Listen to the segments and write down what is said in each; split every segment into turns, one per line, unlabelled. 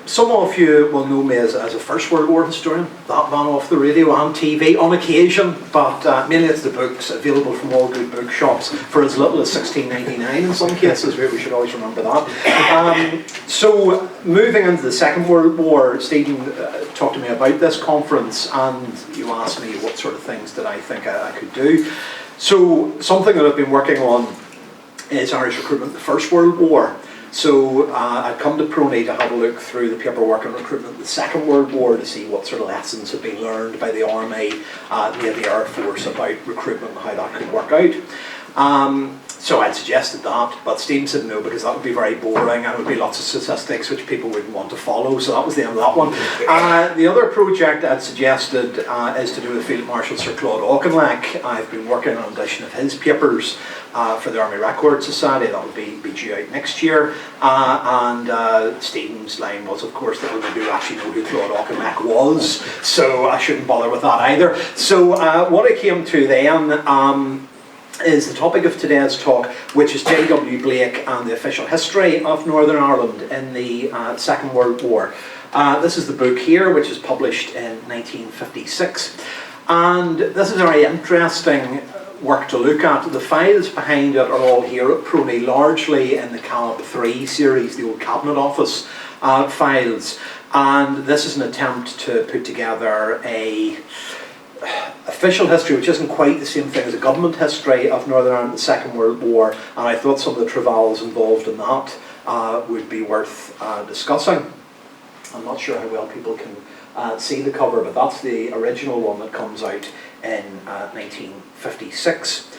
Some of you will know me as a First World War historian, that man off the radio and TV on occasion, but mainly it's the books available from all good bookshops for as little as $16.99 in some cases. We should always remember that. So moving into the Second World War, Stephen talked to me about this conference, and you asked me what sort of things did I think I could do. So something that I've been working on is Irish recruitment in the First World War. So I'd come to PRONI to have a look through the paperwork on recruitment in the Second World War to see what sort of lessons had been learned by the Army, Navy, Air Force about recruitment and how that could work out. So I'd suggested that, but Stephen said no, because that would be very boring and it would be lots of statistics which people wouldn't want to follow, so that was the end of that one. The other project I'd suggested is to do with Field Marshal Sir Claude Auchinleck. I've been working on an edition of his papers for the Army Record Society. That will be due out next year. And Stephen's line was, of course, that only do actually know who Claude Auchinleck was, so I shouldn't bother with that either. So what I came to then is the topic of today's talk, which is J.W. Blake and the official history of Northern Ireland in the Second World War. This is the book here, which is published in 1956. And this is a very interesting work to look at. The files behind it are all here at PRONI, largely in the CAB 3 series, the old Cabinet Office files. And this is an attempt to put together a official history, which isn't quite the same thing as a government history of Northern Ireland in the Second World War, and I thought some of the travails involved in that would be worth discussing. I'm not sure how well people can see the cover, but that's the original one that comes out in 1956.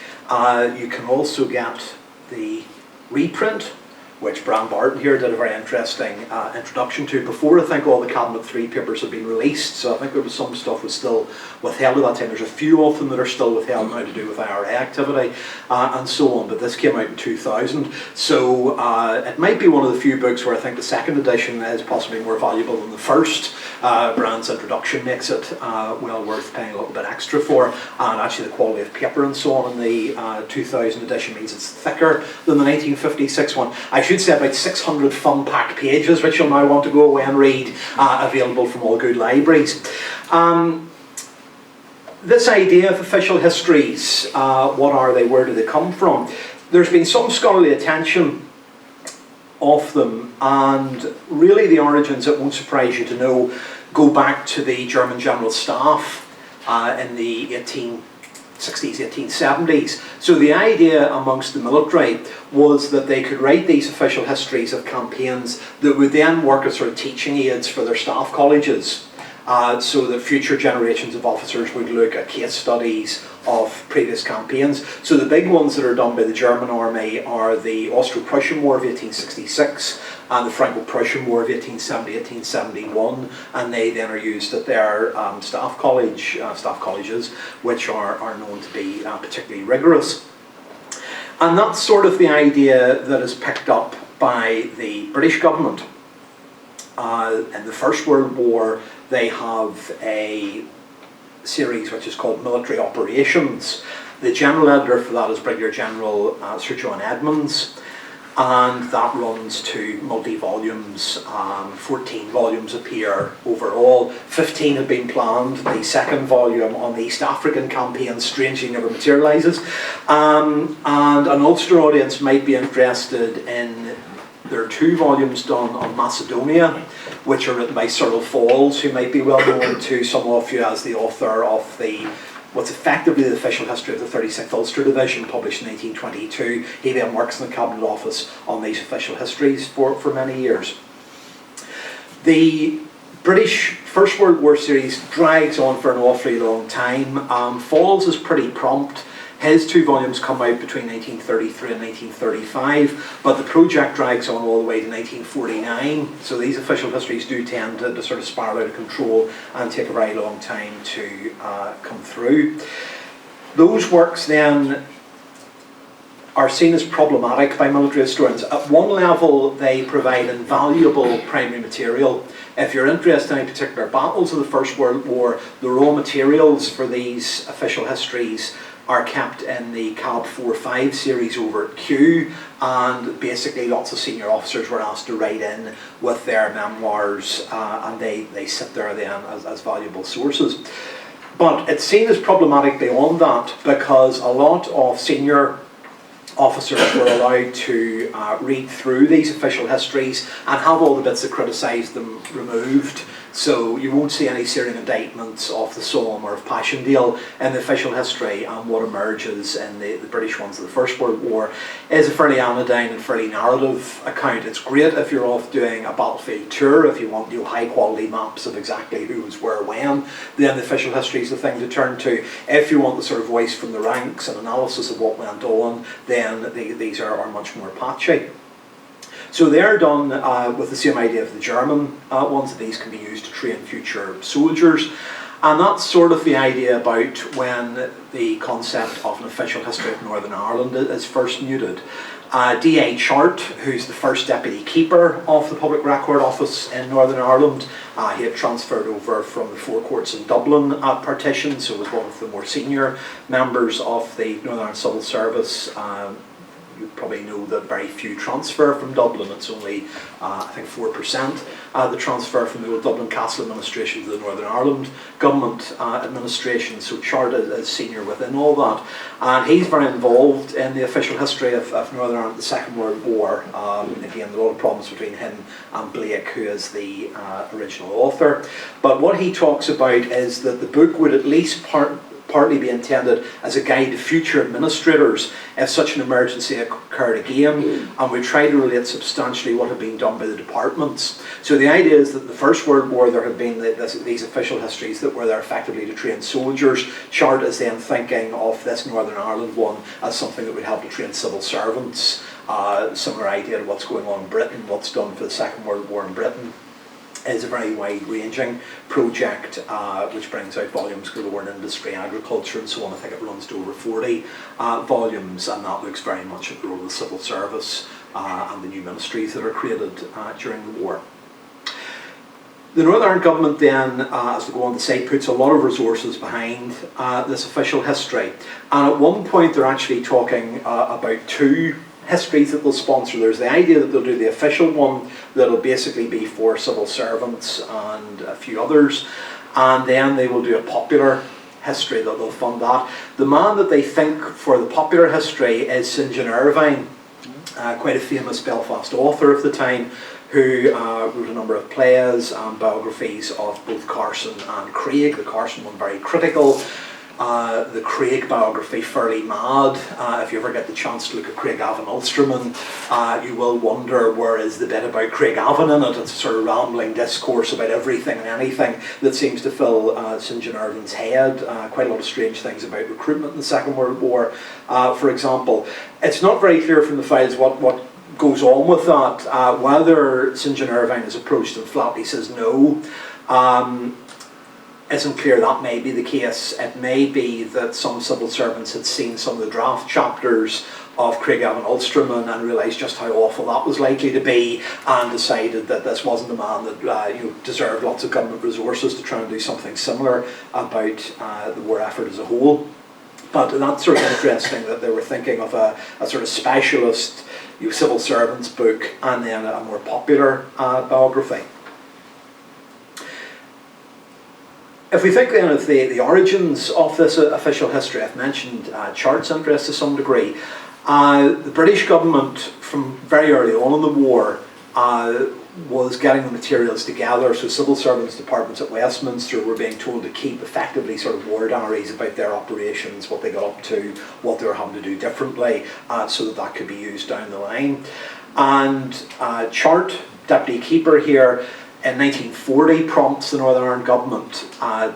You can also get the reprint, which Brian Barton here did a very interesting introduction to before I think all the Cabinet 3 papers had been released. So I think there was some stuff was still withheld at that time. There's a few of them that are still withheld now to do with IRA activity and so on, but this came out in 2000. So it might be one of the few books where I think the second edition is possibly more valuable than the first. Brian's introduction makes it well worth paying a little bit extra for, and actually the quality of paper and so on in the 2000 edition means it's thicker than the 1956 one. I should say about 600 fun-packed pages, which you'll now want to go away and read, available from all good libraries. This idea of official histories, what are they, where do they come from? There's been some scholarly attention of them, and really the origins, it won't surprise you to know, go back to the German General Staff in the 1860s, 1870s. So the idea amongst the military was that they could write these official histories of campaigns that would then work as sort of teaching aids for their staff colleges, so that future generations of officers would look at case studies of previous campaigns. So the big ones that are done by the German army are the Austro-Prussian War of 1866 and the Franco-Prussian War of 1870-1871, and they then are used at their staff colleges, which are known to be particularly rigorous. And that's sort of the idea that is picked up by the British government. In the First World War, they have a series which is called Military Operations. The general editor for that is Brigadier General Sir John Edmonds, and that runs to multi-volumes. 14 volumes appear overall. 15 have been planned. The second volume on the East African campaign strangely never materialises. And an Ulster audience might be interested in, there are 2 volumes done on Macedonia, which are written by Cyril Falls, who might be well known to some of you as the author of what's effectively the official history of the 36th Ulster Division, published in 1822. He then works in the Cabinet Office on these official histories for many years. The British First World War series drags on for an awfully long time. Falls is pretty prompt. His 2 volumes come out between 1933 and 1935, but the project drags on all the way to 1949, so these official histories do tend to sort of spiral out of control and take a very long time to come through. Those works then are seen as problematic by military historians. At one level, they provide invaluable primary material. If you're interested in any particular battles of the First World War, the raw materials for these official histories are kept in the Cab 4-5 series over at Kew, and basically lots of senior officers were asked to write in with their memoirs, and they sit there then as valuable sources. But it's seen as problematic beyond that, because a lot of senior officers were allowed to read through these official histories and have all the bits that criticised them removed. So you won't see any searing indictments of the Somme or of Passchendaele in the official history, and what emerges in the British ones of the First World War is a fairly anodyne and fairly narrative account. It's great if you're off doing a battlefield tour, if you want high quality maps of exactly who was where when, then the official history is the thing to turn to. If you want the sort of voice from the ranks and analysis of what went on, then these are much more patchy. So they're done with the same idea of the German ones, that these can be used to train future soldiers. And that's sort of the idea about when the concept of an official history of Northern Ireland is first mooted. D.A. Chart, who's the first deputy keeper of the Public Record Office in Northern Ireland, he had transferred over from the Four Courts in Dublin at partition, so was one of the more senior members of the Northern Ireland Civil Service. You probably know that very few transfer from Dublin. It's only, I think, 4% the transfer from the old Dublin Castle administration to the Northern Ireland government administration. So Chart is senior within all that. And he's very involved in the official history of Northern Ireland, the Second World War. Again, there are a lot of problems between him and Blake, who is the original author. But what he talks about is that the book would at least partly be intended as a guide to future administrators if such an emergency occurred again, and we try to relate substantially what had been done by the departments. So the idea is that the First World War there had been these official histories that were there effectively to train soldiers. Chart is then thinking of this Northern Ireland one as something that would help to train civil servants. Similar idea to what's going on in Britain, what's done for the Second World War in Britain. Is a very wide-ranging project which brings out volumes galore in industry, agriculture and so on. I think it runs to over 40 volumes, and that looks very much at the role of the civil service and the new ministries that are created during the war. The Northern Ireland government then, as we go on to say, puts a lot of resources behind this official history. And at one point they're actually talking about two histories that they'll sponsor. There's the idea that they'll do the official one that'll basically be for civil servants and a few others, and then they will do a popular history that they'll fund that. The man that they think for the popular history is St John Irvine, quite a famous Belfast author of the time, who wrote a number of plays and biographies of both Carson and Craig. The Carson one very critical. The Craig biography fairly mad. If you ever get the chance to look at Craigavon Ulsterman, you will wonder where is the bit about Craigavon in it. It's a sort of rambling discourse about everything and anything that seems to fill St John Irvine's head. Quite a lot of strange things about recruitment in the Second World War, for example. It's not very clear from the files what goes on with that, whether St John Irvine is approached and flatly says no. Isn't clear. That may be the case. It may be that some civil servants had seen some of the draft chapters of Craigavon Ulsterman and realised just how awful that was likely to be, and decided that this wasn't a man that deserved lots of government resources to try and do something similar about the war effort as a whole. But that's sort of interesting that they were thinking of a sort of specialist civil servants book and then a more popular biography. If we think then of the origins of this official history, I've mentioned Chart's interest to some degree. The British government, from very early on in the war, was getting the materials together. So civil servants departments at Westminster were being told to keep effectively sort of war diaries about their operations, what they got up to, what they were having to do differently, so that could be used down the line. And Chart, deputy keeper here, in 1940 prompts the Northern Ireland government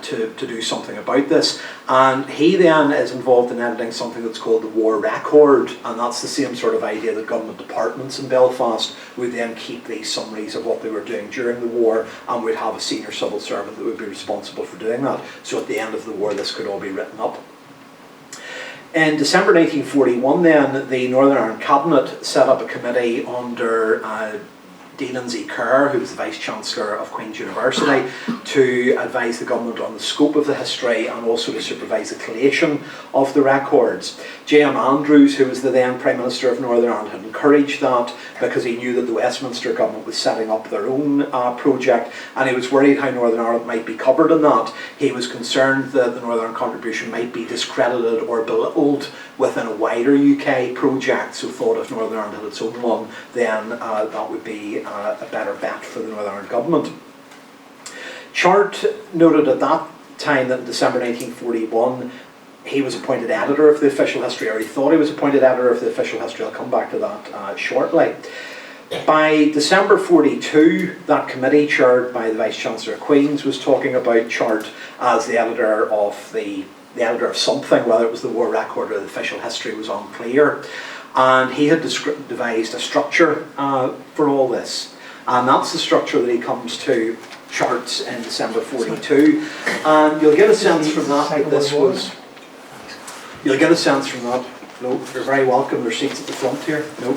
to do something about this, and he then is involved in editing something that's called the War Record, and that's the same sort of idea that government departments in Belfast would then keep these summaries of what they were doing during the war, and would have a senior civil servant that would be responsible for doing that. So at the end of the war this could all be written up. In December 1941 then, the Northern Ireland Cabinet set up a committee under Lindsay Kerr, who was the Vice-Chancellor of Queen's University, to advise the government on the scope of the history and also to supervise the collation of the records. J.M. Andrews, who was the then Prime Minister of Northern Ireland, had encouraged that because he knew that the Westminster government was setting up their own project, and he was worried how Northern Ireland might be covered in that. He was concerned that the Northern Ireland contribution might be discredited or belittled within a wider UK project, so thought if Northern Ireland had its own one, then that would be a better bet for the Northern Ireland government. Chart noted at that time that in December 1941 he was appointed editor of the official history, or he thought he was appointed editor of the official history. I'll come back to that shortly. By December 42, that committee chaired by the Vice-Chancellor of Queen's was talking about Chart as the editor of something, whether it was the war record or the official history was unclear. And he had devised a structure for all this. And that's the structure that he comes to Charts in December 42. And you'll get a sense from that that this was... You'll get a sense from that. No, you're very welcome. There's seats at the front here. No.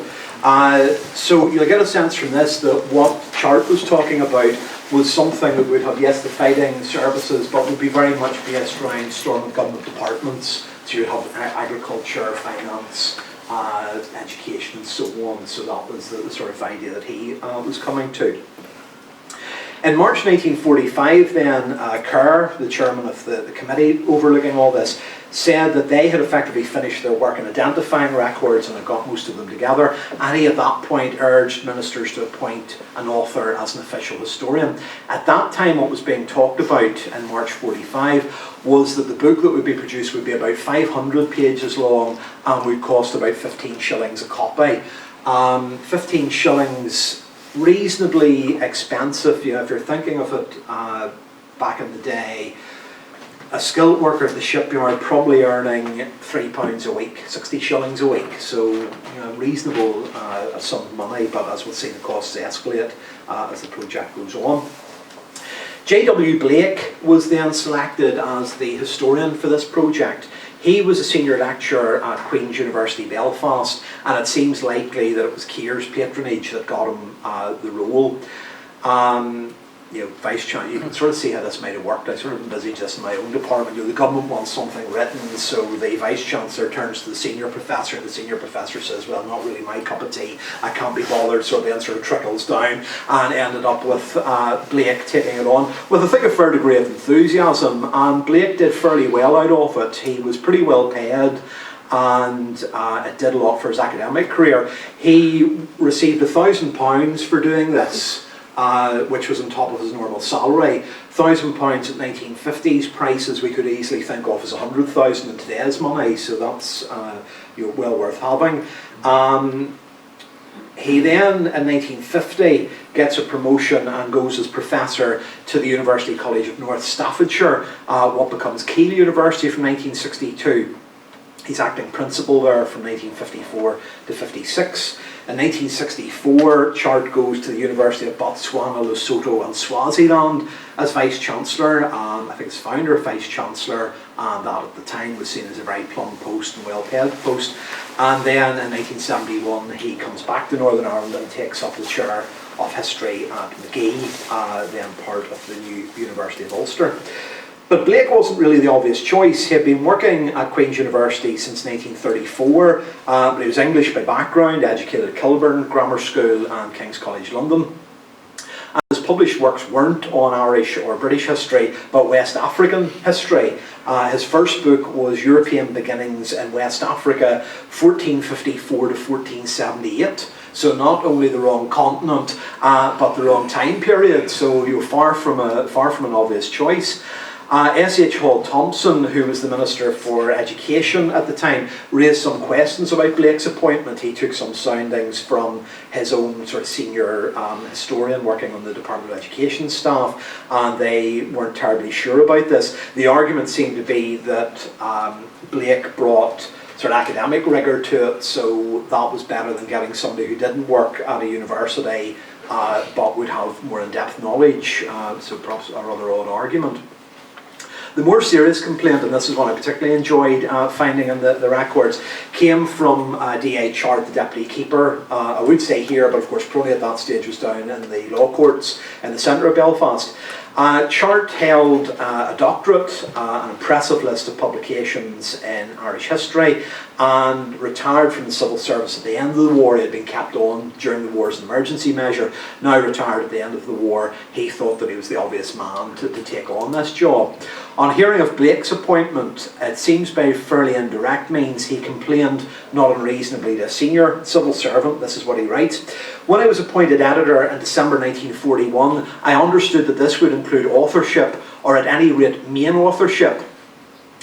So you'll get a sense from this that what Chart was talking about was something that would have, yes, the fighting services, but would be very much based around storm of government departments. So you'd have agriculture, finance, education and so on. So that was the sort of idea that he was coming to. In March 1945 then, Kerr, the chairman of the committee overlooking all this, said that they had effectively finished their work in identifying records and had got most of them together, and he at that point urged ministers to appoint an author as an official historian. At that time what was being talked about in March 45 was that the book that would be produced would be about 500 pages long and would cost about 15 shillings a copy. 15 shillings, reasonably expensive, you know, if you're thinking of it back in the day. A skilled worker at the shipyard probably earning £3 a week, 60 shillings a week, so you know, reasonable sum of money, but as we'll see the costs escalate as the project goes on. J.W. Blake was then selected as the historian for this project. He was a senior lecturer at Queen's University, Belfast, and it seems likely that it was Keir's patronage that got him the role. You know, Vice-Chancellor, you can sort of see how this might have worked. I sort of envisage this in my own department. You know, the government wants something written, so the Vice-Chancellor turns to the senior professor, and the senior professor says, well, not really my cup of tea, I can't be bothered, so then sort of trickles down, and ended up with Blake taking it on, with I think a fair degree of enthusiasm, and Blake did fairly well out of it. He was pretty well paid, and it did a lot for his academic career. He received £1,000 for doing this, which was on top of his normal salary. £1,000 at 1950s prices we could easily think of as 100,000 in today's money, so that's you know, well worth having. He then, in 1950, gets a promotion and goes as professor to the University College of North Staffordshire, what becomes Keele University from 1962. He's acting principal there from 1954 to 56. In 1964, Chart goes to the University of Botswana, Lesotho and Swaziland as Vice-Chancellor. I think it's founder of Vice-Chancellor, and that at the time was seen as a very plum post and well-paid post. And then in 1971, he comes back to Northern Ireland and takes up the chair of history at Magee, then part of the new University of Ulster. But Blake wasn't really the obvious choice. He had been working at Queen's University since 1934, but he was English by background, educated at Kilburn Grammar School and King's College London. And his published works weren't on Irish or British history, but West African history. His first book was European Beginnings in West Africa, 1454 to 1478. So not only the wrong continent, but the wrong time period. So you're far from an obvious choice. S.H. Hall Thompson, who was the Minister for Education at the time, raised some questions about Blake's appointment. He took some soundings from his own sort of senior historian working on the Department of Education staff, and they weren't terribly sure about this. The argument seemed to be that Blake brought sort of academic rigour to it, so that was better than getting somebody who didn't work at a university but would have more in-depth knowledge, so perhaps a rather odd argument. The more serious complaint, and this is one I particularly enjoyed finding in the records, came from D.A. Chart, the Deputy Keeper. I would say here, but of course PRONI at that stage was down in the law courts in the centre of Belfast. Chart held a doctorate, an impressive list of publications in Irish history, and retired from the civil service at the end of the war. He had been kept on during the war as an emergency measure. Now retired at the end of the war, he thought that he was the obvious man to take on this job. On hearing of Blake's appointment, it seems by fairly indirect means he complained not unreasonably to a senior civil servant. This is what he writes. When I was appointed editor in December 1941, I understood that this would include authorship, or at any rate main authorship.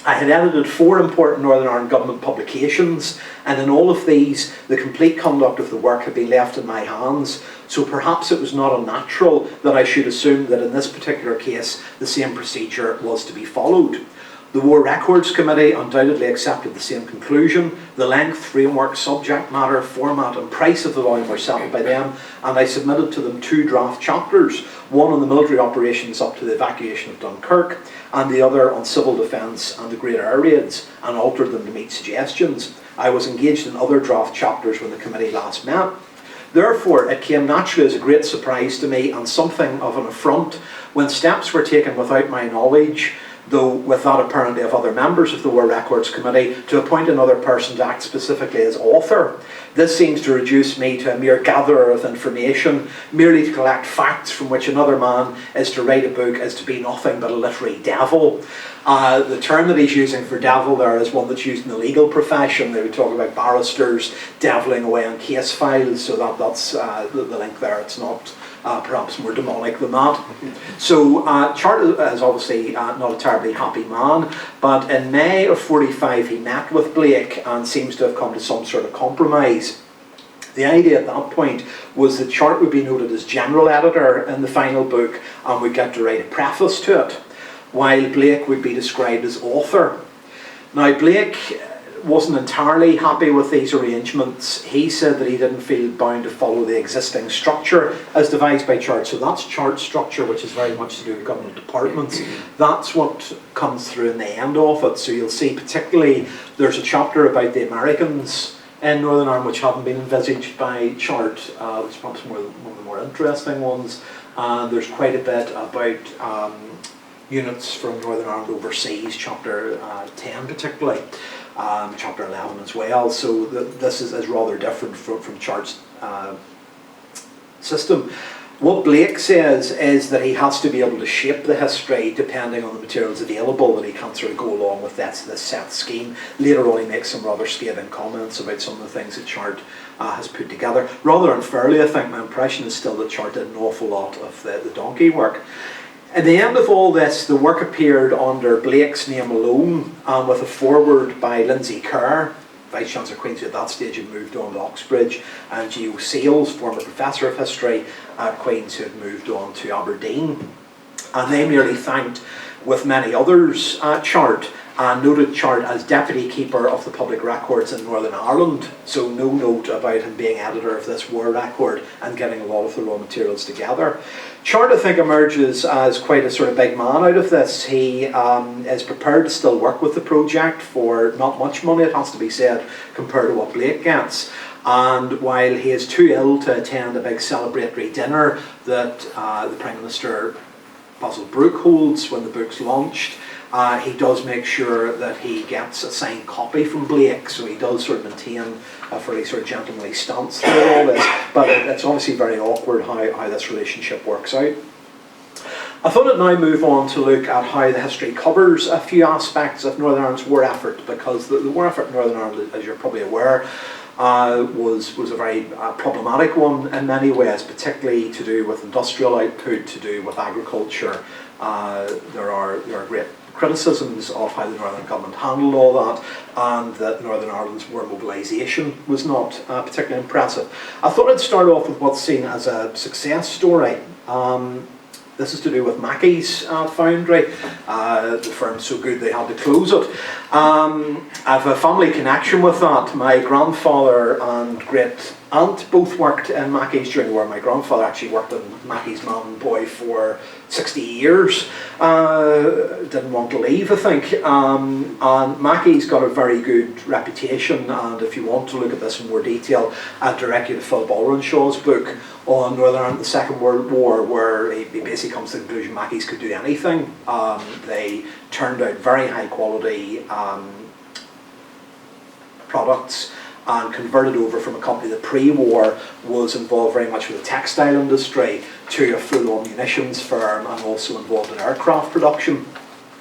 I had edited 4 important Northern Ireland government publications, and in all of these, the complete conduct of the work had been left in my hands, so perhaps it was not unnatural that I should assume that in this particular case, the same procedure was to be followed. The War Records Committee undoubtedly accepted the same conclusion. The length, framework, subject matter, format and price of the volume were settled by them, and I submitted to them 2 draft chapters, one on the military operations up to the evacuation of Dunkirk, and the other on civil defence and the Great Air Raids, and altered them to meet suggestions. I was engaged in other draft chapters when the committee last met. Therefore, it came naturally as a great surprise to me, and something of an affront, when steps were taken without my knowledge, though with that apparently of other members of the War Records Committee, to appoint another person to act specifically as author. This seems to reduce me to a mere gatherer of information, merely to collect facts from which another man is to write a book is to be nothing but a literary devil. The term that he's using for devil there is one that's used in the legal profession. They would talk about barristers deviling away on case files, so that's the link there. It's not perhaps more demonic than that. So Chart is obviously not a terribly happy man, but in May of 45 he met with Blake and seems to have come to some sort of compromise. The idea at that point was that Chart would be noted as general editor in the final book and would get to write a preface to it, while Blake would be described as author. Now Blake wasn't entirely happy with these arrangements. He said that he didn't feel bound to follow the existing structure as devised by Chart. So that's Chart's structure, which is very much to do with government departments. That's what comes through in the end of it. So you'll see particularly there's a chapter about the Americans in Northern Ireland which haven't been envisaged by Chart, which is perhaps one of the more interesting ones. And there's quite a bit about units from Northern Ireland overseas, chapter 10 particularly. Chapter 11 as well, so this is rather different from Chart's system. What Blake says is that he has to be able to shape the history depending on the materials available, that he can't sort of go along with this set scheme. Later on he makes some rather scathing comments about some of the things that Chart has put together. Rather unfairly, I think, my impression is still that Chart did an awful lot of the donkey work. At the end of all this, the work appeared under Blake's name alone, and with a foreword by Lindsay Kerr, Vice-Chancellor Quaint, who at that stage had moved on to Oxbridge, and Geo Sales, former Professor of History at Quaint, who had moved on to Aberdeen. And they merely thanked, with many others, Chart, and noted Chart as Deputy Keeper of the Public Records in Northern Ireland, so no note about him being editor of this war record and getting a lot of the raw materials together. Chart, I think, emerges as quite a sort of big man out of this. He is prepared to still work with the project for not much money, it has to be said, compared to what Blake gets. And while he is too ill to attend a big celebratory dinner that the Prime Minister Basil Brooke holds when the book's launched, he does make sure that he gets a signed copy from Blake, so he does sort of maintain a fairly sort of gentlemanly stance through all this, but it's obviously very awkward how this relationship works out. I thought I'd now move on to look at how the history covers a few aspects of Northern Ireland's war effort, because the war effort in Northern Ireland, as you're probably aware, was a very problematic one in many ways, particularly to do with industrial output, to do with agriculture. There are great criticisms of how the Northern government handled all that, and that Northern Ireland's war mobilisation was not particularly impressive. I thought I'd start off with what's seen as a success story. This is to do with Mackey's foundry. The firm's so good they had to close it. I have a family connection with that. My grandfather and great aunt both worked in Mackey's during the war. My grandfather actually worked in Mackey's man and boy for 60 years. Didn't want to leave, I think. And Mackey's got a very good reputation, and if you want to look at this in more detail, I'd direct you to Phil Balrinshaw's book on Northern Ireland, the Second World War, where he basically comes to the conclusion Mackey's could do anything. They turned out very high quality products and converted over from a company that pre-war was involved very much with the textile industry to a full-on munitions firm, and also involved in aircraft production,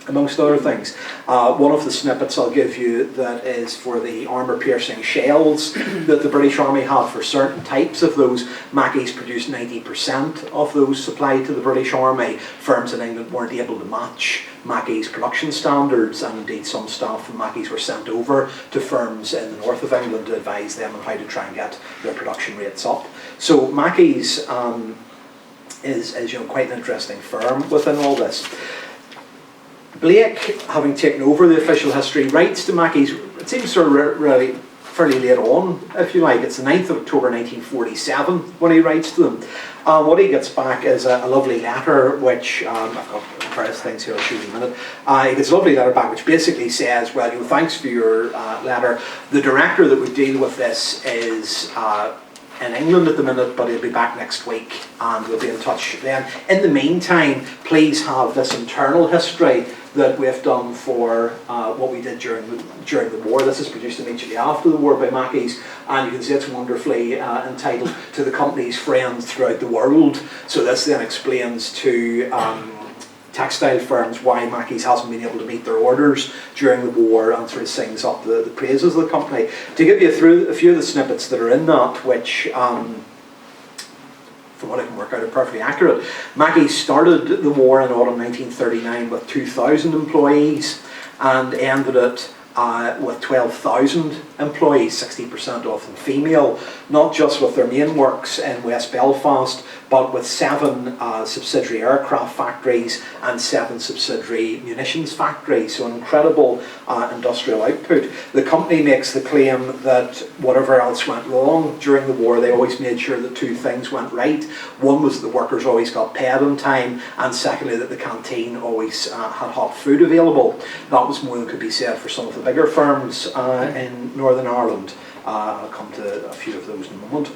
amongst other things. One of the snippets I'll give you that is for the armour-piercing shells that the British Army had for certain types of those. Mackey's produced 90% of those supplied to the British Army. Firms in England weren't able to match Mackey's production standards, and indeed some staff from Mackey's were sent over to firms in the north of England to advise them on how to try and get their production rates up. So Mackey's is quite an interesting firm within all this. Blake, having taken over the official history, writes to Mackey's, it seems sort of really fairly late on, if you like. It's the 9th of October 1947 when he writes to them. What he gets back is a lovely letter, which I've got various things here I'll show you in a minute. He gets a lovely letter back which basically says, well, thanks for your letter. The director that would deal with this is in England at the minute, but he'll be back next week and we'll be in touch then. In the meantime, please have this internal history that we've done for what we did during the war. This is produced immediately after the war by Mackey's, and you can see it's wonderfully entitled "To the Company's Friends Throughout the World." So this then explains to textile firms why Mackey's hasn't been able to meet their orders during the war, and sort of sings up the praises of the company. To give you a few of the snippets that are in that, which from what I can work out are perfectly accurate. Mackey's started the war in autumn 1939 with 2,000 employees and ended it with 12,000 employees, 60% of them female, not just with their main works in West Belfast, but with 7 subsidiary aircraft factories and 7 subsidiary munitions factories. So an incredible industrial output. The company makes the claim that whatever else went wrong during the war, they always made sure that 2 things went right. One was that the workers always got paid on time, and secondly that the canteen always had hot food available. That was more than could be said for some of the bigger firms in Northern Ireland. I'll come to a few of those in a moment.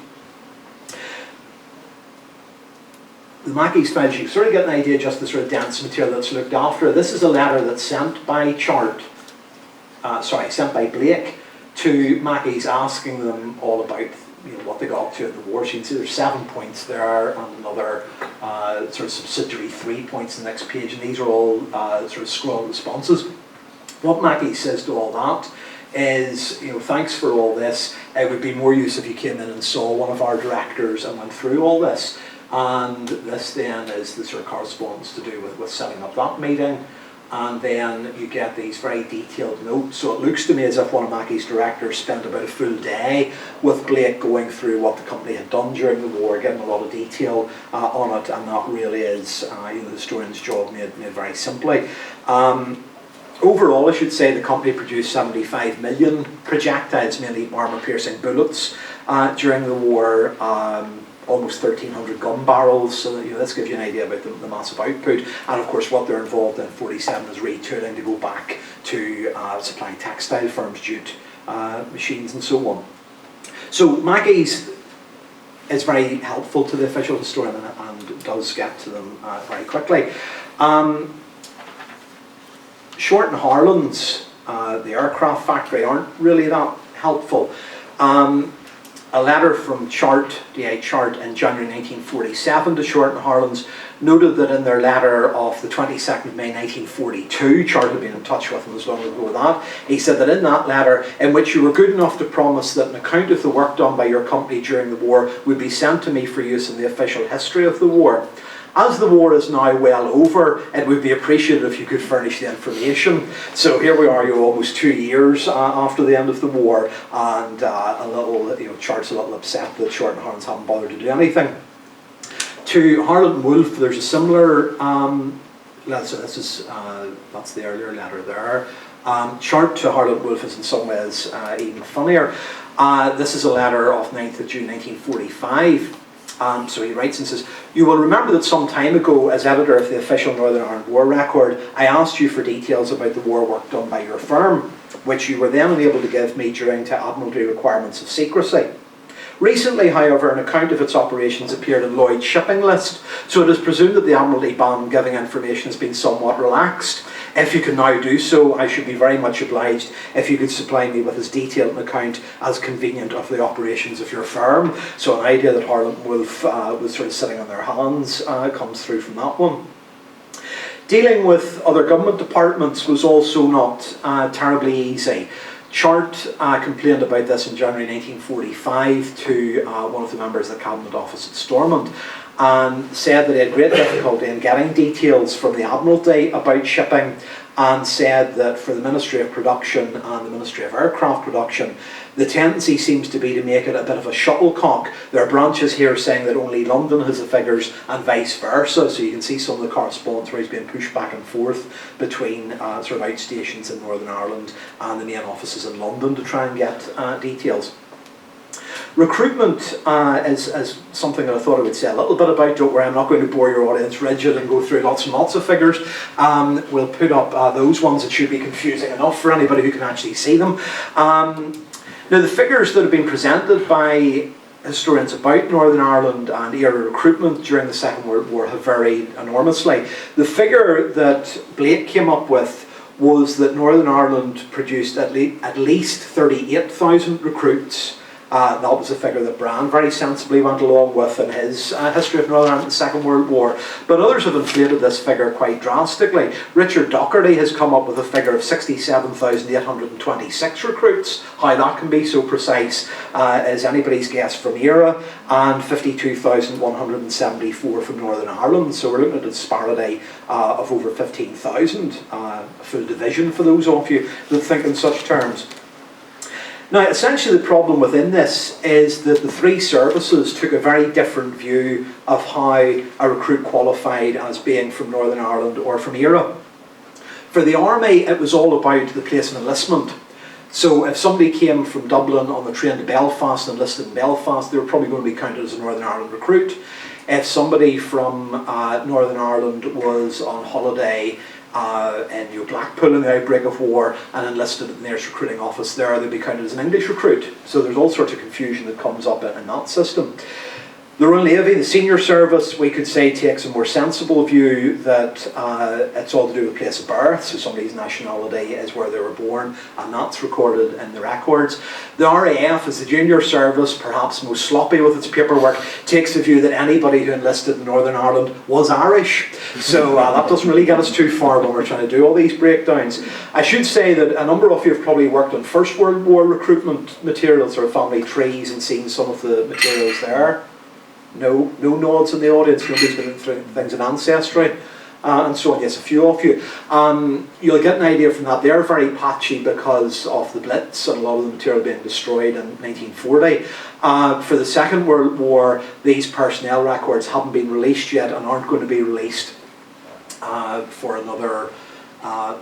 The Mackey's files, you sort of get an idea just the sort of dense material that's looked after. This is a letter that's sent by Blake to Mackey's, asking them all about what they got up to in the war. So you can see there's 7 points there, and another sort of subsidiary 3 points in the next page, and these are all sort of scroll responses. What Mackey says to all that is, thanks for all this. It would be more use if you came in and saw one of our directors and went through all this. And this then is the sort of correspondence to do with setting up that meeting. And then you get these very detailed notes. So it looks to me as if one of Mackey's directors spent about a full day with Blake going through what the company had done during the war, getting a lot of detail on it, and that really is the historian's job made very simply. Overall, I should say the company produced 75 million projectiles, mainly armour-piercing bullets, during the war. Almost 1,300 gun barrels, so this gives you an idea about the massive output. And of course what they're involved in 47 is retooling to go back to supplying textile firms, jute machines and so on. So Mackey's is very helpful to the official historian and does get to them very quickly. Short and Harlan's, the aircraft factory, aren't really that helpful. A letter from D.I. Chart in January 1947 to Short and Harlan's noted that in their letter of the 22nd of May 1942, Chart had been in touch with him as long ago as that, he said that in that letter, in which you were good enough to promise that an account of the work done by your company during the war would be sent to me for use in the official history of the war. As the war is now well over, it would be appreciated if you could furnish the information. So here we are, almost 2 years after the end of the war, and Chart's a little upset that Short and Harlan's haven't bothered to do anything. To Harland and Wolff, there's a similar, that's the earlier letter there. Chart to Harland and Wolff is in some ways even funnier. This is a letter of 9th of June 1945. So he writes and says, "You will remember that some time ago, as editor of the official Northern Ireland War Record, I asked you for details about the war work done by your firm, which you were then unable to give me due to Admiralty requirements of secrecy. Recently, however, an account of its operations appeared in Lloyd's shipping list, so it is presumed that the Admiralty ban giving information has been somewhat relaxed. If you can now do so, I should be very much obliged if you could supply me with as detailed an account as convenient of the operations of your firm." So an idea that Harland and Wolff was sort of sitting on their hands comes through from that one. Dealing with other government departments was also not terribly easy. Chart complained about this in January 1945 to one of the members of the Cabinet Office at Stormont, and said that he had great difficulty in getting details from the Admiralty about shipping, and said that for the Ministry of Production and the Ministry of Aircraft Production, the tendency seems to be to make it a bit of a shuttlecock. There are branches here saying that only London has the figures and vice versa, so you can see some of the correspondence where he's being pushed back and forth between sort of outstations in Northern Ireland and the main offices in London to try and get details. Recruitment is something that I thought I would say a little bit about. Don't worry, I'm not going to bore your audience rigid and go through lots and lots of figures. We'll put up those ones. It should be confusing enough for anybody who can actually see them. Now, the figures that have been presented by historians about Northern Ireland and era recruitment during the Second World War have varied enormously. The figure that Blake came up with was that Northern Ireland produced at least 38,000 recruits. That was a figure that Brand very sensibly went along with in his history of Northern Ireland and the Second World War. But others have inflated this figure quite drastically. Richard Docherty has come up with a figure of 67,826 recruits. How that can be so precise is anybody's guess from era, and 52,174 from Northern Ireland. So we're looking at a disparity of over 15,000, a full division for those of you that think in such terms. Now, essentially the problem within this is that the three services took a very different view of how a recruit qualified as being from Northern Ireland or from era. For the Army, it was all about the place of enlistment. So if somebody came from Dublin on the train to Belfast and enlisted in Belfast, they were probably going to be counted as a Northern Ireland recruit. If somebody from Northern Ireland was on holiday in Blackpool in the outbreak of war and enlisted at the nearest recruiting office there, they'd be counted as an English recruit. So there's all sorts of confusion that comes up in that system. The Royal Navy, the senior service, we could say takes a more sensible view that it's all to do with place of birth, so somebody's nationality is where they were born, and that's recorded in the records. The RAF, as the junior service, perhaps most sloppy with its paperwork, takes the view that anybody who enlisted in Northern Ireland was Irish. So that doesn't really get us too far when we're trying to do all these breakdowns. I should say that a number of you have probably worked on First World War recruitment materials or family trees and seen some of the materials there. No nods in the audience. Nobody's been through things in Ancestry and so on. Yes, a few of you. You'll get an idea from that. They're very patchy because of the Blitz and a lot of the material being destroyed in 1940. For the Second World War, these personnel records haven't been released yet and aren't going to be released for another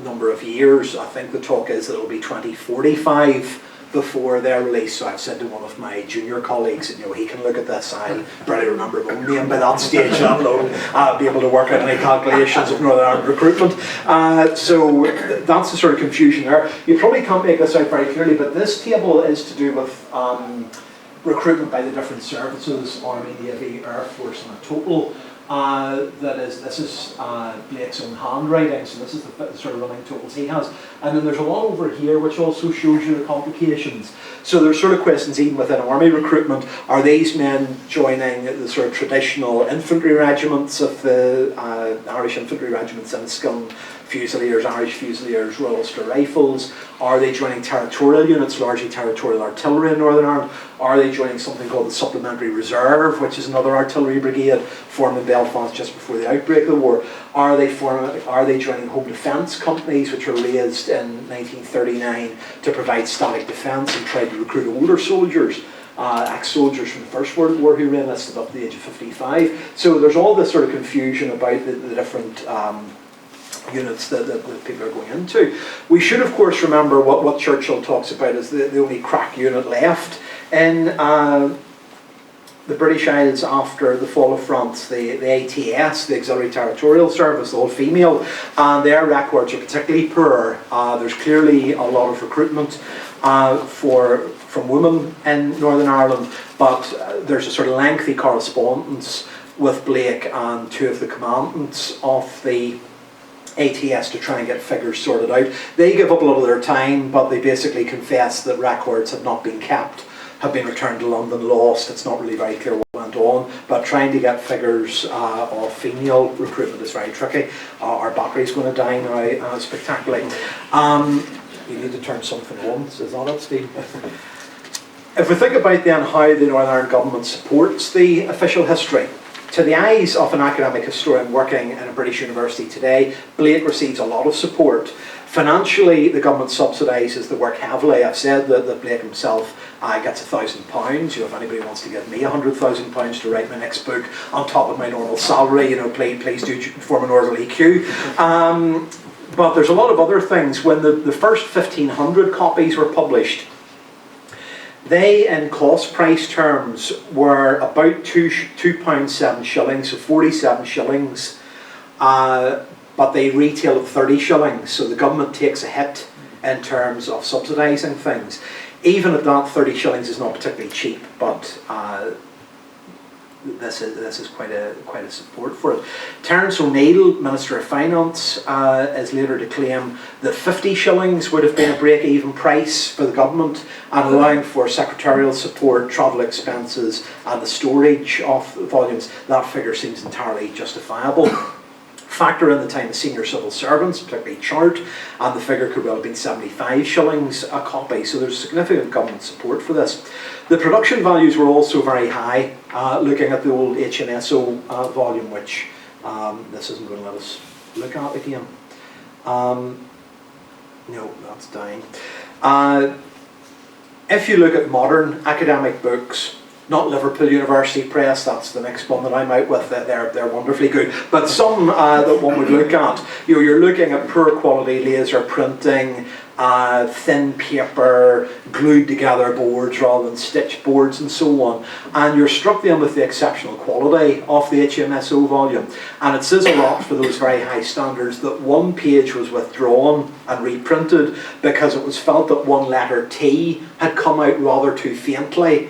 number of years. I think the talk is that it'll be 2045 before they're released. So I've said to one of my junior colleagues, you know, he can look at this. I barely remember my own name by that stage, let alone be able to work out any calculations of Northern Ireland recruitment. So that's the sort of confusion there. You probably can't make this out very clearly, but this table is to do with recruitment by the different services, Army, Navy, Air Force, and a total. This is Blake's own handwriting, so this is the sort of running totals he has. And then there's a lot over here which also shows you the complications. So there's sort of questions even within Army recruitment. Are these men joining the sort of traditional infantry regiments of the Irish infantry regiments, Enniskillen Fusiliers, Irish Fusiliers, Royal Ulster Rifles? Are they joining territorial units, largely territorial artillery in Northern Ireland? Are they joining something called the Supplementary Reserve, which is another artillery brigade formed in Belfast just before the outbreak of the war? Are they joining home defence companies, which were raised in 1939 to provide static defence and tried to recruit older soldiers? ex-soldiers from the First World War who re-enlisted up to the age of 55. So there's all this sort of confusion about the different units that people are going into. We should, of course, remember what Churchill talks about as the only crack unit left in the British Isles after the fall of France, the ATS, the Auxiliary Territorial Service, the all-female, and their records are particularly poor. There's clearly a lot of recruitment from women in Northern Ireland, but there's a sort of lengthy correspondence with Blake and two of the commandants of the ATS to try and get figures sorted out. They give up a lot of their time, but they basically confess that records have not been kept, have been returned to London, lost. It's not really very clear what went on, but trying to get figures of female recruitment is very tricky. Our battery's going to die now spectacularly. You need to turn something on, is that it, Steve? If we think about then how the Northern Ireland government supports the official history, to the eyes of an academic historian working in a British university today, Blake receives a lot of support. Financially, the government subsidises the work heavily. I've said that Blake himself gets £1,000. If anybody wants to give me £100,000 to write my next book on top of my normal salary, please do form an orderly queue. But there's a lot of other things. When the first 1,500 copies were published, they, in cost price terms, were about £2.7, so 47 shillings, but they retail at 30 shillings, so the government takes a hit in terms of subsidising things. Even at that, 30 shillings is not particularly cheap, but this is quite a support for it. Terence O'Neill, Minister of Finance, is later to claim that 50 shillings would have been a break-even price for the government, and allowing for secretarial support, travel expenses, and the storage of volumes. That figure seems entirely justifiable. Factor in the time of senior civil servants, particularly Chart, and the figure could well have been 75 shillings a copy, so there's significant government support for this. The production values were also very high, looking at the old HMSO volume, which this isn't going to let us look at again. No, that's dying. If you look at modern academic books, not Liverpool University Press, that's the next one that I'm out with, they're wonderfully good. But some that one would look at, you're looking at poor quality laser printing, thin paper, glued together boards rather than stitched boards and so on. And you're struck then with the exceptional quality of the HMSO volume. And it says a lot for those very high standards that one page was withdrawn and reprinted because it was felt that one letter T had come out rather too faintly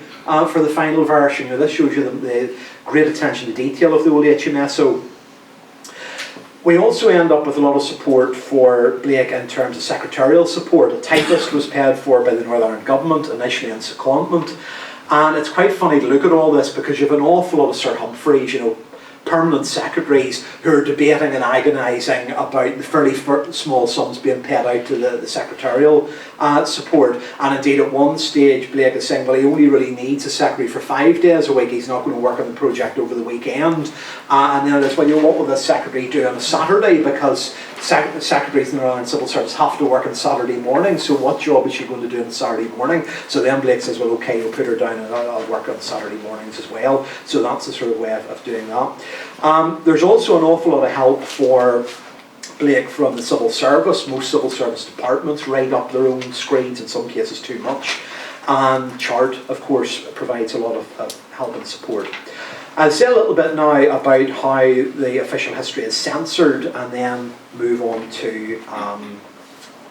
for the final version. This shows you the great attention to detail of the old HMSO. We also end up with a lot of support for Blake in terms of secretarial support. A typist was paid for by the Northern Ireland government, initially on secondment. And it's quite funny to look at all this because you have an awful lot of Sir Humphreys, permanent secretaries who are debating and agonising about the fairly small sums being paid out to the secretarial support. And indeed at one stage Blake is saying, well, he only really needs a secretary for 5 days a week, he's not going to work on the project over the weekend. And then it's, well, what will this secretary do on a Saturday, because secretaries in the Ireland Civil Service have to work on Saturday morning, so what job is she going to do on Saturday morning? So then Blake says, well, okay, you'll put her down and I'll work on Saturday mornings as well. So that's the sort of way of doing that. There's also an awful lot of help for Blake from the civil service. Most civil service departments write up their own screeds, in some cases too much. And Chart, of course, provides a lot of help and support. I'll say a little bit now about how the official history is censored, and then move on to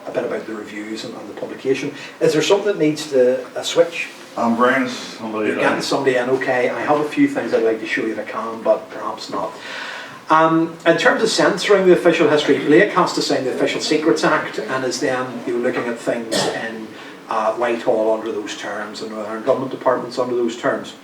a bit about the reviews and the publication. Is there something that needs a switch?
Brian's somebody.
You're getting somebody in, okay. I have a few things I'd like to show you if I can, but perhaps not. In terms of censoring the official history, Blake has to sign the Official Secrets Act, and is then looking at things in Whitehall under those terms, and Northern Government departments under those terms.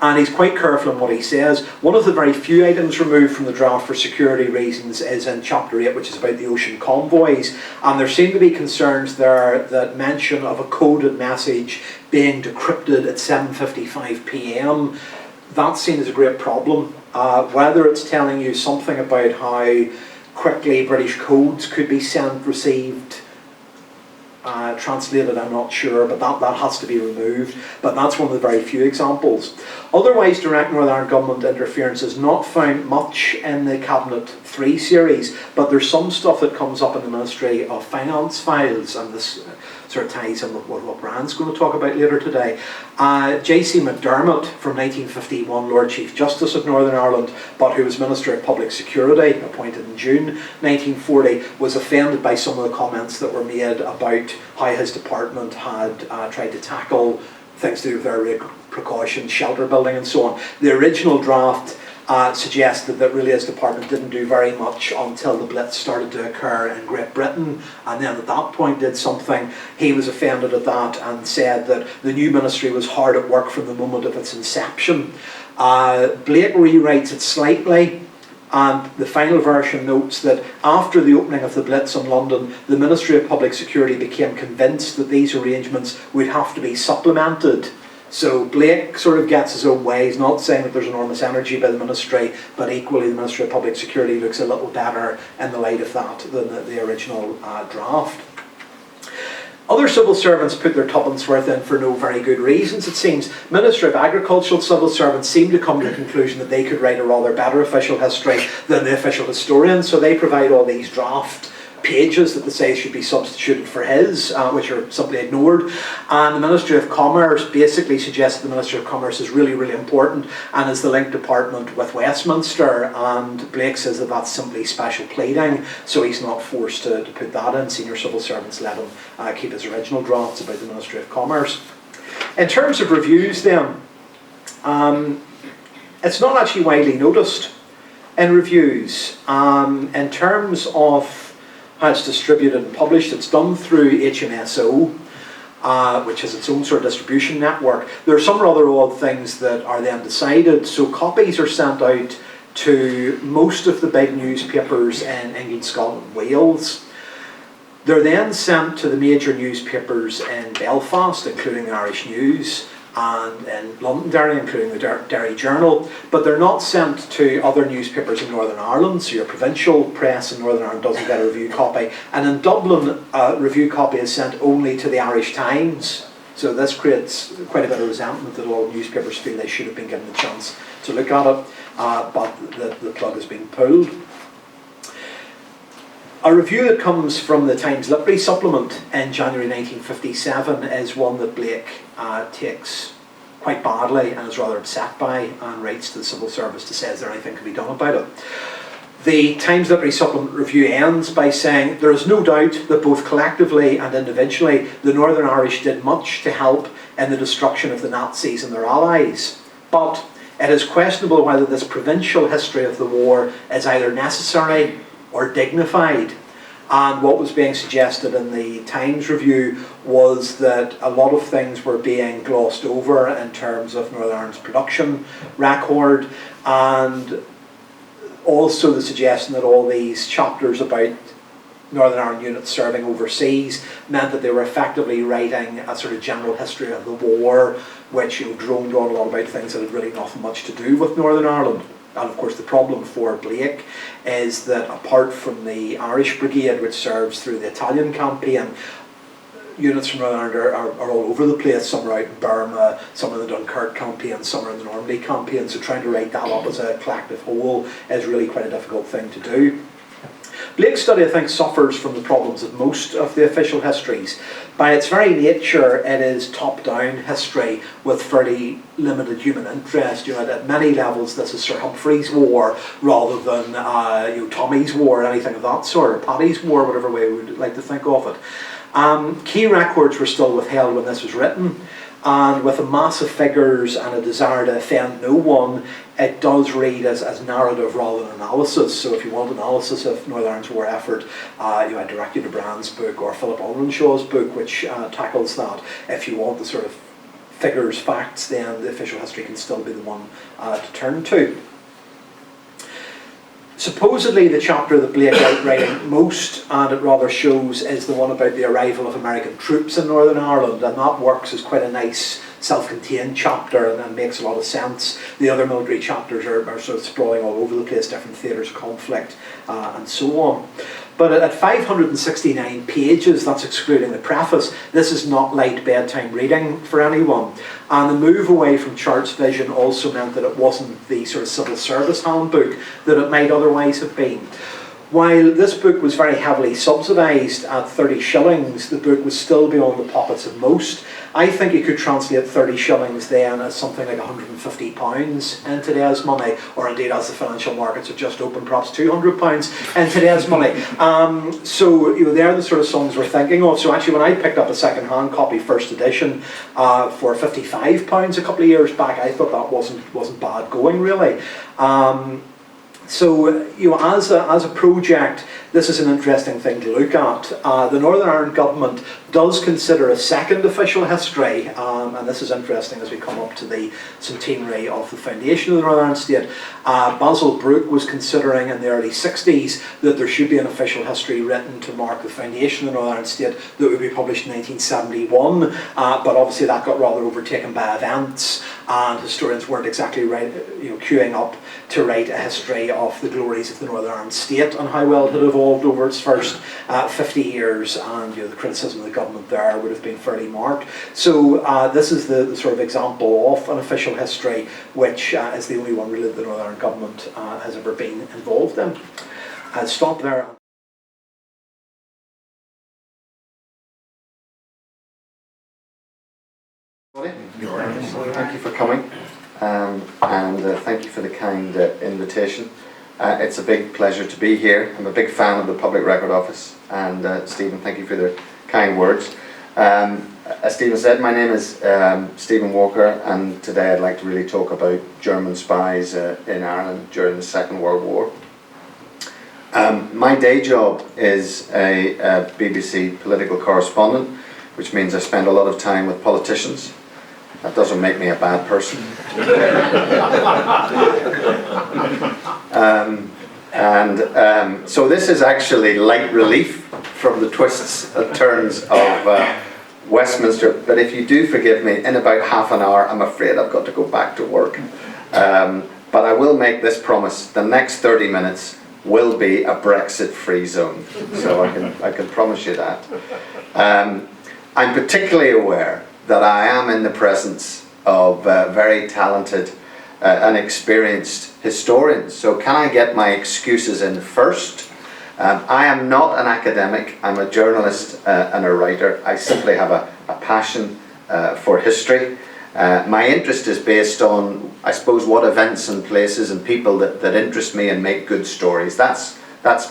And he's quite careful in what he says. One of the very few items removed from the draft for security reasons is in Chapter 8, which is about the Ocean Convoys. And there seem to be concerns there that mention of a coded message being decrypted at 7:55 PM. That's seen as a great problem. Whether it's telling you something about how quickly British codes could be sent, received, translated, I'm not sure, but that has to be removed. But that's one of the very few examples. Otherwise, direct Northern Ireland government interference is not found much in the Cabinet 3 series, but there's some stuff that comes up in the Ministry of Finance files, and this sort of ties in with what Brian's going to talk about later today. J.C. Mcdermott, from 1951, Lord Chief Justice of Northern Ireland, but who was Minister of Public Security, appointed in June 1940, was offended by some of the comments that were made about how his department had tried to tackle things to do with air precautions, shelter building and so on. The original draft suggested that really his department didn't do very much until the Blitz started to occur in Great Britain, and then at that point did something. He was offended at that and said that the new ministry was hard at work from the moment of its inception. Blake rewrites it slightly, and the final version notes that after the opening of the Blitz in London, the Ministry of Public Security became convinced that these arrangements would have to be supplemented. So Blake sort of gets his own way. He's not saying that there's enormous energy by the ministry, but equally the Ministry of Public Security looks a little better in the light of that than the original draft. Other civil servants put their tuppence worth in for no very good reasons, it seems. Ministry of Agricultural civil servants seem to come to the conclusion that they could write a rather better official history than the official historian, so they provide all these draft pages that they say should be substituted for his, which are simply ignored. And the Ministry of Commerce basically suggests that the Ministry of Commerce is really, really important and is the link department with Westminster, and Blake says that that's simply special pleading, so he's not forced to put that in. Senior civil servants let him keep his original drafts about the Ministry of Commerce. In terms of reviews then, it's not actually widely noticed in reviews. In terms of how it's distributed and published, it's done through HMSO, which has its own sort of distribution network. There are some rather odd things that are then decided. So copies are sent out to most of the big newspapers in England, Scotland, and Wales. They're then sent to the major newspapers in Belfast, including the Irish News, and in Londonderry, including the Derry Journal, but they're not sent to other newspapers in Northern Ireland, so your provincial press in Northern Ireland doesn't get a review copy. And in Dublin, a review copy is sent only to the Irish Times, so this creates quite a bit of resentment that all newspapers feel they should have been given the chance to look at it, but the plug has been pulled. A review that comes from the Times Literary Supplement in January 1957 is one that Blake takes quite badly and is rather upset by, and writes to the civil service to say is there anything can be done about it. The Times Literary Supplement review ends by saying, there is no doubt that both collectively and individually the Northern Irish did much to help in the destruction of the Nazis and their allies, but it is questionable whether this provincial history of the war is either necessary or dignified. And what was being suggested in the Times review was that a lot of things were being glossed over in terms of Northern Ireland's production record, and also the suggestion that all these chapters about Northern Ireland units serving overseas meant that they were effectively writing a sort of general history of the war, which droned on a lot about things that had really nothing much to do with Northern Ireland. And of course the problem for Blake is that apart from the Irish Brigade, which serves through the Italian campaign, units from Northern Ireland are all over the place. Some are out in Burma, some are in the Dunkirk campaign, some are in the Normandy campaign, so trying to write that up as a collective whole is really quite a difficult thing to do. Blake's study, I think, suffers from the problems of most of the official histories. By its very nature, it is top-down history with fairly limited human interest. At many levels, this is Sir Humphrey's War rather than Tommy's War or anything of that sort, or Paddy's War, whatever way we would like to think of it. Key records were still withheld when this was written, and with a mass of figures and a desire to offend no one, it does read as narrative rather than analysis. So if you want analysis of Northern Ireland's war effort, I direct you to Brand's book or Philip Ulrenshaw's book, which tackles that. If you want the sort of figures, facts, then the official history can still be the one to turn to. Supposedly the chapter that Blake outwriting most, and it rather shows, is the one about the arrival of American troops in Northern Ireland, and that works as quite a nice self-contained chapter, and that makes a lot of sense. The other military chapters are sort of sprawling all over the place, different theatres of conflict, and so on. But at 569 pages, that's excluding the preface, this is not light bedtime reading for anyone. And the move away from Chart's vision also meant that it wasn't the sort of civil service handbook that it might otherwise have been. While this book was very heavily subsidised at 30 shillings, the book was still beyond the pockets of most. I think you could translate 30 shillings then as something like £150 in today's money, or indeed, as the financial markets are just open, perhaps £200 in today's money. So they're the sort of sums we're thinking of. So actually, when I picked up a second-hand copy, first edition, for £55 a couple of years back, I thought that wasn't bad going, really. So, as a project, this is an interesting thing to look at. The Northern Ireland government does consider a second official history, and this is interesting as we come up to the centenary of the foundation of the Northern Ireland state. Basil Brooke was considering in the early 60s that there should be an official history written to mark the foundation of the Northern Ireland state that would be published in 1971, but obviously that got rather overtaken by events, and historians weren't exactly queuing up to write a history of the glories of the Northern Ireland state and how well it had evolved over its first 50 years, and the criticism of the government there would have been fairly marked. So this is the sort of example of an official history which is the only one really that the Northern Ireland government has ever been involved in. I'll stop there.
Thank you for coming, and thank you for the kind invitation. It's a big pleasure to be here. I'm a big fan of the Public Record Office, and Stephen, thank you for the kind words. As Stephen said, my name is Stephen Walker, and today I'd like to really talk about German spies in Ireland during the Second World War. My day job is a BBC political correspondent, which means I spend a lot of time with politicians. That doesn't make me a bad person. So this is actually light relief from the twists and turns of Westminster, but if you do forgive me, in about half an hour I'm afraid I've got to go back to work. But I will make this promise: the next 30 minutes will be a Brexit-free zone, so I can promise you that. I'm particularly aware that I am in the presence of very talented and experienced historians. So can I get my excuses in first? I am not an academic. I'm a journalist and a writer. I simply have a passion for history. My interest is based on, I suppose, what events and places and people that interest me and make good stories. That's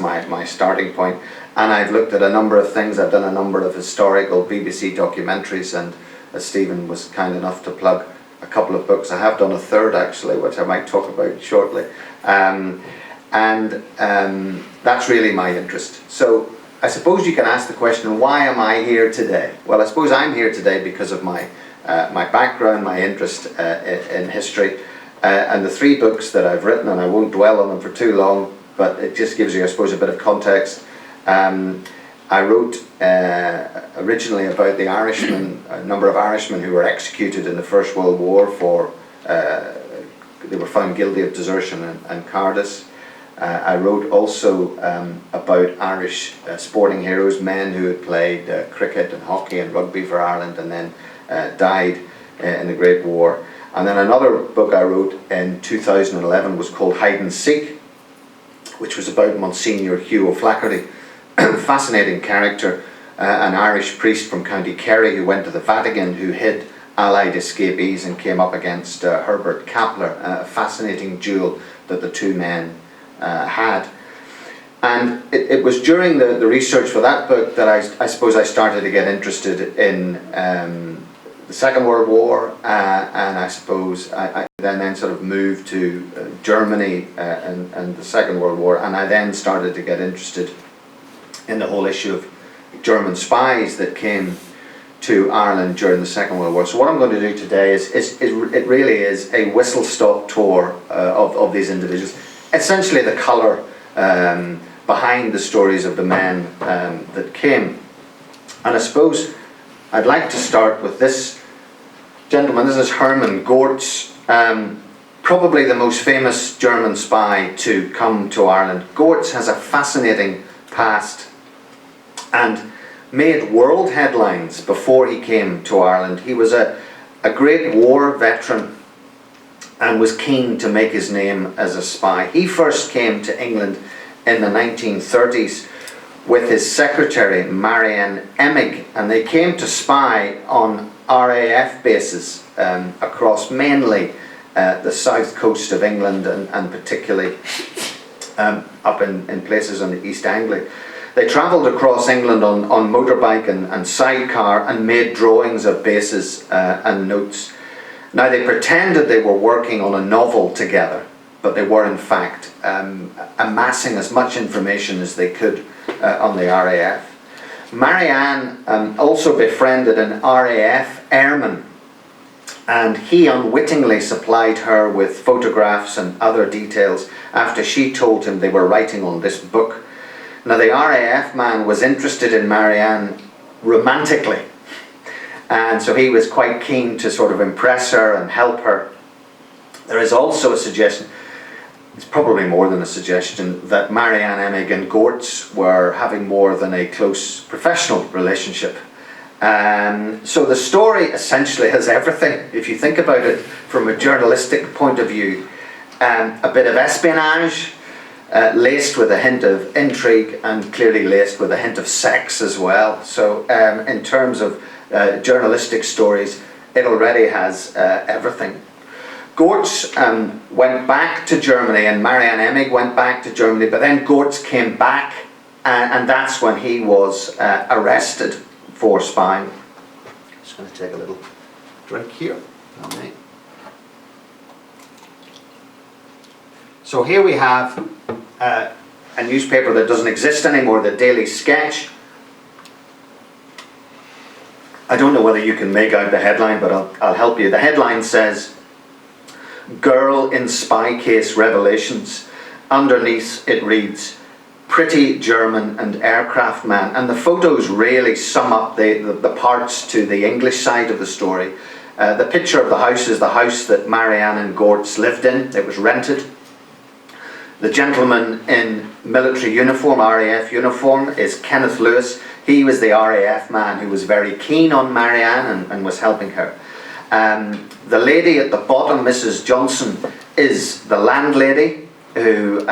my starting point. And I've looked at a number of things. I've done a number of historical BBC documentaries, and as Stephen was kind enough to plug, a couple of books. I have done a third actually, which I might talk about shortly. That's really my interest. So I suppose you can ask the question, why am I here today? Well, I suppose I'm here today because of my background, my interest in history, and the three books that I've written, and I won't dwell on them for too long, but it just gives you, I suppose, a bit of context. I wrote originally about the Irishmen, a number of Irishmen who were executed in the First World War for, they were found guilty of desertion and cowardice. I wrote also about Irish sporting heroes, men who had played cricket and hockey and rugby for Ireland and then died in the Great War. And then another book I wrote in 2011 was called Hide and Seek, which was about Monsignor Hugh O'Flaherty, fascinating character, an Irish priest from County Kerry who went to the Vatican, who hid Allied escapees and came up against Herbert Kapler, a fascinating duel that the two men had. And it was during the research for that book that I suppose I started to get interested in the Second World War, and I suppose I then sort of moved to Germany and the Second World War, and I then started to get interested in the whole issue of German spies that came to Ireland during the Second World War. So what I'm going to do today is it really is a whistle-stop tour of these individuals. Essentially the colour behind the stories of the men that came. And I suppose I'd like to start with this Gentlemen, this is Hermann Gortz, probably the most famous German spy to come to Ireland. Gortz has a fascinating past and made world headlines before he came to Ireland. He was a great war veteran and was keen to make his name as a spy. He first came to England in the 1930s with his secretary Marianne Emig, and they came to spy on RAF bases across mainly the south coast of England and particularly up in places on the East Anglia. They travelled across England on motorbike and sidecar and made drawings of bases and notes. Now they pretended they were working on a novel together, but they were in fact amassing as much information as they could on the RAF. Marianne also befriended an RAF airman, and he unwittingly supplied her with photographs and other details after she told him they were writing on this book. Now the RAF man was interested in Marianne romantically, and so he was quite keen to sort of impress her and help her. There is also a suggestion, it's probably more than a suggestion, that Marianne Emig and Gortz were having more than a close professional relationship. So the story essentially has everything, if you think about it from a journalistic point of view. A bit of espionage, laced with a hint of intrigue, and clearly laced with a hint of sex as well. So in terms of journalistic stories, it already has everything. Gortz went back to Germany, and Marianne Emig went back to Germany, but then Gortz came back, and that's when he was arrested for spying. Just going to take a little drink here. Okay. So here we have a newspaper that doesn't exist anymore, the Daily Sketch. I don't know whether you can make out the headline, but I'll help you. The headline says, "Girl in Spy Case Revelations." Underneath it reads, "Pretty German and aircraft man." And the photos really sum up the parts to the English side of the story. The picture of the house is the house that Marianne and Gortz lived in. It was rented. The gentleman in military uniform, RAF uniform, is Kenneth Lewis. He was the RAF man who was very keen on Marianne and was helping her. The lady at the bottom, Mrs. Johnson, is the landlady who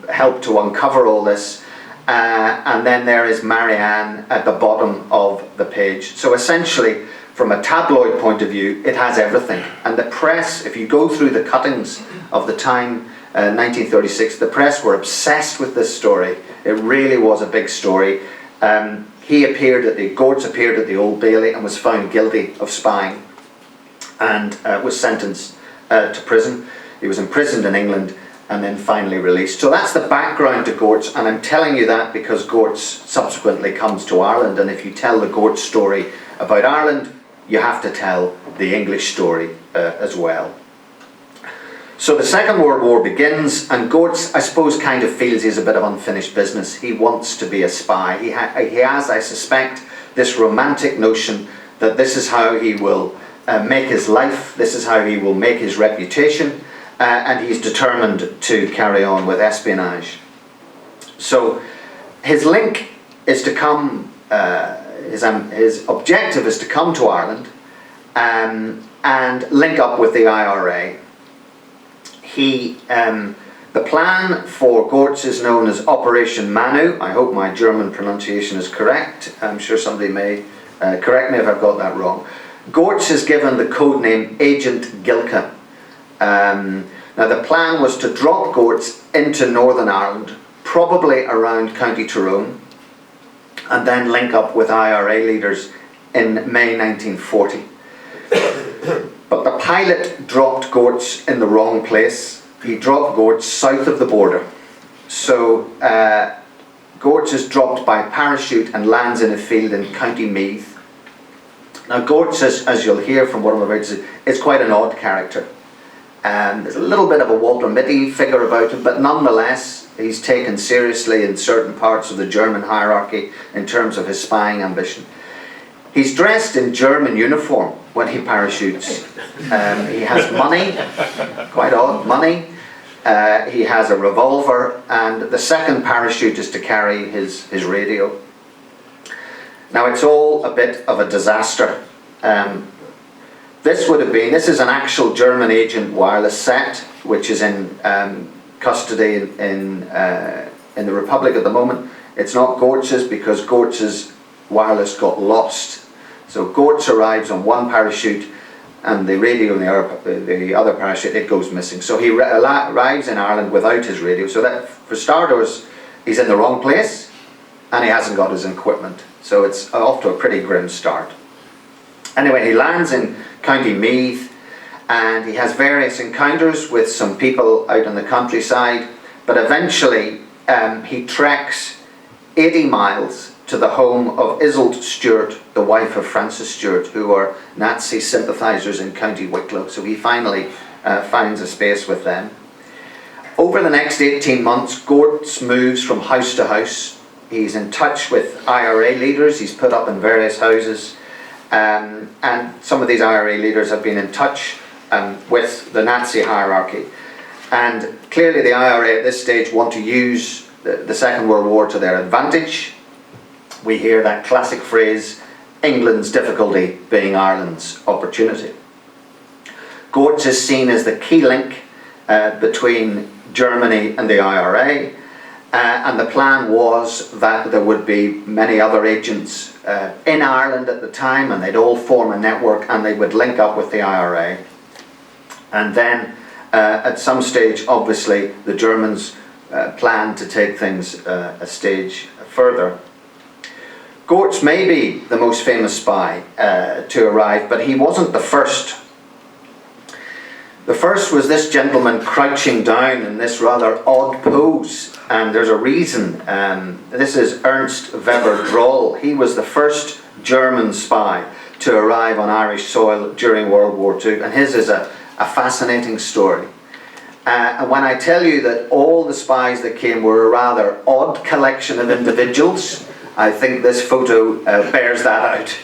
helped to uncover all this. And then there is Marianne at the bottom of the page. So essentially, from a tabloid point of view, it has everything. And the press, if you go through the cuttings of the time, 1936, the press were obsessed with this story. It really was a big story. Gortz appeared at the Old Bailey and was found guilty of spying and was sentenced to prison. He was imprisoned in England and then finally released. So that's the background to Gortz, and I'm telling you that because Gortz subsequently comes to Ireland, and if you tell the Gortz story about Ireland, you have to tell the English story as well. So the Second World War begins, and Gortz, I suppose, kind of feels he's a bit of unfinished business. He wants to be a spy. He has, I suspect, this romantic notion that this is how he will make his life, this is how he will make his reputation, and he's determined to carry on with espionage. So his link is to come, his objective is to come to Ireland and link up with the IRA. The plan for Gortz is known as Operation Manu. I hope my German pronunciation is correct. I'm sure somebody may correct me if I've got that wrong. Gortz is given the code name Agent Gilka. Now the plan was to drop Gortz into Northern Ireland, probably around County Tyrone, and then link up with IRA leaders in May 1940. But the pilot dropped Gortz in the wrong place. He dropped Gortz south of the border. So Gortz is dropped by parachute and lands in a field in County Meath. Now Gortz, as you'll hear from what I'm about to say, is quite an odd character. There's a little bit of a Walter Mitty figure about him, but nonetheless he's taken seriously in certain parts of the German hierarchy in terms of his spying ambition. He's dressed in German uniform, when he parachutes. He has money, quite odd, money. He has a revolver, and the second parachute is to carry his radio. Now it's all a bit of a disaster. This is an actual German agent wireless set, which is in custody in the Republic at the moment. It's not Gortz's, because Gortz's wireless got lost. So Gortz arrives on one parachute, and the radio in the other parachute, it goes missing. So he arrives in Ireland without his radio. So that, for starters, he's in the wrong place, and he hasn't got his equipment. So it's off to a pretty grim start. Anyway, he lands in County Meath, and he has various encounters with some people out in the countryside, but eventually he treks 80 miles to the home of Isolde Stewart, the wife of Francis Stewart, who were Nazi sympathisers in County Wicklow. So he finally finds a space with them. Over the next 18 months, Gortz moves from house to house. He's in touch with IRA leaders. He's put up in various houses. And some of these IRA leaders have been in touch with the Nazi hierarchy. And clearly the IRA at this stage want to use the Second World War to their advantage. We hear that classic phrase, England's difficulty being Ireland's opportunity. Gortz is seen as the key link between Germany and the IRA, and the plan was that there would be many other agents in Ireland at the time, and they'd all form a network, and they would link up with the IRA. And then at some stage, obviously, the Germans planned to take things a stage further. Gortz may be the most famous spy to arrive, but he wasn't the first. The first was this gentleman crouching down in this rather odd pose, and there's a reason. This is Ernst Weber Droll. He was the first German spy to arrive on Irish soil during World War II, and his is a fascinating story. And when I tell you that all the spies that came were a rather odd collection of individuals, I think this photo bears that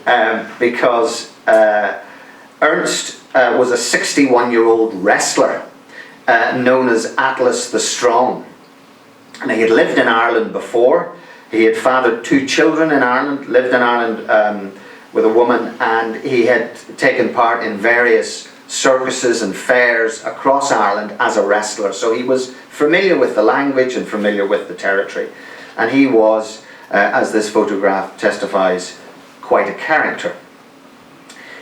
out, because Ernst was a 61-year-old wrestler known as Atlas the Strong. And he had lived in Ireland before. He had fathered 2 children in Ireland, lived in Ireland with a woman, and he had taken part in various circuses and fairs across Ireland as a wrestler. So he was familiar with the language and familiar with the territory. And he was, as this photograph testifies, quite a character.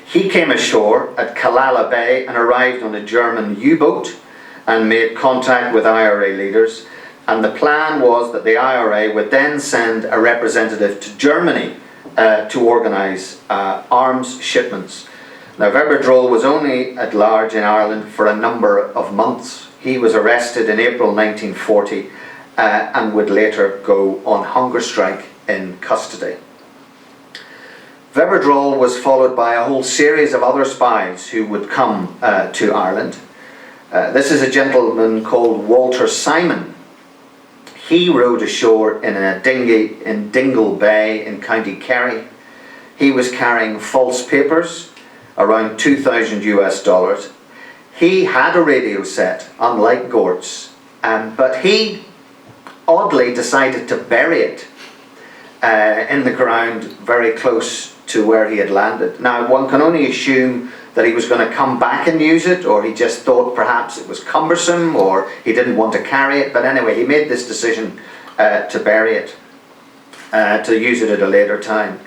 He came ashore at Killala Bay and arrived on a German U-boat and made contact with IRA leaders. And the plan was that the IRA would then send a representative to Germany to organise arms shipments. Now, Weber Droll was only at large in Ireland for a number of months. He was arrested in April 1940 and would later go on hunger strike in custody. Weber Droll was followed by a whole series of other spies who would come to Ireland. This is a gentleman called Walter Simon. He rowed ashore in a dinghy in Dingle Bay in County Kerry. He was carrying false papers, around $2,000 US. He had a radio set, unlike Gortz, but he oddly decided to bury it in the ground very close to where he had landed. Now, one can only assume that he was going to come back and use it, or he just thought perhaps it was cumbersome, or he didn't want to carry it. But anyway, he made this decision to bury it, to use it at a later time.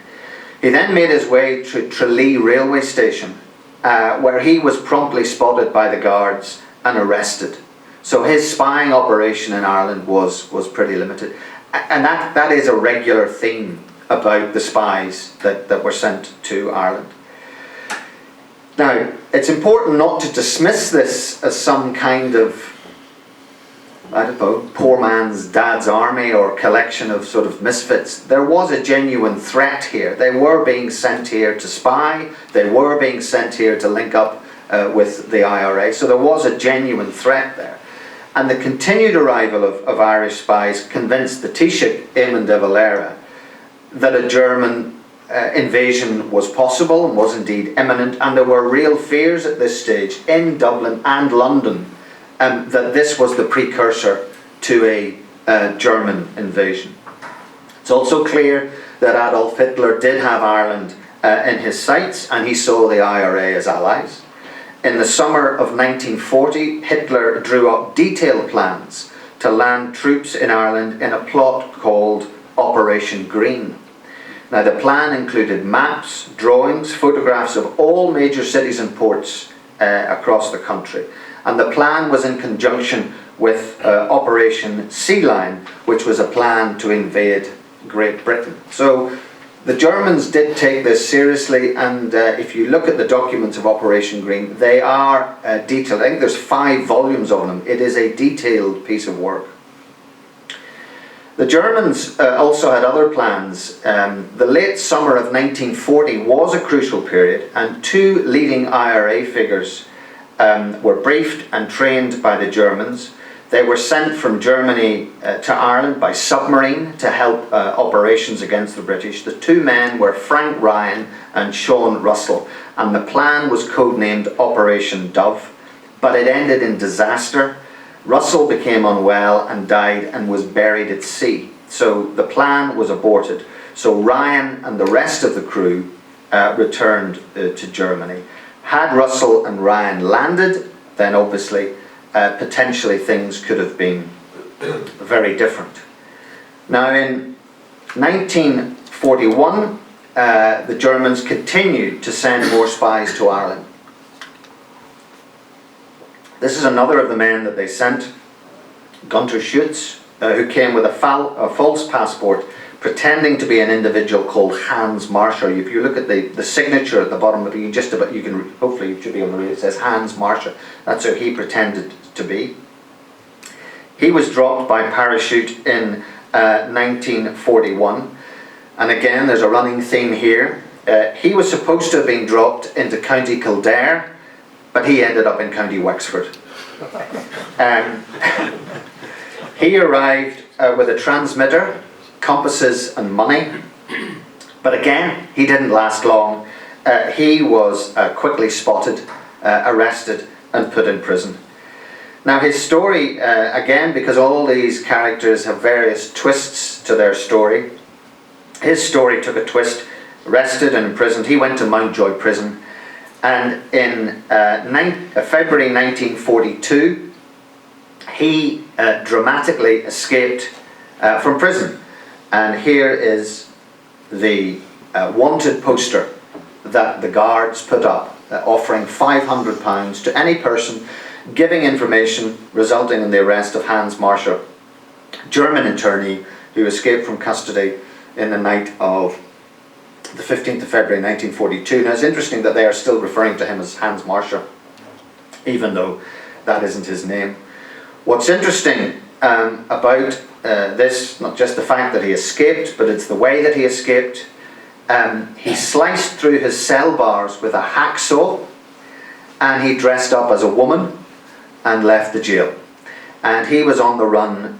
He then made his way to Tralee railway station, where he was promptly spotted by the guards and arrested. So his spying operation in Ireland was pretty limited. And that is a regular theme about the spies that were sent to Ireland. Now, it's important not to dismiss this as some kind of, I don't know, poor man's dad's army or collection of sort of misfits. There was a genuine threat here. They were being sent here to spy. They were being sent here to link up with the IRA. So there was a genuine threat there. And the continued arrival of Irish spies convinced the Taoiseach, Eamon de Valera, that a German invasion was possible and was indeed imminent, and there were real fears at this stage in Dublin and London that this was the precursor to a German invasion. It's also clear that Adolf Hitler did have Ireland in his sights, and he saw the IRA as allies. In the summer of 1940, Hitler drew up detailed plans to land troops in Ireland in a plot called Operation Green. Now, the plan included maps, drawings, photographs of all major cities and ports across the country. And the plan was in conjunction with Operation Sea Lion, which was a plan to invade Great Britain. So the Germans did take this seriously, and if you look at the documents of Operation Green, they are detailed. I think there's 5 volumes of them. It is a detailed piece of work. The Germans also had other plans. The late summer of 1940 was a crucial period, and 2 leading IRA figures were briefed and trained by the Germans. They were sent from Germany to Ireland by submarine to help operations against the British. The 2 men were Frank Ryan and Sean Russell, and the plan was codenamed Operation Dove, but it ended in disaster. Russell became unwell and died and was buried at sea. So the plan was aborted. So Ryan and the rest of the crew returned to Germany. Had Russell and Ryan landed, then obviously potentially things could have been very different. Now, in 1941, the Germans continued to send more spies to Ireland. This is another of the men that they sent, Gunter Schutz, who came with a false passport, pretending to be an individual called Hans Marshall. If you look at the signature at the bottom of it, hopefully you should be able to read it. It says Hans Marshall. That's who he pretended to be. He was dropped by parachute in 1941, and again there's a running theme here. He was supposed to have been dropped into County Kildare, but he ended up in County Wexford. He arrived with a transmitter, compasses and money, but again he didn't last long. He was quickly spotted, arrested and put in prison. Now his story, again, because all these characters have various twists to their story, his story took a twist. Arrested and imprisoned, he went to Mountjoy prison, and in February 1942 he dramatically escaped from prison. And here is the wanted poster that the guards put up, offering £500 to any person giving information resulting in the arrest of Hans Marshall, German internee who escaped from custody in the night of the 15th of February 1942. Now it's interesting that they are still referring to him as Hans Marshall, even though that isn't his name. What's interesting about this, not just the fact that he escaped, but it's the way that he escaped. He sliced through his cell bars with a hacksaw, and he dressed up as a woman and left the jail. And he was on the run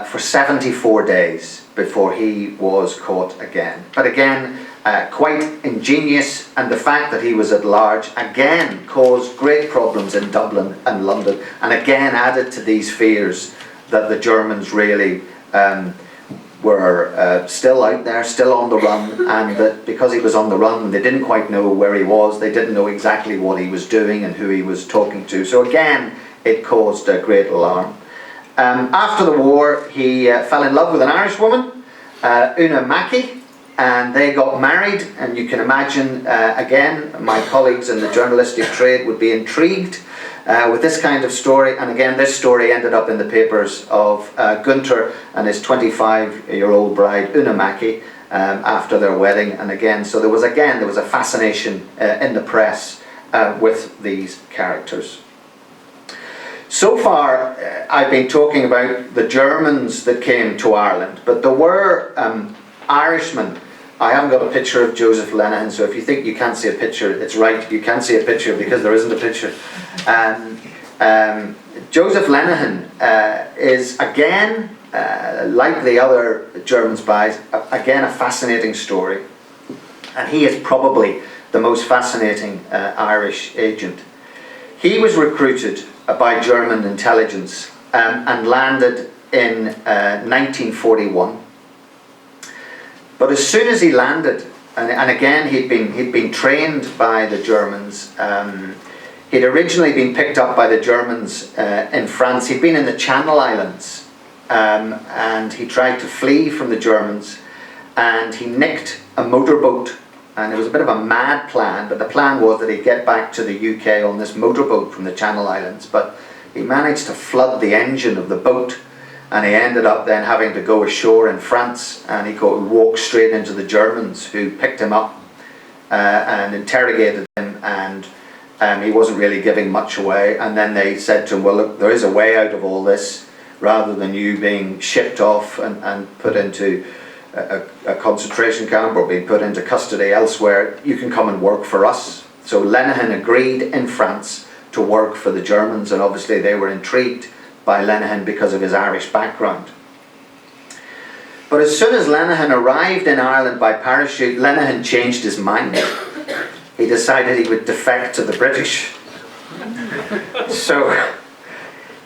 for 74 days before he was caught again. But again, quite ingenious, and the fact that he was at large again caused great problems in Dublin and London, and again added to these fears that the Germans really were still out there, still on the run, and that because he was on the run, they didn't quite know where he was, they didn't know exactly what he was doing and who he was talking to. So again, it caused a great alarm. After the war, he fell in love with an Irish woman, Una Mackey, and they got married. And you can imagine, again, my colleagues in the journalistic trade would be intrigued with this kind of story. And again, this story ended up in the papers of Gunter and his 25-year-old bride, Una Mackey, after their wedding. And again, so there was a fascination in the press with these characters. So far, I've been talking about the Germans that came to Ireland, but there were Irishmen. I haven't got a picture of Joseph Lenihan, so if you think you can't see a picture, it's right, you can't see a picture because there isn't a picture. Joseph Lenihan is, again, like the other German spies, again a fascinating story. And he is probably the most fascinating Irish agent. He was recruited by German intelligence and landed in 1941. But as soon as he landed, and again he'd been trained by the Germans. He'd originally been picked up by the Germans in France. He'd been in the Channel Islands, and he tried to flee from the Germans, and he nicked a motorboat. And it was a bit of a mad plan, but the plan was that he'd get back to the UK on this motorboat from the Channel Islands. But he managed to flood the engine of the boat, and he ended up then having to go ashore in France, and he walked straight into the Germans, who picked him up and interrogated him, and he wasn't really giving much away. And then they said to him, well, look, there is a way out of all this. Rather than you being shipped off and put into a concentration camp or being put into custody elsewhere, you can come and work for us. So Lenihan agreed in France to work for the Germans, and obviously they were intrigued by Lenihan because of his Irish background. But as soon as Lenihan arrived in Ireland by parachute, Lenihan changed his mind. He decided he would defect to the British. So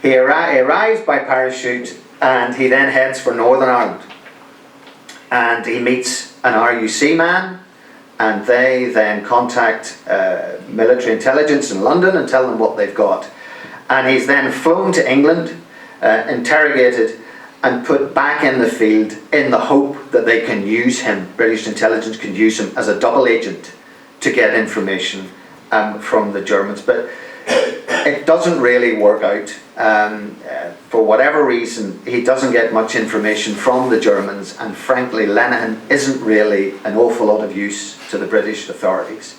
he arrives by parachute, and he then heads for Northern Ireland. And he meets an RUC man, and they then contact military intelligence in London and tell them what they've got. And he's then flown to England, interrogated, and put back in the field in the hope that they can use him, British intelligence can use him as a double agent to get information from the Germans. But it doesn't really work out. For whatever reason, he doesn't get much information from the Germans, and frankly, Lenihan isn't really an awful lot of use to the British authorities.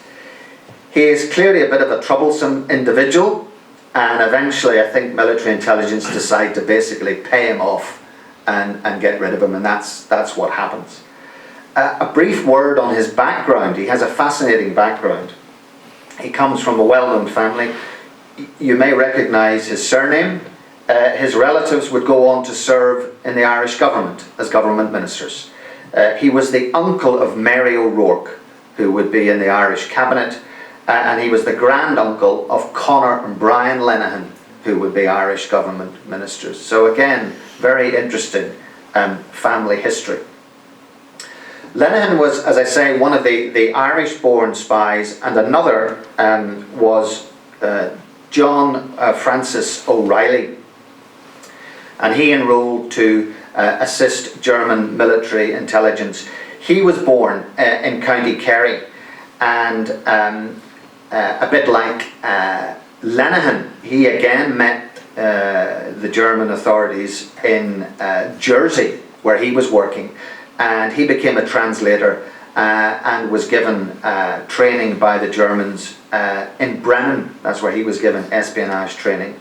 He is clearly a bit of a troublesome individual, and eventually I think military intelligence decide to basically pay him off and get rid of him, and that's what happens. A brief word on his background. He has a fascinating background. He comes from a well-known family. You may recognise his surname. His relatives would go on to serve in the Irish government as government ministers. He was the uncle of Mary O'Rourke, who would be in the Irish cabinet, and he was the granduncle of Conor and Brian Lenihan, who would be Irish government ministers. So again, very interesting family history. Lenihan was, as I say, one of the Irish-born spies, and another was John Francis O'Reilly. And he enrolled to assist German military intelligence. He was born in County Kerry, and a bit like Lenihan, he again met the German authorities in Jersey, where he was working, and he became a translator and was given training by the Germans in Brennan. That's where he was given espionage training.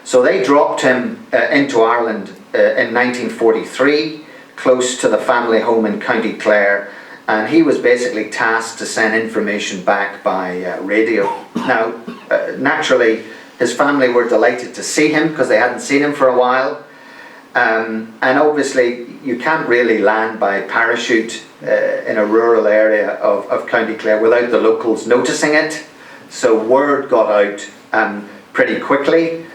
So they dropped him into Ireland in 1943, close to the family home in County Clare, and he was basically tasked to send information back by radio. Now, naturally, his family were delighted to see him because they hadn't seen him for a while. And obviously, you can't really land by parachute in a rural area of County Clare without the locals noticing it. So word got out pretty quickly.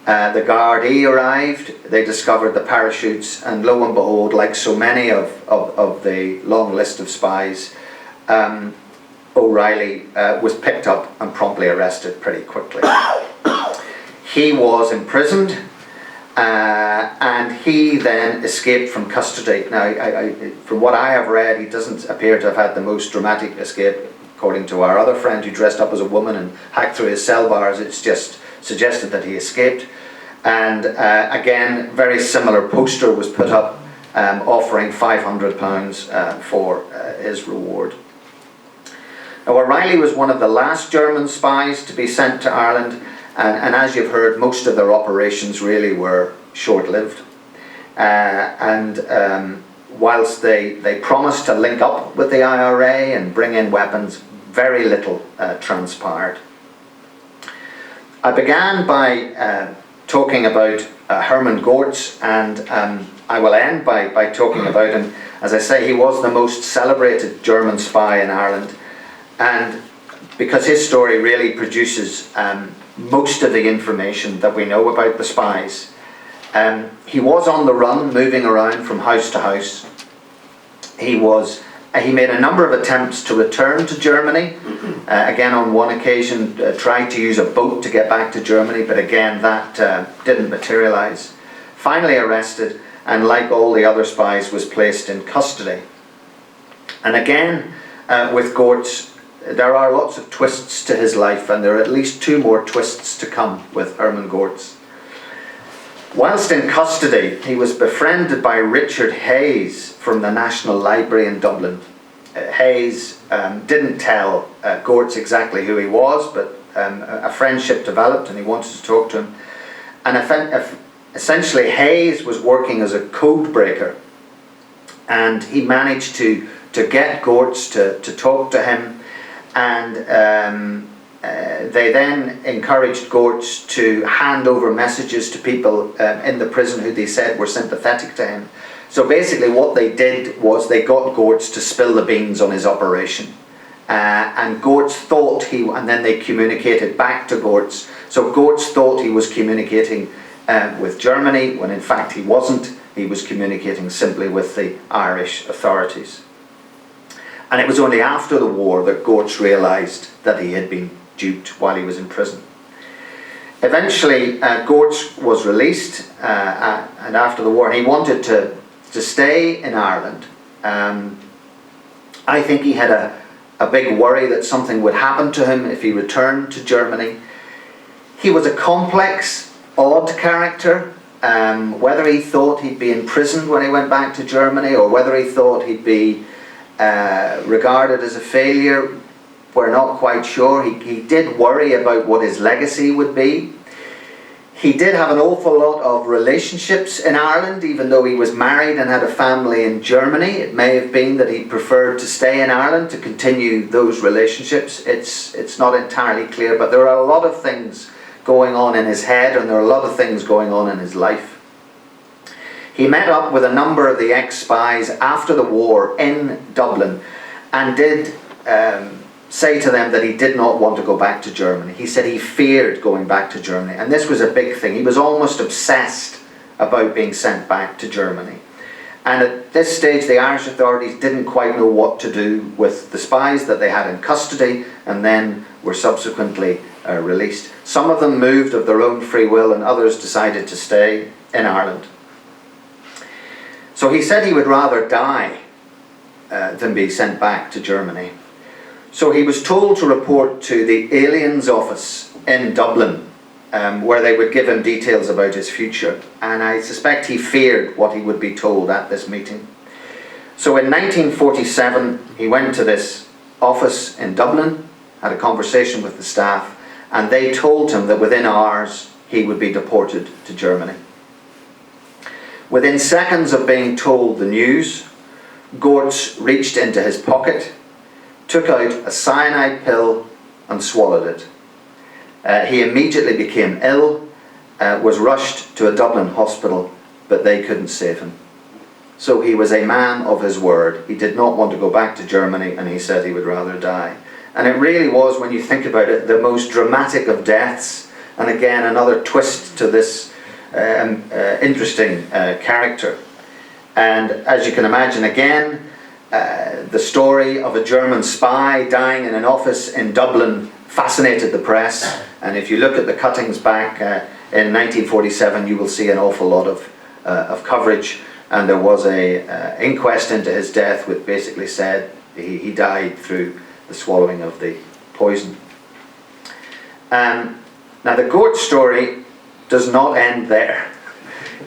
The Gardaí arrived, they discovered the parachutes, and lo and behold, like so many of the long list of spies, O'Reilly was picked up and promptly arrested pretty quickly. He was imprisoned, and he then escaped from custody. Now, from what I have read, he doesn't appear to have had the most dramatic escape. According to our other friend who dressed up as a woman and hacked through his cell bars, it's just suggested that he escaped. And again, very similar poster was put up offering £500 for his reward. Now, O'Reilly was one of the last German spies to be sent to Ireland, and as you've heard, most of their operations really were short-lived. Whilst they promised to link up with the IRA and bring in weapons, very little transpired. I began by talking about Herman Gortz, and I will end by talking about him. As I say, he was the most celebrated German spy in Ireland, and because his story really produces most of the information that we know about the spies. He was on the run, moving around from house to house. He made a number of attempts to return to Germany. Again, on one occasion, tried to use a boat to get back to Germany, but again, that didn't materialize. Finally arrested, and like all the other spies, was placed in custody. And again, with Gortz, there are lots of twists to his life, and there are at least 2 more twists to come with Herman Gortz. Whilst in custody, he was befriended by Richard Hayes from the National Library in Dublin. Hayes didn't tell Gortz exactly who he was, but a friendship developed and he wanted to talk to him. And essentially Hayes was working as a code breaker, and he managed to get Gortz to talk to him, and they then encouraged Gortz to hand over messages to people in the prison who they said were sympathetic to him. So basically what they did was they got Gortz to spill the beans on his operation. And Gortz thought and then they communicated back to Gortz. So Gortz thought he was communicating with Germany, when in fact he wasn't. He was communicating simply with the Irish authorities. And it was only after the war that Gortz realised that he had been duped while he was in prison. Eventually, Gortz was released, and after the war, he wanted to stay in Ireland. I think he had a big worry that something would happen to him if he returned to Germany. He was a complex, odd character. Whether he thought he'd be imprisoned when he went back to Germany, or whether he thought he'd be regarded as a failure, we're not quite sure. He did worry about what his legacy would be. He did have an awful lot of relationships in Ireland, even though he was married and had a family in Germany. It may have been that he preferred to stay in Ireland to continue those relationships. It's not entirely clear, but there are a lot of things going on in his head, and there are a lot of things going on in his life. He met up with a number of the ex-spies after the war in Dublin, and did say to them that he did not want to go back to Germany. He said he feared going back to Germany, and this was a big thing. He was almost obsessed about being sent back to Germany. And at this stage, the Irish authorities didn't quite know what to do with the spies that they had in custody, and then were subsequently released. Some of them moved of their own free will, and others decided to stay in Ireland. So he said he would rather die than be sent back to Germany. So he was told to report to the aliens office in Dublin, where they would give him details about his future. And I suspect he feared what he would be told at this meeting. So in 1947, he went to this office in Dublin, had a conversation with the staff, and they told him that within hours he would be deported to Germany. Within seconds of being told the news, Gortz reached into his pocket, took out a cyanide pill and swallowed it. He immediately became ill, was rushed to a Dublin hospital, but they couldn't save him. So he was a man of his word. He did not want to go back to Germany, and he said he would rather die. And it really was, when you think about it, the most dramatic of deaths, and again another twist to this interesting character. And as you can imagine, again, the story of a German spy dying in an office in Dublin fascinated the press, and if you look at the cuttings back in 1947, you will see an awful lot of coverage, and there was a inquest into his death which basically said he died through the swallowing of the poison. Now the Gortz story does not end there.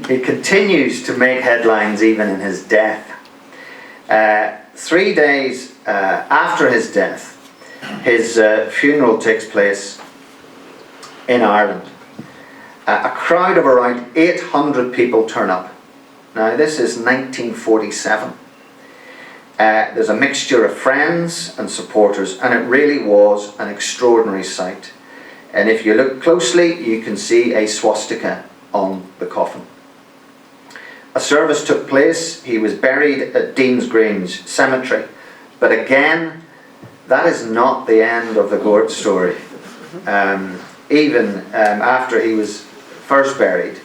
He continues to make headlines even in his death. 3 days after his death, his funeral takes place in Ireland. A crowd of around 800 people turn up. Now this is 1947. There's a mixture of friends and supporters, and it really was an extraordinary sight. And if you look closely, you can see a swastika on the coffin. A service took place. He was buried at Dean's Grange Cemetery. But again, that is not the end of the Gort story. Even after he was first buried.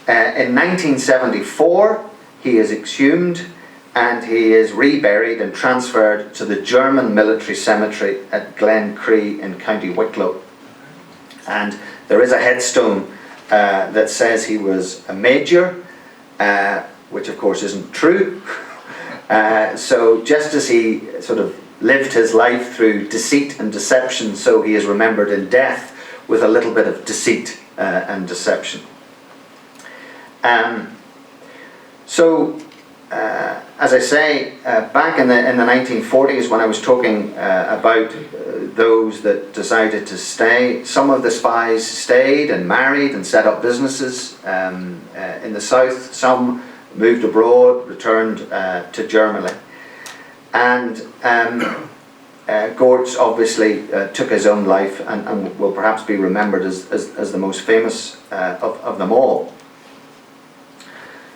In 1974, he is exhumed and he is reburied and transferred to the German military cemetery at Glen Cree in County Wicklow. And there is a headstone that says he was a major, which of course isn't true. So just as he sort of lived his life through deceit and deception, so he is remembered in death with a little bit of deceit and deception. As I say, back in the 1940s, when I was talking about those that decided to stay, some of the spies stayed and married and set up businesses in the south. Some moved abroad, returned to Germany. And Gort obviously took his own life and will perhaps be remembered as the most famous of them all.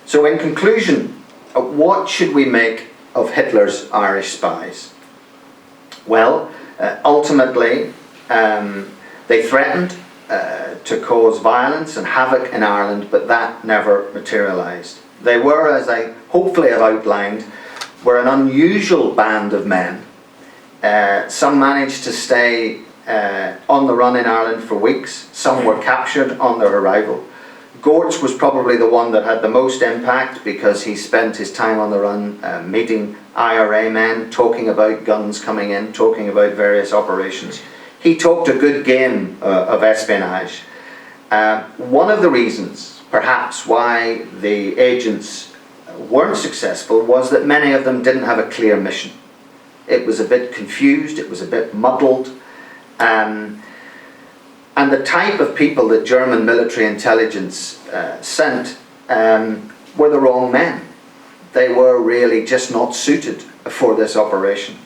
So in conclusion, what should we make of Hitler's Irish spies? Well, ultimately, they threatened to cause violence and havoc in Ireland, but that never materialised. They were, as I hopefully have outlined, were an unusual band of men. Some managed to stay on the run in Ireland for weeks. Some were captured on their arrival. Gort's was probably the one that had the most impact because he spent his time on the run meeting IRA men, talking about guns coming in, talking about various operations. He talked a good game of espionage. One of the reasons, perhaps, why the agents weren't successful was that many of them didn't have a clear mission. It was a bit confused, it was a bit muddled. And the type of people that German military intelligence sent were the wrong men. They were really just not suited for this operation.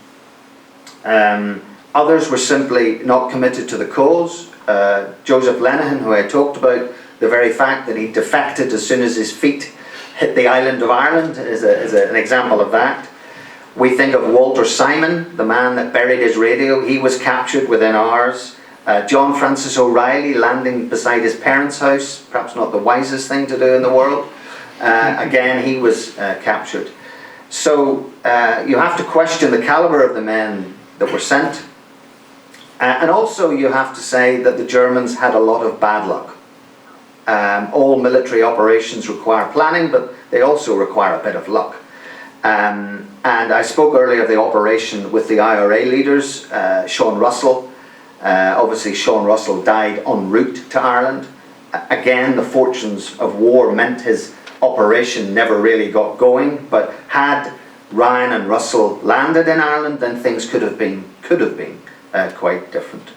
Others were simply not committed to the cause. Joseph Lenihan, who I talked about, the very fact that he defected as soon as his feet hit the island of Ireland is an example of that. We think of Walter Simon, the man that buried his radio. He was captured within hours. John Francis O'Reilly landing beside his parents' house, perhaps not the wisest thing to do in the world. Again, he was captured. So you have to question the caliber of the men that were sent. And also you have to say that the Germans had a lot of bad luck. All military operations require planning, but they also require a bit of luck. And I spoke earlier of the operation with the IRA leaders, Sean Russell. Obviously Sean Russell died en route to Ireland. Again, the fortunes of war meant his operation never really got going, but had Ryan and Russell landed in Ireland, then things could have been quite different.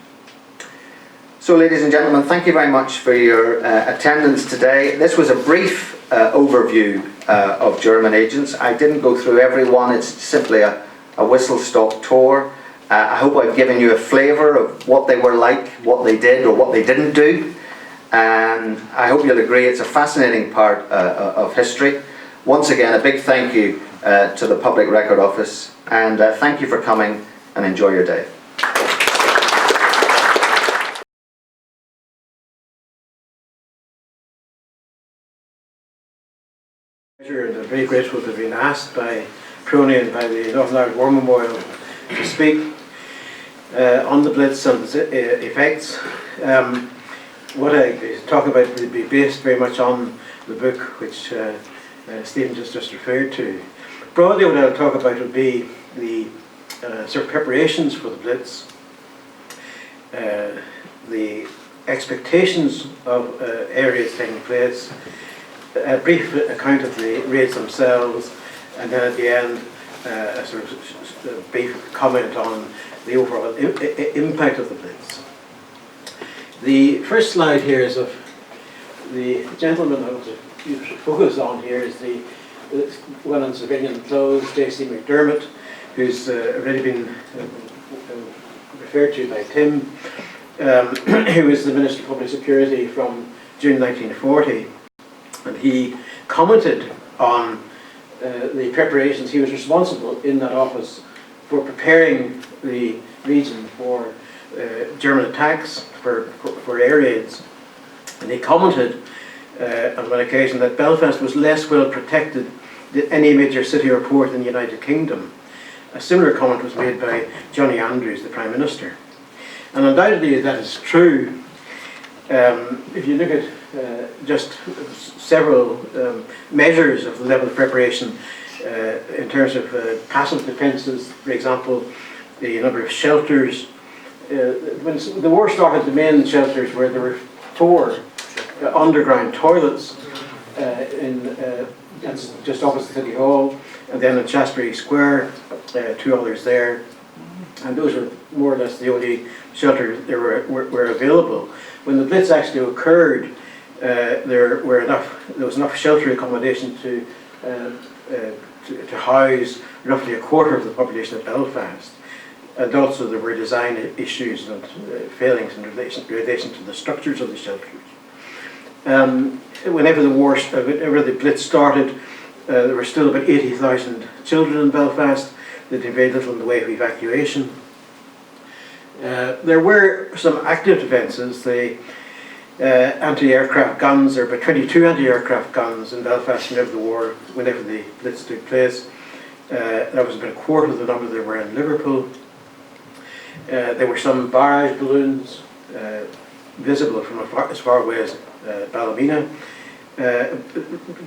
So ladies and gentlemen, thank you very much for your attendance today. This was a brief overview of German agents. I didn't go through every one, it's simply a whistle-stop tour. I hope I've given you a flavour of what they were like, what they did or what they didn't do. And I hope you'll agree it's a fascinating part of history. Once again, a big thank you to the Public Record Office, and thank you for coming, and enjoy your day.
And I'm very grateful to have been asked by PRONI and by the Northern Ireland War Memorial to speak on the Blitz and its effects. What I talk about will be based very much on the book which Stephen just referred to. Broadly, what I'll talk about will be the sort of preparations for the Blitz, the expectations of areas taking place, a brief account of the raids themselves, and then at the end a sort of brief comment on the overall impact of the Blitz. The first slide here is of the gentleman I want to focus on here is the one in civilian clothes, Desi Mcdermott, who's already been referred to by Tim, who was the Minister of Public Security from June 1940. and he commented on the preparations. He was responsible in that office for preparing the region for German attacks, for air raids, and he commented on one occasion that Belfast was less well protected than any major city or port in the United Kingdom. A similar comment was made by Johnny Andrews, the Prime Minister. And undoubtedly that is true. If you look at just several measures of the level of preparation in terms of passive defences, for example, the number of shelters. When the war started, the main shelters were, there were 4 underground toilets just opposite City Hall, and then in Shaftesbury Square, 2 others there, and those were more or less the only shelters that were available. When the Blitz actually occurred, there was enough shelter accommodation to house roughly a quarter of the population of Belfast, and also there were design issues and failings in relation to the structures of the shelters. Whenever the Blitz started, there were still about 80,000 children in Belfast. They did very little in the way of evacuation. There were some active defences. The anti-aircraft guns, there were about 22 anti-aircraft guns in Belfast whenever the Blitz took place. That was about a quarter of the number there were in Liverpool. There were some barrage balloons visible from as far away as Ballymena.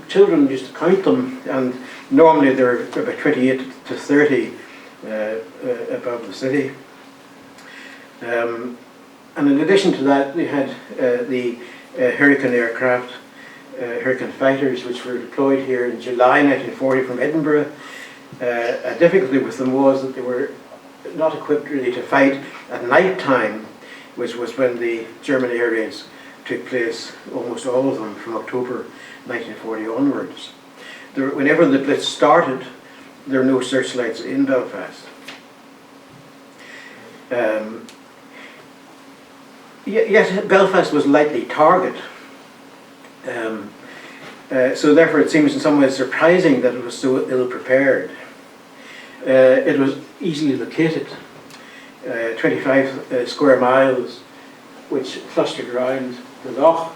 Children used to count them, and normally there were about 28 to 30 above the city. And in addition to that, we had the Hurricane aircraft, Hurricane fighters, which were deployed here in July 1940 from Edinburgh. A difficulty with them was that they were not equipped really to fight at night time, which was when the German air raids took place, almost all of them from October 1940 onwards. Whenever the Blitz started, there were no searchlights in Belfast. Yet Belfast was lightly targeted, so therefore it seems in some ways surprising that it was so ill prepared. It was easily located, 25 square miles, which clustered around the loch.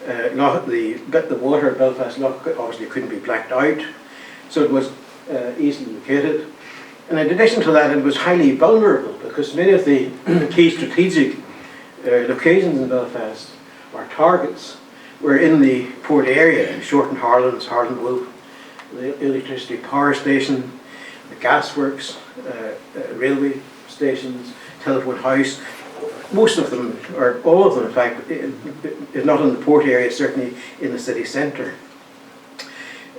The water at Belfast Loch obviously couldn't be blacked out, so it was easily located. And in addition to that, it was highly vulnerable because many of the key strategic locations in Belfast, or targets, were in the port area: Shorten Harlands, Harland Wolff, the electricity power station, the gasworks, railway stations, telephone house. Most of them, or all of them in fact, if not in the port area, certainly in the city centre.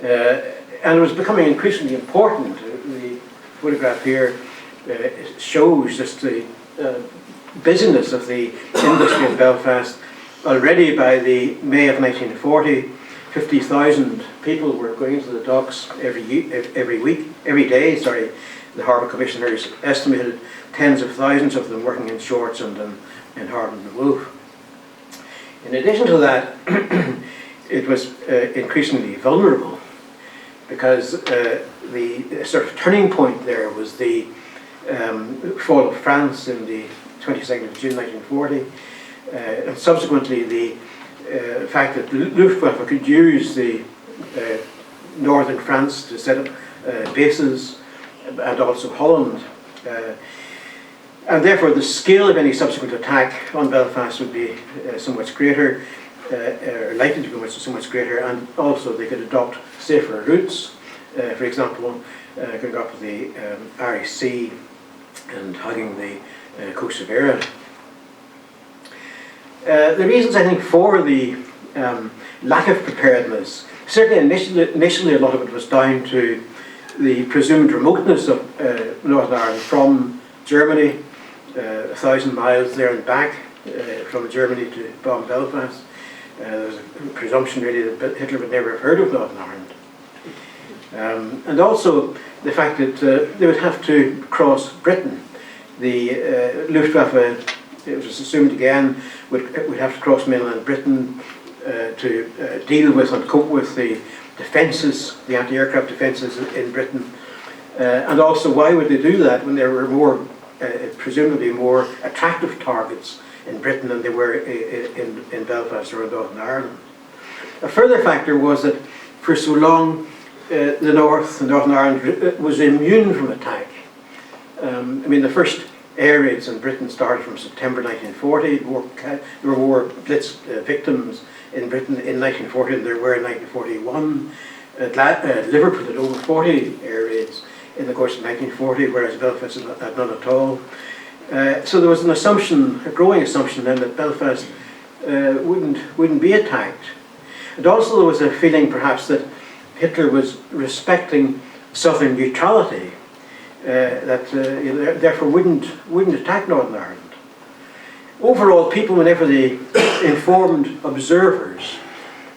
And it was becoming increasingly important. The photograph here shows just the busyness of the industry in Belfast. Already by the May of 1940, 50,000 people were going into the docks every day. The Harbour Commissioners estimated tens of thousands of them working in shorts and in Harland and Wolff. In addition to that, it was increasingly vulnerable because the sort of turning point there was the fall of France in the 22nd of June 1940, and subsequently the fact that the Luftwaffe could use the northern France to set up bases, and also Holland. And therefore the scale of any subsequent attack on Belfast would be so much greater, likely to be so much greater, and also they could adopt safer routes. For example, going up the Irish Sea and hugging the coast of Erin. The reasons, I think, for the lack of preparedness, certainly initially a lot of it was down to the presumed remoteness of Northern Ireland from Germany, 1,000 miles there and back from Germany to bomb Belfast. There was a presumption really that Hitler would never have heard of Northern Ireland. And also the fact that they would have to cross Britain. The Luftwaffe, it was assumed again, would have to cross mainland Britain to deal with and cope with the defences, the anti-aircraft defences in Britain. And also, why would they do that when there were more, presumably more attractive targets in Britain than they were in Belfast or in Northern Ireland? A further factor was that for so long Northern Ireland was immune from attack. I mean, the first air raids in Britain started from September 1940. There were more Blitz victims in Britain in 1940 than there were in 1941. Liverpool had over 40 air raids in the course of 1940, whereas Belfast had none at all. So there was an assumption, a growing assumption then, that Belfast wouldn't be attacked. And also there was a feeling perhaps that Hitler was respecting southern neutrality, therefore wouldn't attack Northern Ireland. Overall, people, whenever they informed observers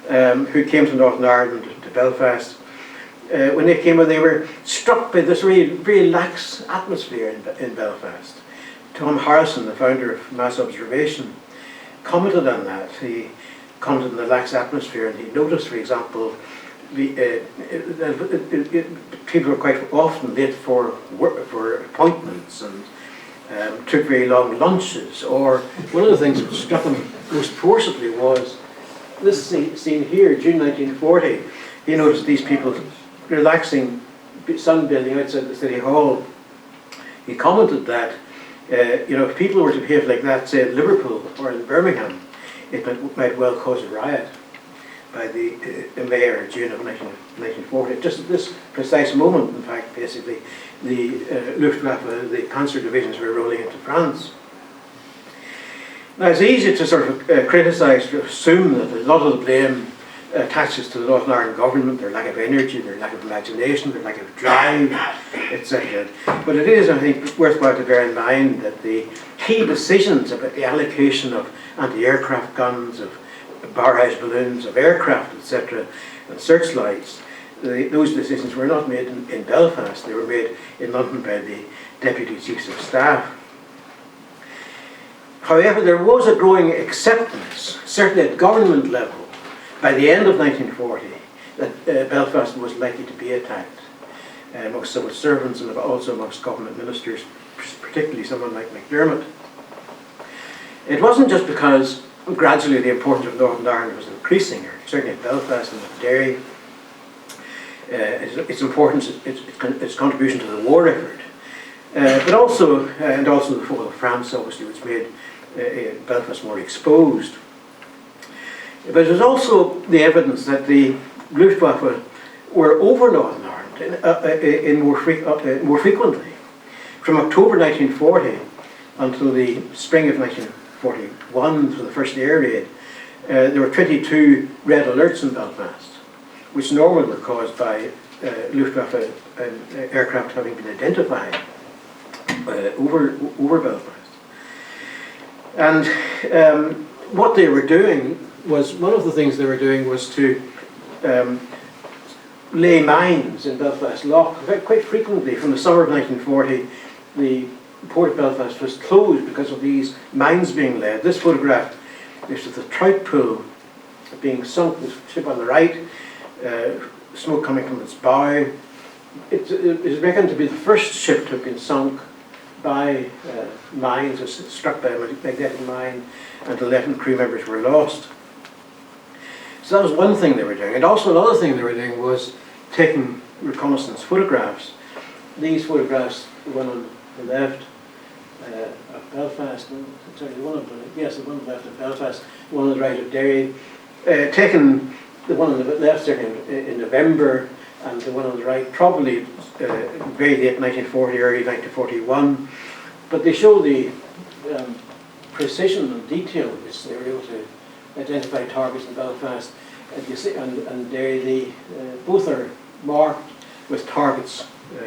who came to Northern Ireland, to Belfast, when they came, they were struck by this really lax atmosphere in Belfast. Tom Harrison, the founder of Mass Observation, commented on that. He commented on the lax atmosphere, and he noticed, for example, people were quite often late for appointments and took very long lunches. Or one of the things that struck him most forcibly was this scene here, June 1940. He noticed these people relaxing, sunbathing outside the City Hall. He commented that if people were to behave like that, say in Liverpool or in Birmingham, it might well cause a riot by the May or June of 1940. Just at this precise moment, in fact, basically, the Luftwaffe, the Panzer divisions were rolling into France. Now, it's easy to sort of criticise, to assume that a lot of the blame attaches to the Northern Ireland government, their lack of energy, their lack of imagination, their lack of drive, etc. But it is, I think, worthwhile to bear in mind that the key decisions about the allocation of anti-aircraft guns, of barrage balloons, of aircraft, etc., and searchlights, those decisions were not made in Belfast. They were made in London by the Deputy Chiefs of Staff. However, there was a growing acceptance, certainly at government level, by the end of 1940, that Belfast was likely to be attacked amongst civil servants and also amongst government ministers, particularly someone like Mcdermott. It wasn't just because gradually the importance of Northern Ireland was increasing, or certainly at Belfast and at Derry, its importance, its contribution to the war effort, but also the fall of France, obviously, which made Belfast more exposed. But it was also the evidence that the Luftwaffe were over Northern Ireland more frequently. From October 1940 until the spring of 1941, for the first air raid, there were 22 red alerts in Belfast, which normally were caused by Luftwaffe aircraft having been identified over Belfast. And what they were doing was, one of the things they were doing was to lay mines in Belfast Lough. Quite frequently, from the summer of 1940, the port of Belfast was closed because of these mines being laid. This photograph is of the trout pool being sunk, the ship on the right, smoke coming from its bow. It is reckoned to be the first ship to have been sunk by mines, was struck by a magnetic mine, and 11 crew members were lost. So that was one thing they were doing. And also another thing they were doing was taking reconnaissance photographs. These photographs, the one on the left of Belfast, sorry, the one on the left of Belfast, the one on the right of Derry, taken, the one on the left certainly in November, and the one on the right probably very late 1940, early 1941. But they show the precision and detail with which they were able to identify targets in Belfast. And you see, and Derry, both are marked with targets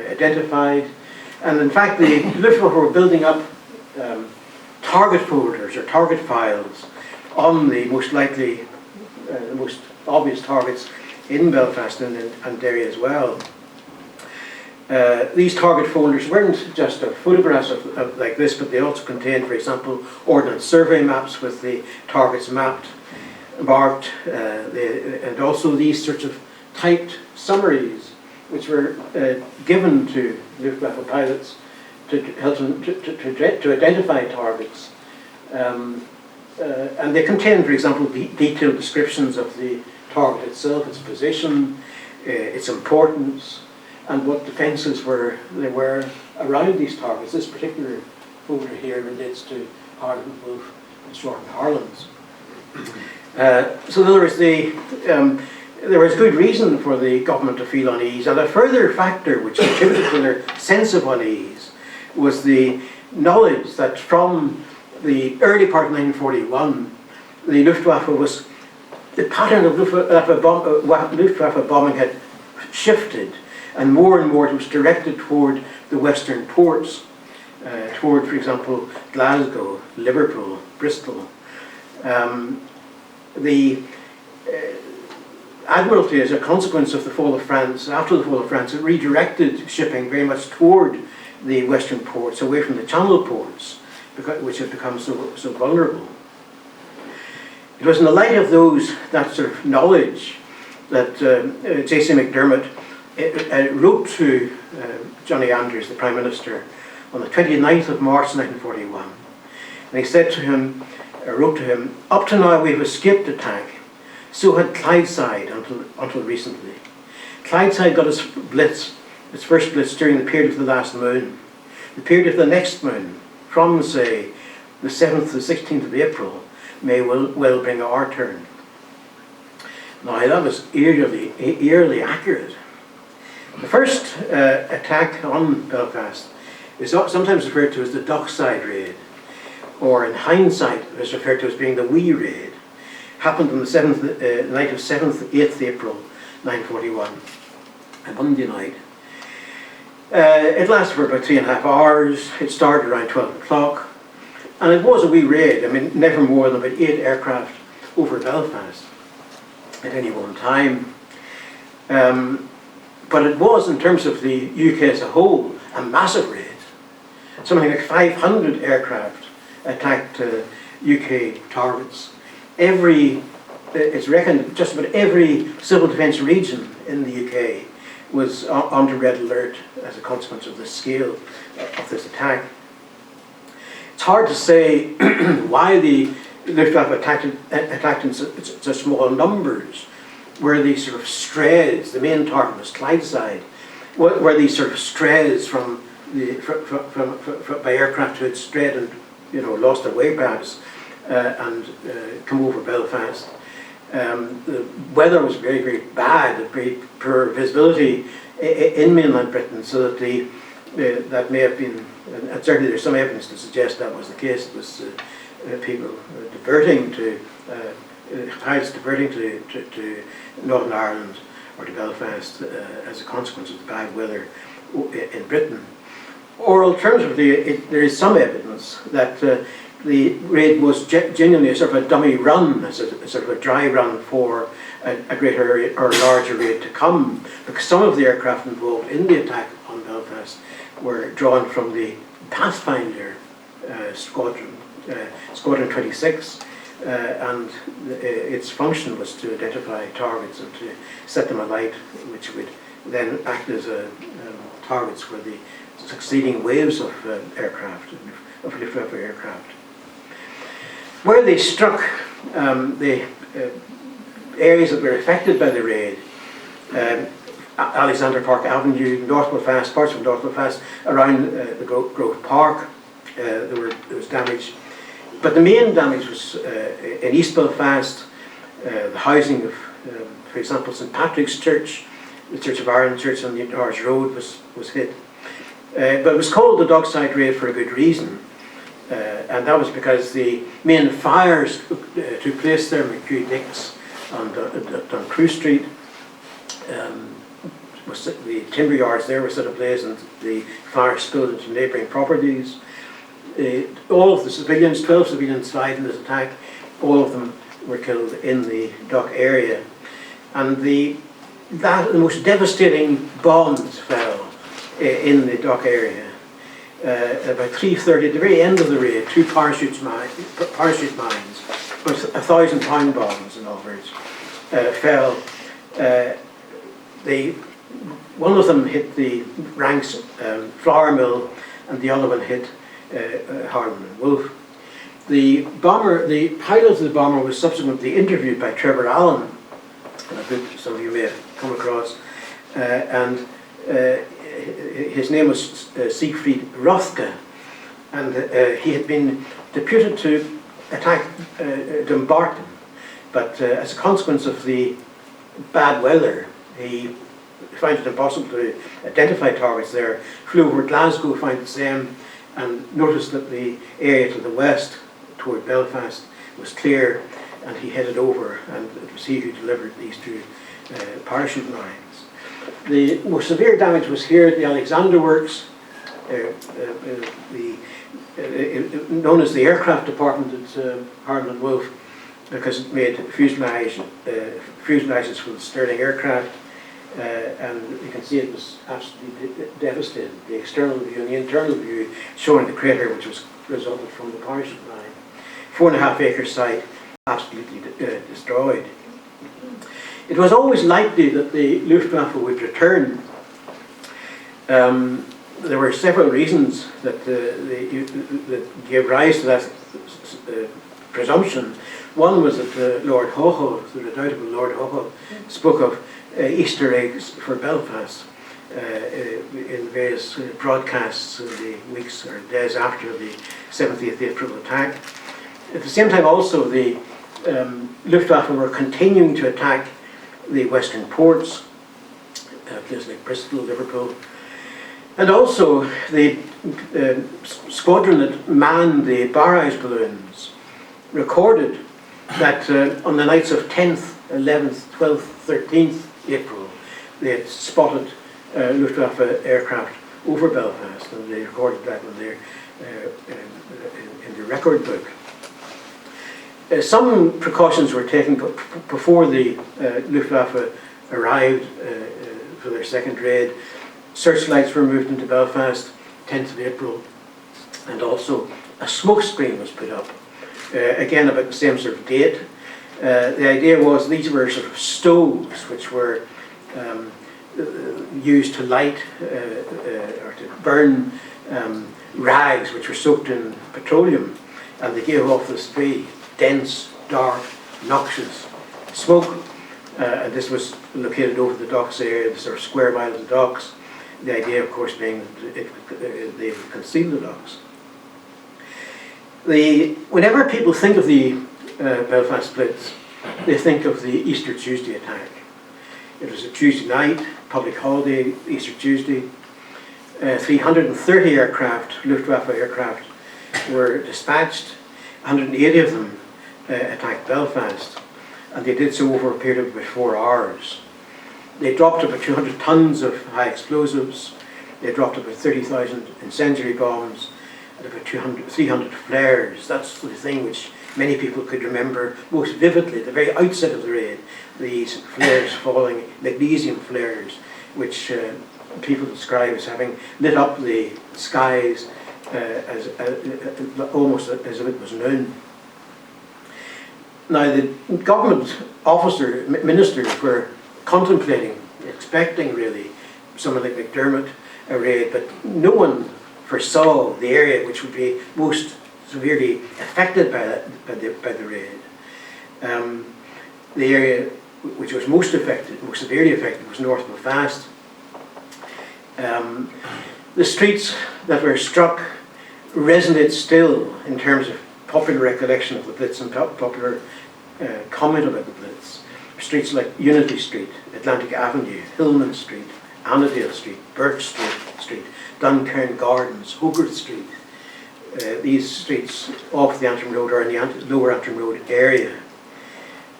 identified. And in fact, the Luftwaffe were building up target folders or target files on the most likely, the most obvious targets in Belfast and Derry as well. These target folders weren't just photographs of like this, but they also contained, for example, ordnance survey maps with the targets mapped. embarked, and also these sorts of typed summaries which were given to Luftwaffe pilots to help them to identify targets. And they contain, for example, detailed descriptions of the target itself, its position, its importance, and what defences there were around these targets. This particular folder here relates to Harland Wolf and Short Harlands. So in other words, there was good reason for the government to feel unease, and a further factor which contributed to their sense of unease was the knowledge that from the early part of 1941, the Luftwaffe was, the pattern of Luftwaffe bombing had shifted, and more it was directed toward the western ports, toward, for example, Glasgow, Liverpool, Bristol. The Admiralty, as a consequence of the fall of France, after the fall of France, it redirected shipping very much toward the western ports, away from the Channel ports, which had become so vulnerable. It was in the light of that sort of knowledge that J.C. Mcdermott wrote to Johnny Andrews, the Prime Minister, on the 29th of March 1941. And he said to him, wrote to him, "Up to now we have escaped attack. So had Clydeside until recently. Clydeside got its first blitz during the period of the last moon. The period of the next moon, from, say, the 7th to the 16th of April, may well bring our turn." Now that was eerily accurate. The first attack on Belfast is sometimes referred to as the Dockside Raid, or in hindsight is referred to as being the Wee Raid. Happened on the night of 7th, 8th April 1941, a Monday night. It lasted for about 3.5 hours. It started around 12 o'clock, and it was a wee raid. I mean, never more than about 8 aircraft over Belfast at any one time. But it was, in terms of the UK as a whole, a massive raid. Something like 500 aircraft attacked UK targets. It's reckoned just about every civil defence region in the UK was under red alert as a consequence of the scale of this attack. It's hard to say why the Luftwaffe attacked in such small numbers. Were these sort of strays, the main target was Clydeside, were these sort of strays by aircraft who had strayed and lost their way perhaps, and come over Belfast. The weather was very, very bad, very poor visibility in mainland Britain, so that that may have been, and certainly there's some evidence to suggest that was the case. It was people diverting to Northern Ireland or to Belfast as a consequence of the bad weather in Britain. Or alternatively, there is some evidence that the raid was genuinely a sort of a dummy run, a sort of a dry run for a greater or larger raid to come, because some of the aircraft involved in the attack on Belfast were drawn from the Pathfinder squadron, Squadron 26, and its function was to identify targets and to set them alight, which would then act as targets for the succeeding waves of aircraft, of Luftwaffe aircraft. Where they struck, the areas that were affected by the raid, Alexander Park Avenue, North Belfast, parts of North Belfast, around the Grove Park, there was damage. But the main damage was in East Belfast, the housing of, for example, St Patrick's Church, the Church of Ireland Church on the Norwich Road was hit. But it was called the Dockside Raid for a good reason. And that was because the main fires took place there, McCrew Dix and on Crew Street. The timber yards there were set ablaze and the fire spilled into neighbouring properties. All of the civilians, 12 civilians died in this attack. All of them were killed in the dock area. And the most devastating bombs fell in the dock area. About 3:30, at the very end of the raid, 2 parachute mines but 1,000-pound bombs, in other words, fell. One of them hit the Ranks flour mill, and the other one hit Harlan and Wolff. The pilot of the bomber was subsequently interviewed by Trevor Allen, who some of you may have come across, and his name was Siegfried Rothke, and he had been deputed to attack Dumbarton, but as a consequence of the bad weather, he found it impossible to identify targets there, flew over Glasgow, found the same, and noticed that the area to the west, toward Belfast, was clear, and he headed over, and it was he who delivered these two parachute mines. The most severe damage was here at the Alexander Works, known as the aircraft department at Harlan and Wolff, because it made fuselages for the Sterling aircraft, and you can see it was absolutely devastated. The external view and the internal view showing the crater which was resulted from the parachute mine. 4.5 acre site absolutely destroyed. It was always likely that the Luftwaffe would return. There were several reasons that gave rise to that presumption. One was that Lord Hoho, the redoubtable Lord Hoho, spoke of Easter eggs for Belfast in various broadcasts in the weeks or days after the 17th April attack. At the same time also the Luftwaffe were continuing to attack the western ports, places like Bristol, Liverpool, and also the squadron that manned the barrage balloons recorded that on the nights of 10th, 11th, 12th, 13th April, they had spotted Luftwaffe aircraft over Belfast, and they recorded that in the record book. Some precautions were taken before the Luftwaffe arrived for their second raid. Searchlights were moved into Belfast, 10th of April, and also a smoke screen was put up, again about the same sort of date. The idea was these were sort of stoves which were used to light or to burn rags which were soaked in petroleum, and they gave off this very dense, dark, noxious smoke. And this was located over the docks area, the sort of square mile of the docks. The idea, of course, being that they would conceal the docks. Whenever people think of the Belfast Blitz, they think of the Easter Tuesday attack. It was a Tuesday night, public holiday, Easter Tuesday. 330 aircraft, Luftwaffe aircraft, were dispatched. 180 of them attacked Belfast, and they did so over a period of about 4 hours. They dropped about 200 tons of high explosives. They dropped about 30,000 incendiary bombs and about 300 flares. That's the thing which many people could remember most vividly at the very outset of the raid. These flares falling, magnesium flares, which people describe as having lit up the skies almost as if it was noon. Now the government ministers were contemplating, expecting really, someone like Mcdermott a raid, but no one foresaw the area which would be most severely affected by the raid. The area which was most severely affected was North Belfast. The streets that were struck resonate still in terms of popular recollection of the Blitz and popular comment about the Blitz. Streets like Unity Street, Atlantic Avenue, Hillman Street, Annandale Street, Birch Street, Duncairn Gardens, Hogarth Street. These streets off the Antrim Road or in the lower Antrim Road area.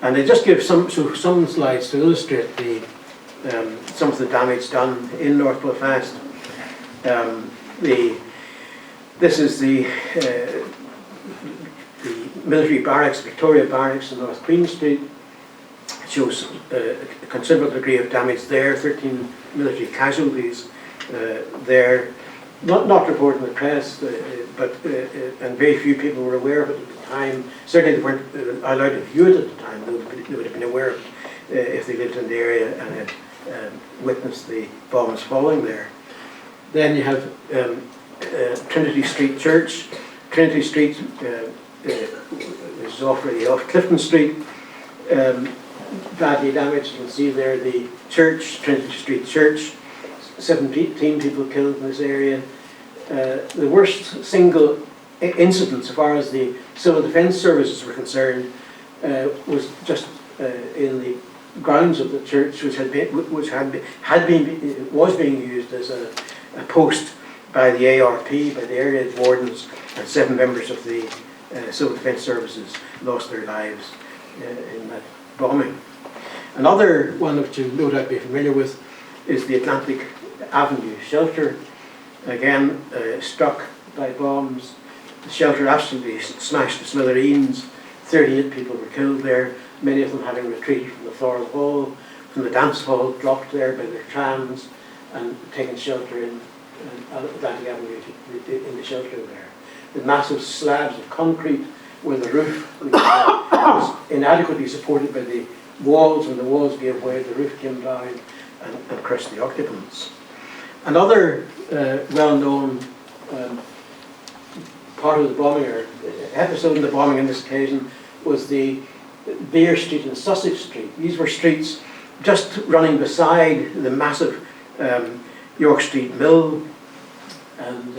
And I just give some slides to illustrate some of the damage done in North Belfast. This is the military barracks, Victoria Barracks in North Queen Street. It shows a considerable degree of damage there, 13 military casualties there. Not reported in the press, and very few people were aware of it at the time. Certainly they weren't allowed to view it at the time. They would have been aware of it if they lived in the area and had witnessed the bombs falling there. Then you have Trinity Street Church. Trinity Street is already off Clifton Street. Badly damaged. You can see there the church, Trinity Street Church. 17 people killed in this area. The worst single incident, so far as the civil defence services were concerned, was just in the grounds of the church, which was being used as a post by the ARP, by the area wardens, and 7 members of the civil defence services lost their lives in that bombing. Another one which you no doubt be familiar with is the Atlantic Avenue shelter, again struck by bombs. The shelter absolutely smashed to smithereens. 38 people were killed there, many of them having retreated from the floor of the hall, from the dance hall, dropped there by their trams and taken shelter in Atlantic Avenue in the shelter there. The massive slabs of concrete where the roof was inadequately supported by the walls, and the walls gave way, the roof came down and crushed the occupants. Another well-known part of the bombing, or episode in the bombing on this occasion, was the Beer Street and Sussex Street. These were streets just running beside the massive York Street Mill, and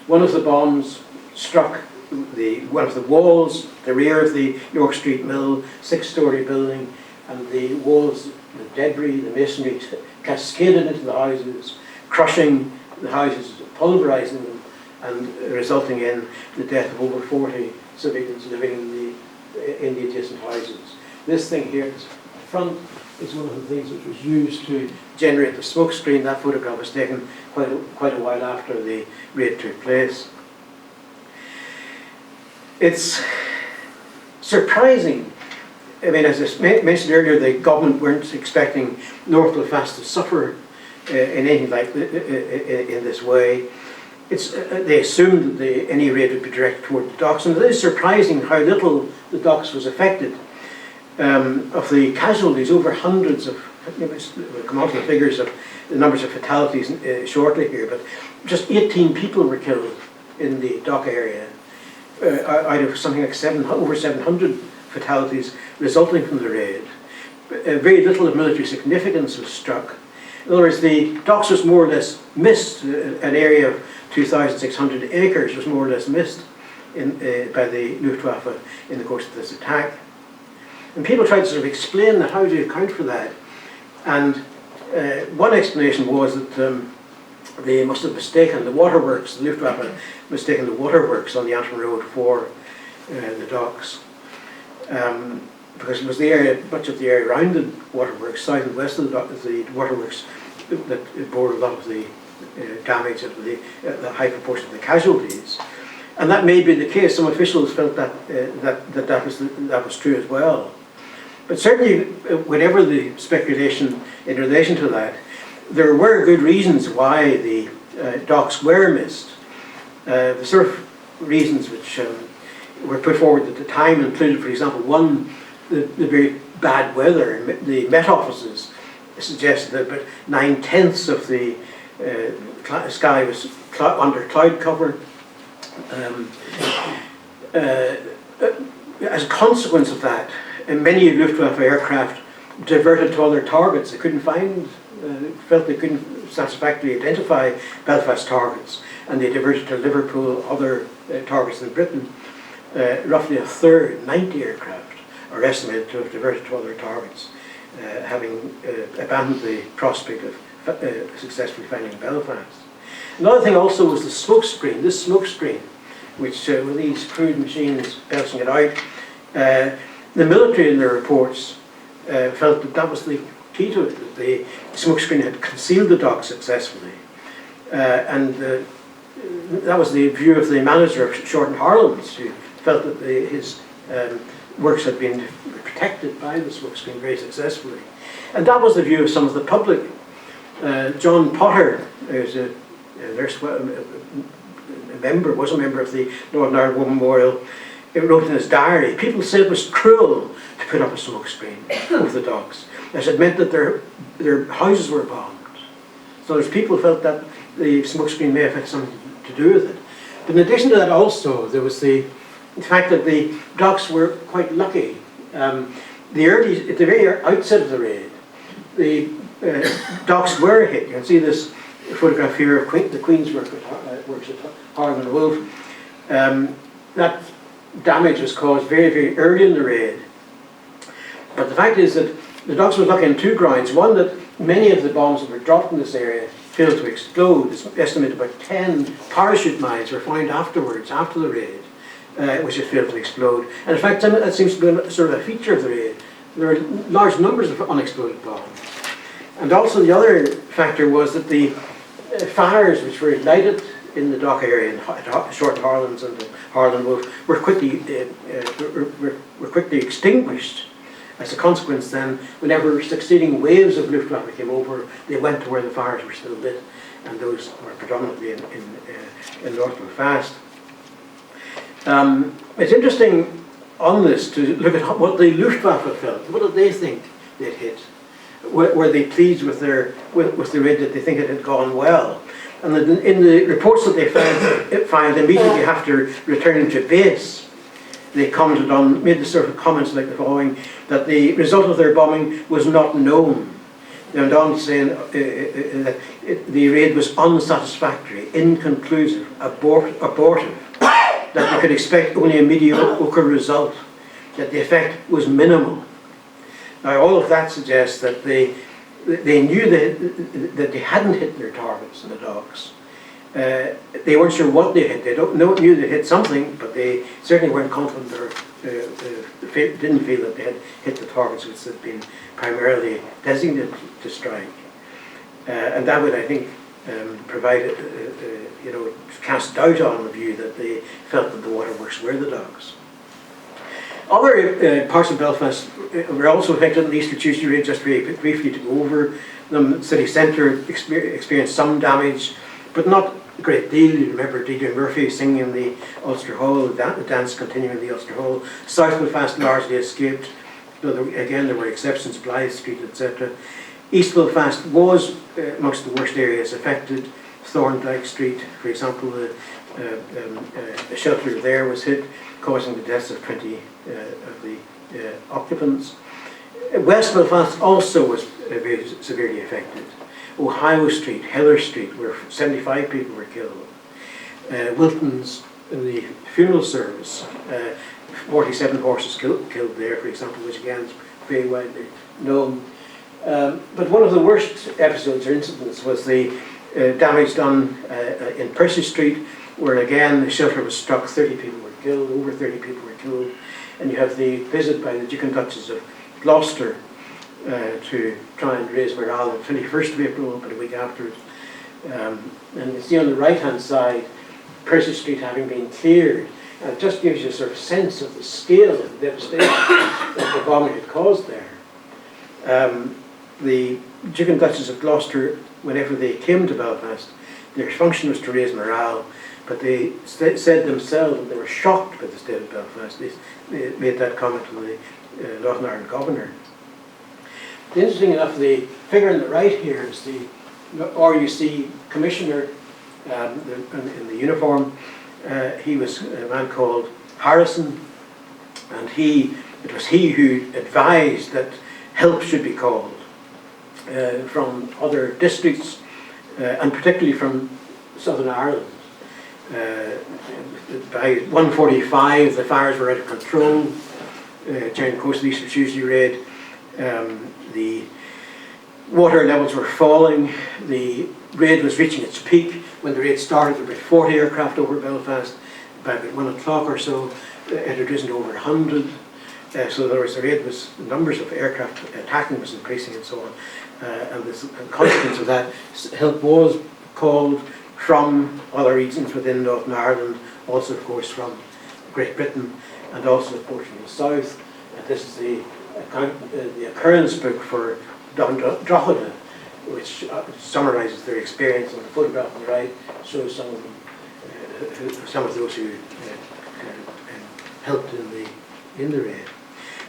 one of the bombs struck one of the walls, the rear of the York Street Mill, 6-storey building, and the walls, the debris, the masonry cascaded into the houses, crushing the houses, pulverising them, and resulting in the death of over 40 civilians living in the adjacent houses. This thing here, this front, is one of the things which was used to generate the smoke screen. That photograph was taken quite a while after the raid took place. It's surprising. I mean, as I mentioned earlier, the government weren't expecting North Belfast to suffer in anything like in this way. They assumed that any raid would be directed toward the docks, and it is surprising how little the docks was affected. Of the casualties, over hundreds of, we'll come on to the figures of the numbers of fatalities shortly here, but just 18 people were killed in the dock area, out of something like over 700 fatalities resulting from the raid. Very little of military significance was struck. In other words, the docks was more or less missed. An area of 2,600 acres was more or less missed by the Luftwaffe in the course of this attack. And people tried to sort of explain how do you account for that. And one explanation was that they must have mistaken the waterworks, the Luftwaffe mistaken the waterworks on the Antrim Road for the docks. Because it was the area, much of the area around the waterworks, south and west of the waterworks, that bore a lot of the damage of the high proportion of the casualties. And that may be the case. Some officials felt that was true as well. But certainly, whenever the speculation in relation to that, there were good reasons why the docks were missed. The sort of reasons which were put forward at the time included, for example, one, the very bad weather. The Met offices suggested that about 9/10 of the sky was under cloud cover. As a consequence of that, many Luftwaffe aircraft diverted to other targets. They couldn't felt they couldn't satisfactorily identify Belfast targets, and they diverted to Liverpool, other targets in Britain. Roughly a third, 90 aircraft, are estimated to have diverted to other targets, having abandoned the prospect of successfully finding Belfast. Another thing also was the smoke screen. This smoke screen, which with these crude machines belching it out, the military in their reports felt that was the key to it, that the smoke screen had concealed the dock successfully. And that was the view of the manager of Shorten Harlands, who felt that his works had been protected by the smoke screen very successfully. And that was the view of some of the public. John Potter, who's was a member of the Northern Ireland War Memorial, wrote in his diary, people said it was cruel to put up a smoke screen over the docks, as it meant that their houses were bombed. So there's people who felt that the smoke screen may have had something to do with it. But in addition to that also, there was the fact that the docks were quite lucky. At the very outset of the raid, the docks were hit. You can see this photograph here of Quaint, the Queen's works at Harland and Wolff. That damage was caused very, very early in the raid. But the fact is that the docks were lucky on two grounds. One, that many of the bombs that were dropped in this area failed to explode. It's estimated about 10 parachute mines were found afterwards, after the raid, which had failed to explode. And in fact, that seems to be sort of a feature of the raid. There are large numbers of unexploded bombs. And also the other factor was that the fires which were ignited in the dock area in Short Harlands and Harland Wolff were quickly extinguished. As a consequence then, whenever succeeding waves of Luftwaffe came over, they went to where the fires were still lit, and those were predominantly in North Belfast. It's interesting on this to look at what the Luftwaffe felt. What did they think they'd hit? Were they pleased with the raid? Did they think it had gone well? And in the reports that they filed immediately after returning to base, they made the sort of comments like the following, that the result of their bombing was not known. They went on saying that the raid was unsatisfactory, inconclusive, abortive, that they could expect only a mediocre result, that the effect was minimal. Now all of that suggests that they knew that they hadn't hit their targets in the docks. They weren't sure what they hit. They knew they hit something, but they certainly weren't confident or didn't feel that they had hit the targets which had been primarily designated to strike. And that would, I think, provide, cast doubt on the view that they felt that the waterworks were the docks. Other parts of Belfast were also affected in the Easter Tuesday raid. Just very briefly to go over them. City centre experienced some damage, but not a great deal. You remember Shirin Murphy singing in the Ulster Hall, the dance continuing in the Ulster Hall. South Belfast largely escaped, though again there were exceptions, Blythe Street, etc. East Belfast was amongst the worst areas affected. Thorndyke Street, for example, the shelter there was hit, causing the deaths of 20 of the occupants. West Belfast also was very severely affected. Ohio Street, Hiller Street, where 75 people were killed. Wilton's, the funeral service, 47 horses killed there, for example, which again is very widely known. But one of the worst episodes or incidents was the damage done in Percy Street, where again the shelter was struck, 30 people were killed, over 30 people were killed. And you have the visit by the Duke and Duchess of Gloucester to try and raise morale on the 21st of April, but a week afterwards. And you see on the right hand side, Percy Street having been cleared. And it just gives you a sort of sense of the scale of the devastation that the bombing had caused there. The Duke and Duchess of Gloucester, whenever they came to Belfast, their function was to raise morale, but they said themselves that they were shocked by the state of Belfast. They made that comment to the Northern Ireland governor. Interesting enough, the figure on the right here is the RUC commissioner in the uniform. He was a man called Harrison, and it was he who advised that help should be called from other districts, and particularly from Southern Ireland. By 1:45, the fires were out of control during the course of the Easter Tuesday raid. The water levels were falling. The raid was reaching its peak. When the raid started, there were about 40 aircraft over Belfast. By about 1 o'clock or so, it had risen to over 100. So the numbers of aircraft attacking was increasing and so on. And the consequence of that, help was called from other regions within Northern Ireland, also of course from Great Britain, and also a portion of the south. And this is the occurrence book for Drogheda, which summarises their experience. And the photograph on the right shows some of those who helped in the raid.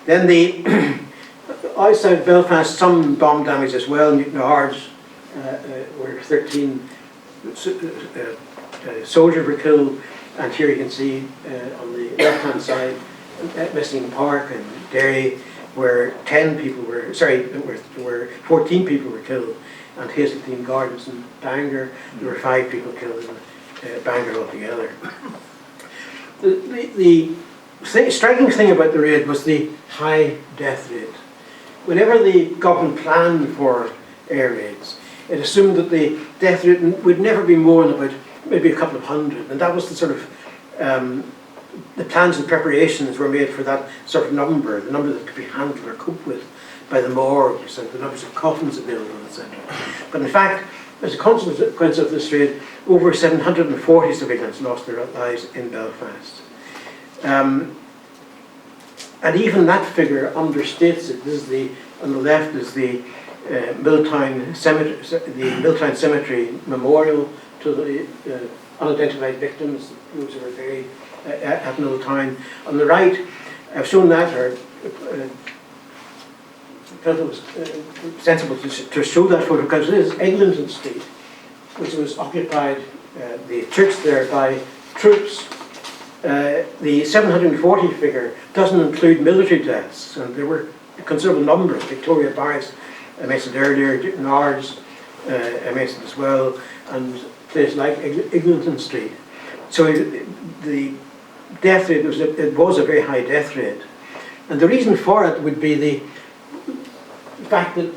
Then the outside Belfast, some bomb damage as well. Newtonards where 13 soldiers were killed, and here you can see on the left-hand side, Messing Park and Derry, where 14 people were killed, and Hazeltine Gardens and Bangor, there were 5 people killed in Bangor altogether. The striking thing about the raid was the high death rate. Whenever the government planned for air raids, it assumed that the death rate would never be more than about maybe a couple of hundred, and that was the sort of the plans and preparations were made for that sort of number, the number that could be handled or coped with by the morgues and the numbers of coffins available, etc. But in fact, as a consequence of this raid, over 740 civilians lost their lives in Belfast. And even that figure understates it. This is on the left is the Milltown Cemetery memorial to the unidentified victims, those who were buried at Milltown. On the right, I've shown that, or felt it was sensible to show that photo, because it is Eglinton Street, which was occupied, the church there, by troops. The 740 figure doesn't include military deaths, and there were a considerable number. Victoria Barracks, I mentioned earlier, Nars, I mentioned as well, and places like Eglinton Street. So the death rate was a very high death rate, and the reason for it would be the fact that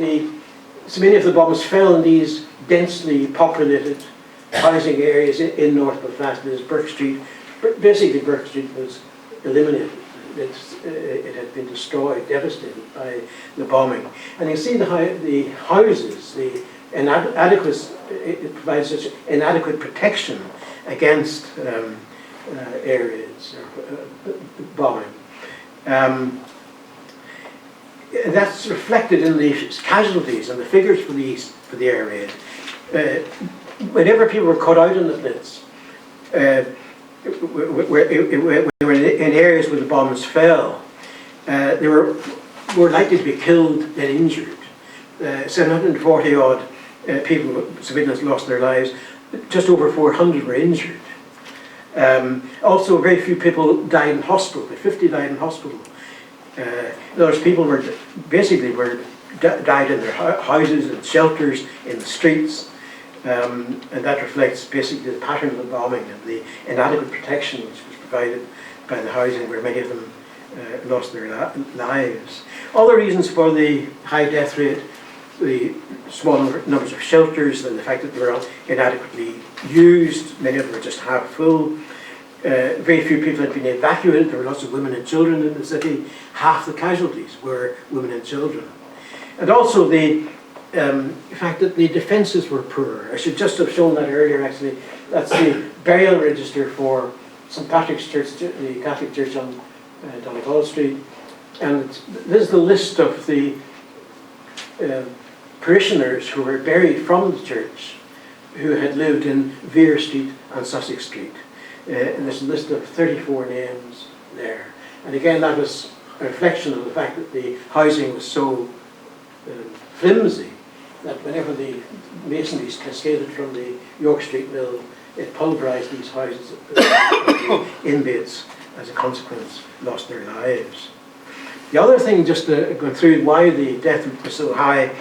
so many of the bombs fell in these densely populated housing areas in North Belfast. There's Burke Street. Basically, Burke Street was eliminated. It had been destroyed, devastated by the bombing. And you see the houses, it provides such inadequate protection against air raids or bombing. That's reflected in the casualties and the figures for the air raid. Whenever people were cut out in the Blitz, were in areas where the bombs fell, they were more likely to be killed than injured. 740 odd civilians lost their lives. Just over 400 were injured. Also, very few people died in hospital. 50 died in hospital. Those people died in their houses and shelters, in the streets. And that reflects basically the pattern of the bombing and the inadequate protection which was provided by the housing where many of them lost their lives. Other reasons for the high death rate, the small numbers of shelters and the fact that they were inadequately used, many of them were just half full. Very few people had been evacuated. There were lots of women and children in the city. Half the casualties were women and children. And also the fact that the defences were poor. I should just have shown that earlier, actually. That's the burial register for St Patrick's Church, the Catholic Church on Donegal Street. And this is the list of the parishioners who were buried from the church who had lived in Vere Street and Sussex Street. And there's a list of 34 names there. And again, that was a reflection of the fact that the housing was so flimsy that whenever the masonries cascaded from the York Street mill, it pulverised these houses. The inmates, as a consequence, lost their lives. The other thing, just going through why the death rate was so high,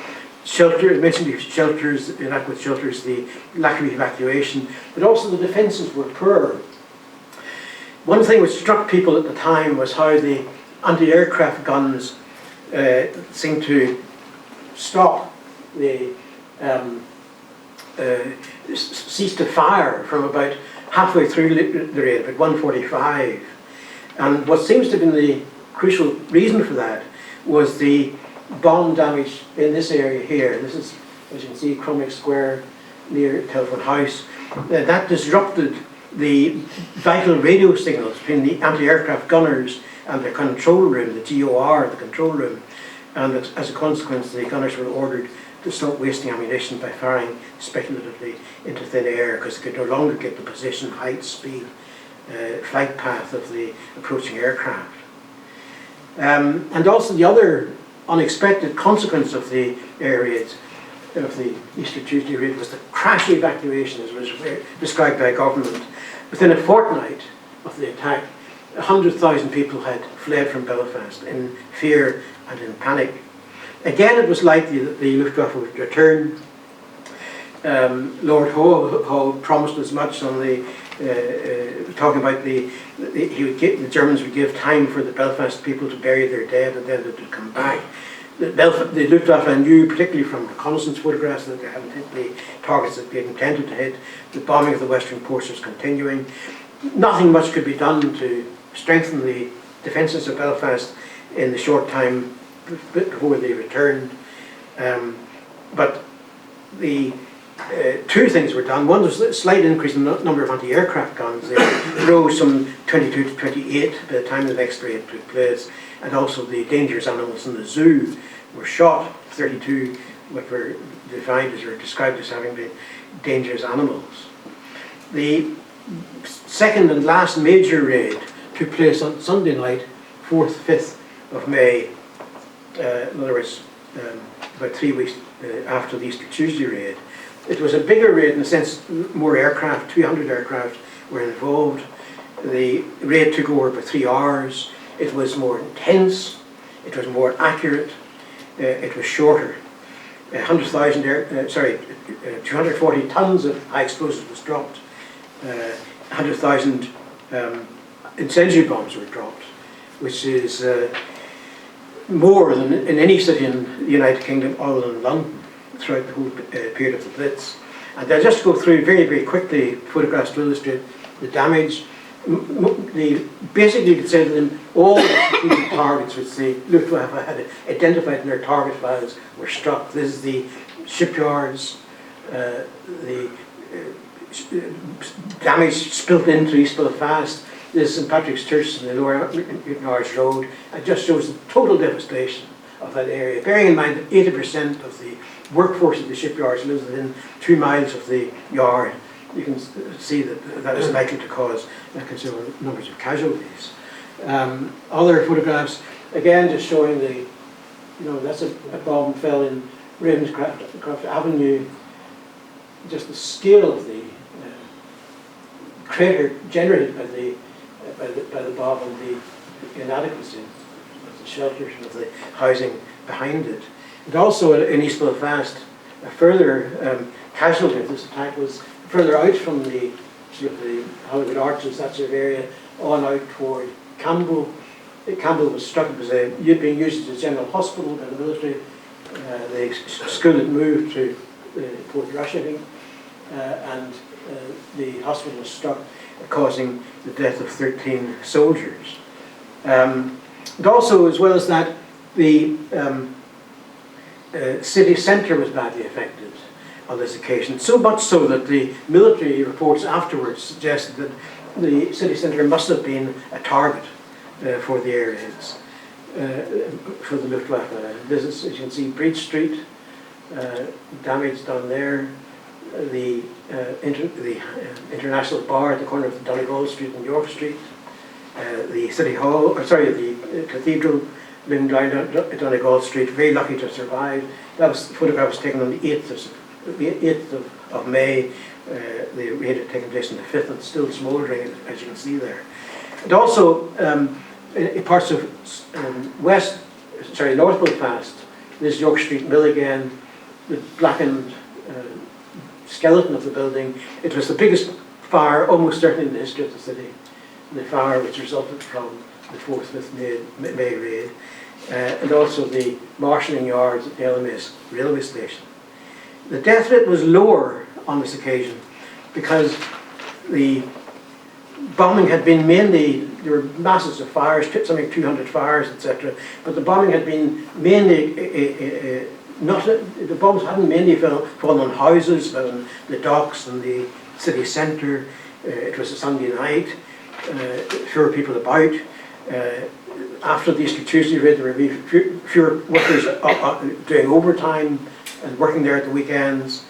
I mentioned the shelters, inadequate shelters, the lack of evacuation, but also the defences were poor. One thing which struck people at the time was how the anti-aircraft guns seemed to stop the cease to fire from about halfway through the raid, about 1:45. And what seems to have been the crucial reason for that was the bomb damage in this area here. This is, as you can see, Cromwell Square near Telephone House. That disrupted the vital radio signals between the anti-aircraft gunners and the control room, the GOR, the control room. And as a consequence, the gunners were ordered to stop wasting ammunition by firing speculatively into thin air because they could no longer get the position, height, speed flight path of the approaching aircraft. And also the other unexpected consequence of the air raids, of the Easter Tuesday raid, was the crash evacuation, as was described by government. Within a fortnight of the attack, 100,000 people had fled from Belfast in fear and in panic. Again, it was likely that the Luftwaffe would return. Lord Howe promised as much on the talking about the Germans would give time for the Belfast people to bury their dead, and then it would come back. The Luftwaffe knew, particularly from reconnaissance photographs, that they hadn't hit the targets that they had intended to hit. The bombing of the western ports was continuing. Nothing much could be done to strengthen the defences of Belfast in the short time before they returned. But the two things were done. One was a slight increase in the number of anti-aircraft guns. They rose from 22 to 28 by the time the next raid took place. And also the dangerous animals in the zoo were shot, 32, which were defined as, or described as having been dangerous animals. The second and last major raid took place on Sunday night, 4th, 5th of May, in other words, about 3 weeks after the Easter Tuesday raid. It was a bigger raid in the sense more aircraft, 200 aircraft were involved. The raid took over about 3 hours. It was more intense, it was more accurate, it was shorter. 240 tons of high explosives was dropped. 100,000 incendiary bombs were dropped, which is more than in any city in the United Kingdom other than London throughout the whole period of the Blitz. And I'll just go through very, very quickly photographs to illustrate the damage. Basically, you could say to them, all the strategic targets which the Luftwaffe had identified in their target files were struck. This is the shipyards, the damage spilt into East Belfast. This is St Patrick's Church in the Lower Newton Arch Road. It just shows the total devastation of that area. Bearing in mind that 80% of the workforce of the shipyards lives within 2 miles of the yard, you can see that that is likely to cause considerable numbers of casualties. Other photographs, again, just showing the, that's a bomb fell in Ravenscroft Avenue. Just the scale of the crater generated by the bomb and the inadequacy of the shelters of the housing behind it. And also in East Belfast, a further casualty of this attack was further out from the sort of the Hollywood Arches, that sort of area, on out toward Campbell. Campbell was struck. It was being used as a general hospital by the military. The school had moved to Port Rushing, and the hospital was struck, causing the death of 13 soldiers. And also, as well as that, the city centre was badly affected on this occasion, so much so that the military reports afterwards suggested that the city centre must have been a target for the air raids, for the Luftwaffe. This is, as you can see, Breach Street, damage done there. The International Bar at the corner of Donegal Street and York Street. The City Hall, the Cathedral living down Donegal Street, very lucky to survive. The photograph was taken on the 8th of May. The raid had taken place on the 5th and still smouldering, as you can see there. And also, in parts of North Belfast, this York Street Mill again, the blackened skeleton of the building. It was the biggest fire, almost certainly in the history of the city. The fire which resulted from the 4th, 5th May raid. And also the marshalling yards at the LMS railway station. The death rate was lower on this occasion because the bombing had been mainly, there were masses of fires, something like 200 fires, etc. But the bombing had been mainly, the bombs hadn't mainly fallen on houses, but on the docks and the city centre. It was a Sunday night, fewer people about. After the Easter Tuesday raid, there were fewer workers doing overtime and working there at the weekends.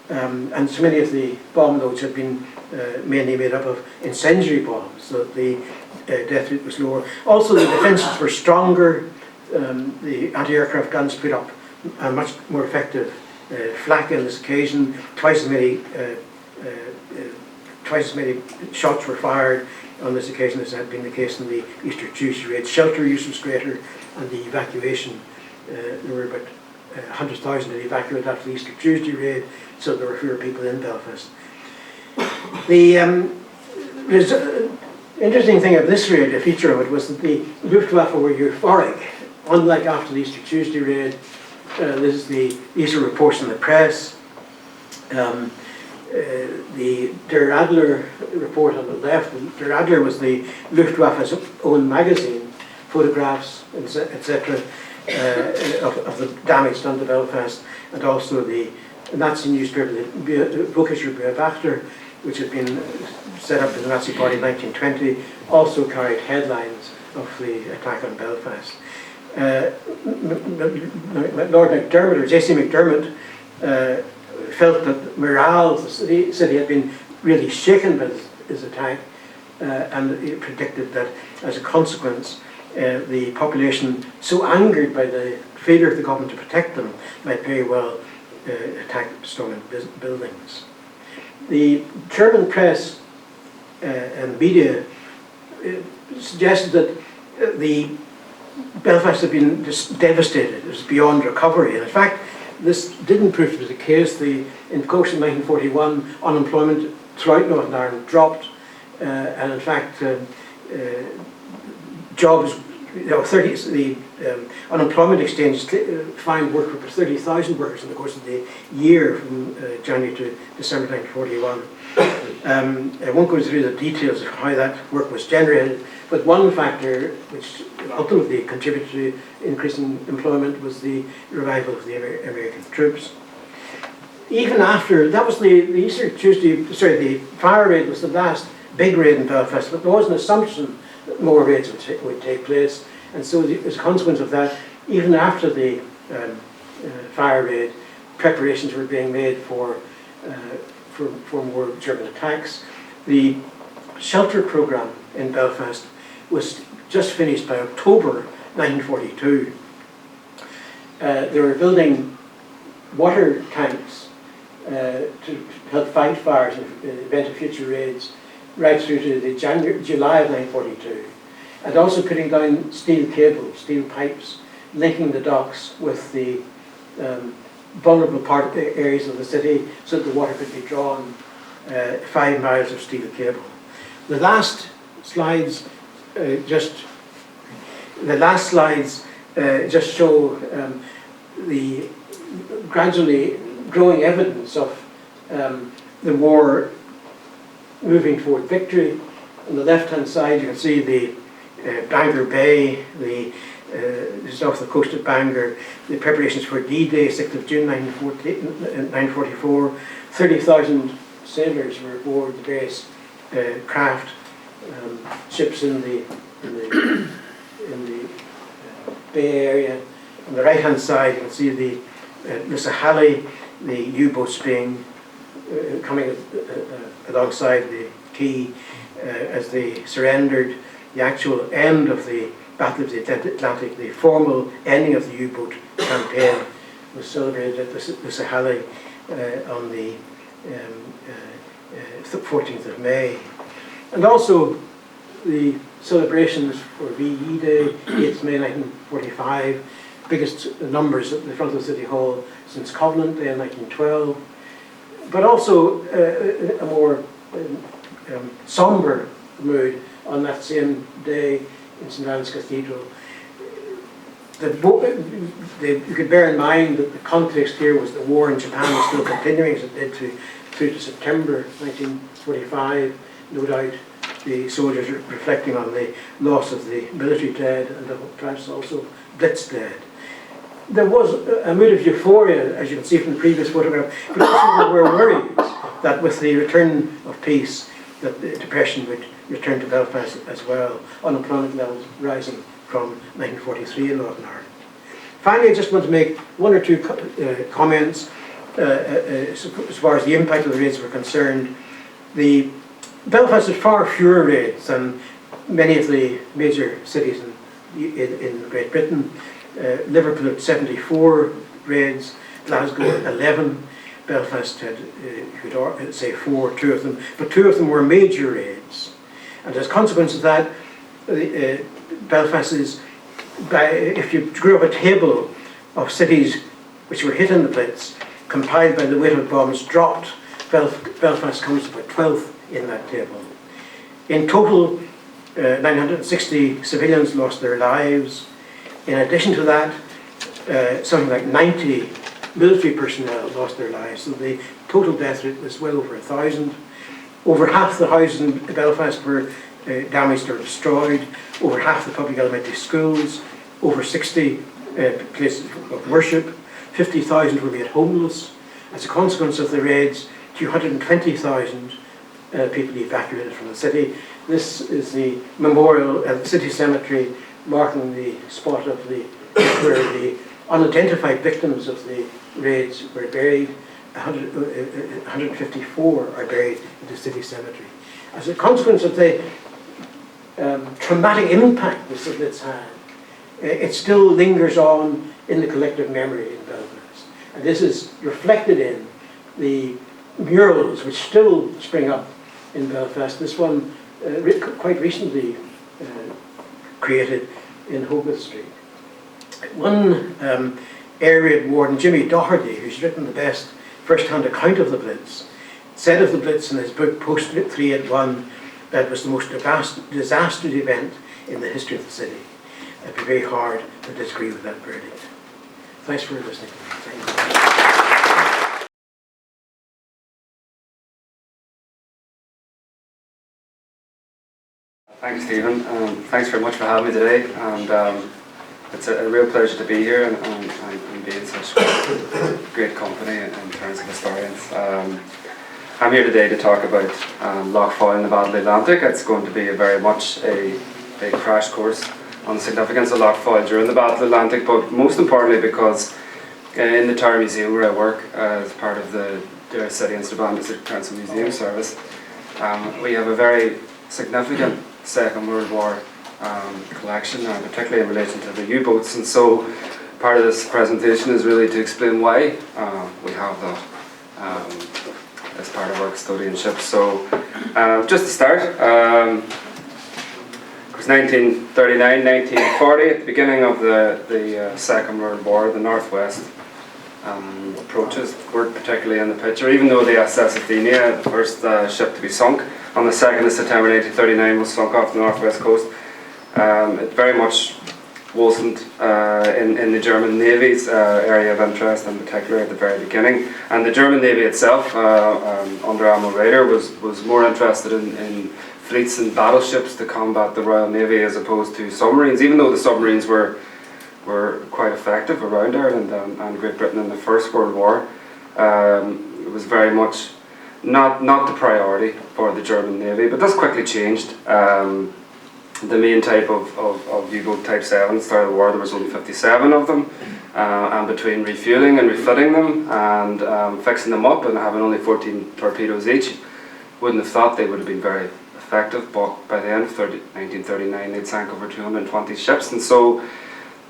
and so many of the bomb loads had been mainly made up of incendiary bombs, so the death rate was lower. Also, the defences were stronger. The anti-aircraft guns put up a much more effective flak on this occasion. Twice as many shots were fired on this occasion as had been the case in the Easter Tuesday raid. Shelter use was greater, and the evacuation, there were about 100,000 that evacuated after the Easter Tuesday raid, so there were fewer people in Belfast. The interesting thing of this raid, a feature of it, was that the Luftwaffe were euphoric. Unlike after the Easter Tuesday raid, these are reports in the press. The Der Adler report on the left, Der Adler was the Luftwaffe's own magazine, photographs, etc., of the damage done to Belfast, and also the Nazi newspaper, the Völkischer Beobachter, which had been set up in the Nazi Party in 1920, also carried headlines of the attack on Belfast. Lord Mcdermott, or J.C. Mcdermott, felt that morale of the city had been really shaken by his attack, and he predicted that as a consequence, the population, so angered by the failure of the government to protect them, might very well attack storming buildings. The German press and media suggested that the Belfast had been just devastated. It was beyond recovery. And in fact, this didn't prove to be the case. In course of 1941, unemployment throughout Northern Ireland dropped, and in fact, jobs, the unemployment exchange found work for 30,000 workers in the course of the year from January to December 1941. I won't go through the details of how that work was generated, but one factor which ultimately contributed to increasing employment was the revival of the American troops. Even after, that was the Easter Tuesday, the fire raid was the last big raid in Belfast, but there was an assumption that more raids would take place, and so as a consequence of that, even after the fire raid, preparations were being made for more German attacks. The shelter programme in Belfast was just finished by October 1942. They were building water tanks to help fight fires in the event of future raids, right through to the July of 1942, and also putting down steel cables, steel pipes, linking the docks with the vulnerable areas of the city so that the water could be drawn 5 miles of steel cable. The last slides just show the gradually growing evidence of the war moving toward victory. On the left-hand side, you can see the Bangor Bay, just off the coast of Bangor, the preparations for D-Day, 6th of June 1944. 30,000 sailors were aboard the various craft, ships in the Bay area. On the right-hand side, you can see the Halley, the U-boats being coming alongside the quay as they surrendered. The actual end of the Battle of the Atlantic, the formal ending of the U-boat campaign, was celebrated at the Halley on the 14th of May. And also the celebrations for VE Day, 8th May 1945, biggest numbers at the front of the City Hall since Covenant Day in 1912, but also a more sombre mood on that same day in St. Anne's Cathedral. You could bear in mind that the context here was the war in Japan was still continuing as it did through to September 1945. No doubt the soldiers are reflecting on the loss of the military dead and perhaps also Blitz dead. There was a mood of euphoria, as you can see from the previous photograph, but also there were worries that with the return of peace, that the depression would return to Belfast as well, unemployment levels rising from 1943 in Northern Ireland. Finally, I just want to make one or two comments. as far as the impact of the raids were concerned, Belfast had far fewer raids than many of the major cities in Great Britain. Liverpool had 74 raids, Glasgow had 11, Belfast had, you could say 4, 2 of them, but 2 of them were major raids. And as a consequence of that, Belfast is, if you drew up a table of cities which were hit in the Blitz, compiled by the weight of bombs dropped, Belfast comes about 12th in that table. In total, 960 civilians lost their lives. In addition to that, something like 90 military personnel lost their lives, so the total death rate was well over 1,000. Over half the houses in Belfast were damaged or destroyed, over half the public elementary schools, over 60 places of worship, 50,000 were made homeless. As a consequence of the raids, 220,000 people evacuated from the city. This is the memorial at the city cemetery marking the spot of where the unidentified victims of the raids were buried. 154 are buried in the city cemetery. As a consequence of the traumatic impact the Blitz had, it still lingers on in the collective memory in Belfast. And this is reflected in the murals which still spring up in Belfast. This one quite recently created in Hogarth Street. One area warden, Jimmy Doherty, who's written the best first-hand account of the Blitz, said of the Blitz in his book Post 381 that it was the most disastrous event in the history of the city. It'd be very hard to disagree with that verdict. Thanks for listening. Thank you.
Thanks, Stephen. Thanks very much for having me today. And it's a real pleasure to be here and be in such great company in terms of historians. I'm here today to talk about Lough Foyle and the Battle of the Atlantic. It's going to be very much a crash course on the significance of Lough Foyle during the Battle of the Atlantic, but most importantly because in the Tower Museum where I work as part of the Derry City and Strabane District Council Museum Service, we have a very significant Second World War collection, particularly in relation to the U-boats, and so part of this presentation is really to explain why we have that as part of our custodianship. So just to start, it was 1939, 1940, at the beginning of the Second World War, the Northwest approaches weren't particularly in the picture, even though the SS Athenia, the first ship to be sunk on the 2nd of September 1939, was sunk off the northwest coast. It very much wasn't in the German Navy's area of interest, in particular at the very beginning. And the German Navy itself, under Admiral Raeder, was more interested in fleets and battleships to combat the Royal Navy as opposed to submarines, even though the submarines were quite effective around Ireland and Great Britain in the First World War. It was very much not the priority for the German Navy, but this quickly changed. The main type of U-boat Type 7 started the war. There was only 57 of them, and between refueling and refitting them and fixing them up and having only 14 torpedoes each, wouldn't have thought they would have been very effective, but by the end of 1939 they'd sank over 220 ships, and so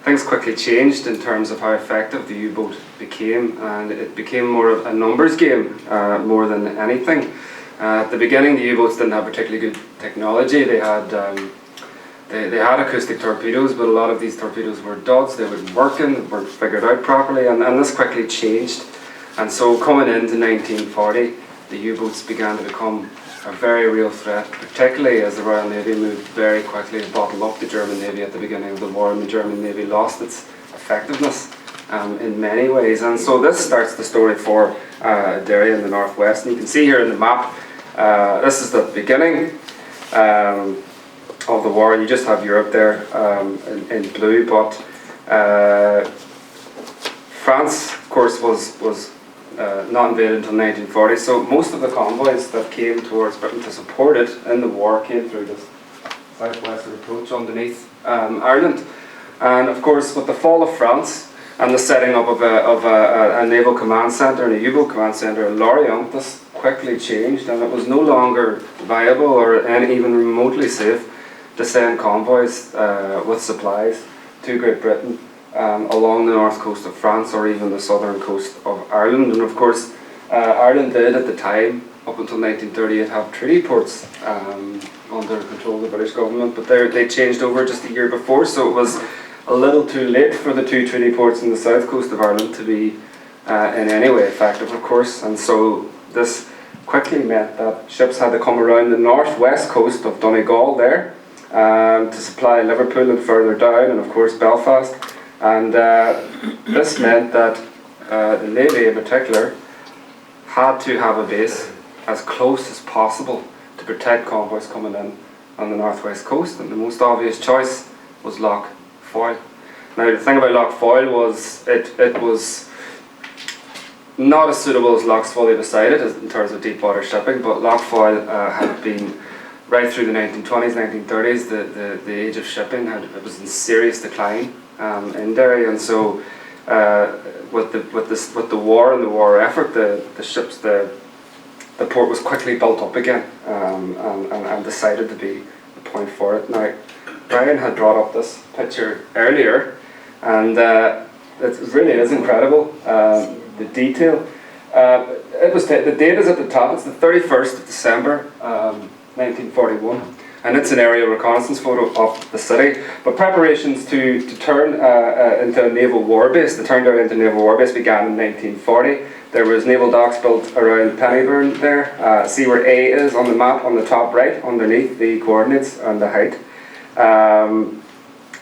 things quickly changed in terms of how effective the U-boat became, and it became more of a numbers game more than anything. At the beginning the U-boats didn't have particularly good technology. They had acoustic torpedoes, but a lot of these torpedoes were duds. They weren't working, weren't figured out properly, and this quickly changed. And so coming into 1940, the U-boats began to become a very real threat, particularly as the Royal Navy moved very quickly to bottle up the German Navy at the beginning of the war, and the German Navy lost its effectiveness in many ways. And so this starts the story for Derry in the northwest, and you can see here in the map, this is the beginning of the war, and you just have Europe there in blue, but France, of course, was not invaded until 1940, so most of the convoys that came towards Britain to support it in the war came through this southwestern approach underneath Ireland. And of course, with the fall of France, and the setting up of a naval command centre and a U-boat command centre in Lorient, this quickly changed, and it was no longer viable or even remotely safe to send convoys with supplies to Great Britain along the north coast of France or even the southern coast of Ireland. And of course, Ireland did at the time, up until 1938, have treaty ports under control of the British government, but they changed over just a year before, so it was a little too late for the two treaty ports in the south coast of Ireland to be in any way effective, of course. And so this quickly meant that ships had to come around the northwest coast of Donegal there to supply Liverpool and further down, and of course Belfast. And this meant that the Navy in particular had to have a base as close as possible to protect convoys coming in on the northwest coast, and the most obvious choice was Lough Foyle. Now the thing about Lough Foyle was it was not as suitable as Lough Swilly beside it in terms of deep water shipping, but Lough Foyle had been right through the 1920s, 1930s, the age of shipping it was in serious decline in Derry, and so with the war and the war effort, the port was quickly built up again and decided to be the point for it. Now, Brian had brought up this picture earlier, and it really is incredible, the detail. The date is at the top. It's the 31st of December 1941, and it's an aerial reconnaissance photo of the city. But preparations to turn into a naval war base, began in 1940. There was naval docks built around Pennyburn there. See where A is on the map on the top right, underneath the coordinates and the height.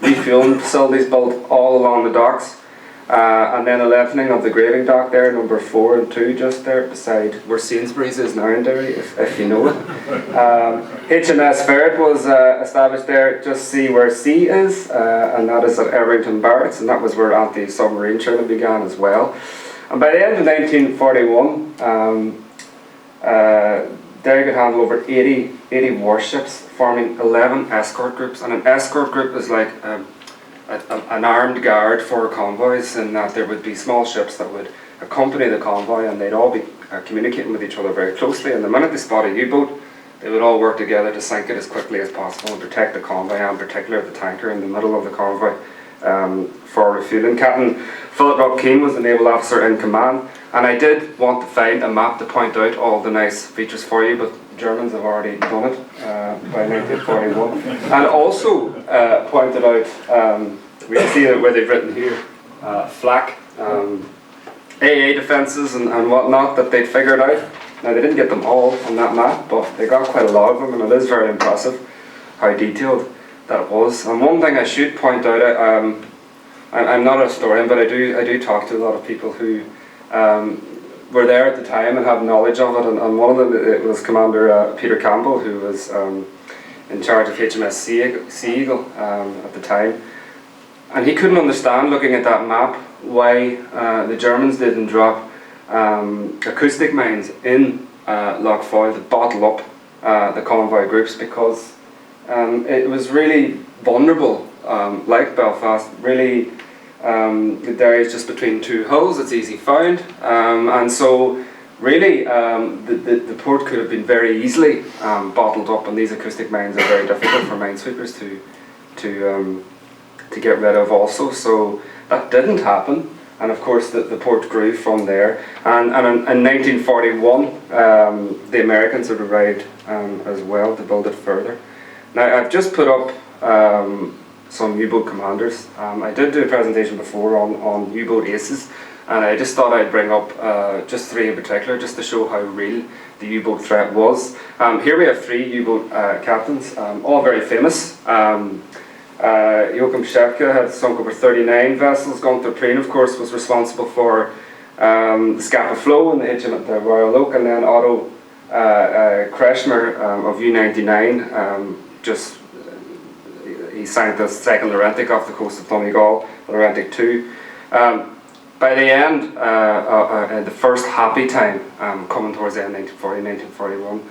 Refueling facilities built all along the docks. And then a lengthening of the graving dock there, number 4 and 2, just there beside where Sainsbury's is now in Derry, if you know it. HMS Ferret was established there, just see where C is, and that is at Everington Barracks, and that was where anti-submarine training began as well. And by the end of 1941, Derry could handle over 80 warships, forming 11 escort groups, and an escort group is like an armed guard for convoys, in that there would be small ships that would accompany the convoy, and they'd all be communicating with each other very closely, and the minute they spot a U-boat, they would all work together to sink it as quickly as possible and protect the convoy, and in particular the tanker in the middle of the convoy for refueling. Captain Philip Rockkeane was the naval officer in command, and I did want to find a map to point out all the nice features for you, but the Germans have already done it by 1941. And also pointed out, we can see where they've written here, flak, AA defences and whatnot that they'd figured out. Now they didn't get them all on that map, but they got quite a lot of them, and it is very impressive how detailed that it was. And one thing I should point out, I'm not a historian, but I do talk to a lot of people who were there at the time and have knowledge of it, and one of them it was Commander Peter Campbell, who was in charge of HMS Sea Eagle at the time, and he couldn't understand, looking at that map, why the Germans didn't drop acoustic mines in Lough Foyle to bottle up the convoy groups, because it was really vulnerable, like Belfast. Really, Derry is just between two hulls, it's easy found, and so really the port could have been very easily bottled up, and these acoustic mines are very difficult for minesweepers to get rid of also. So that didn't happen, and of course the port grew from there, and in 1941 the Americans had arrived as well to build it further. Now I've just put up some U-boat commanders. I did do a presentation before on U-boat aces, and I just thought I'd bring up just 3 in particular, just to show how real the U-boat threat was. Here we have 3 U-boat captains, all very famous. Joachim Schepke had sunk over 39 vessels. Gunther Preen, of course, was responsible for the Scapa Flow and the HMS the Royal Oak, and then Otto Kretschmer of U-99 he sank the second Laurentic off the coast of Donegal, Laurentic 2. By the end, the first happy time, coming towards the end, 1940, 1941,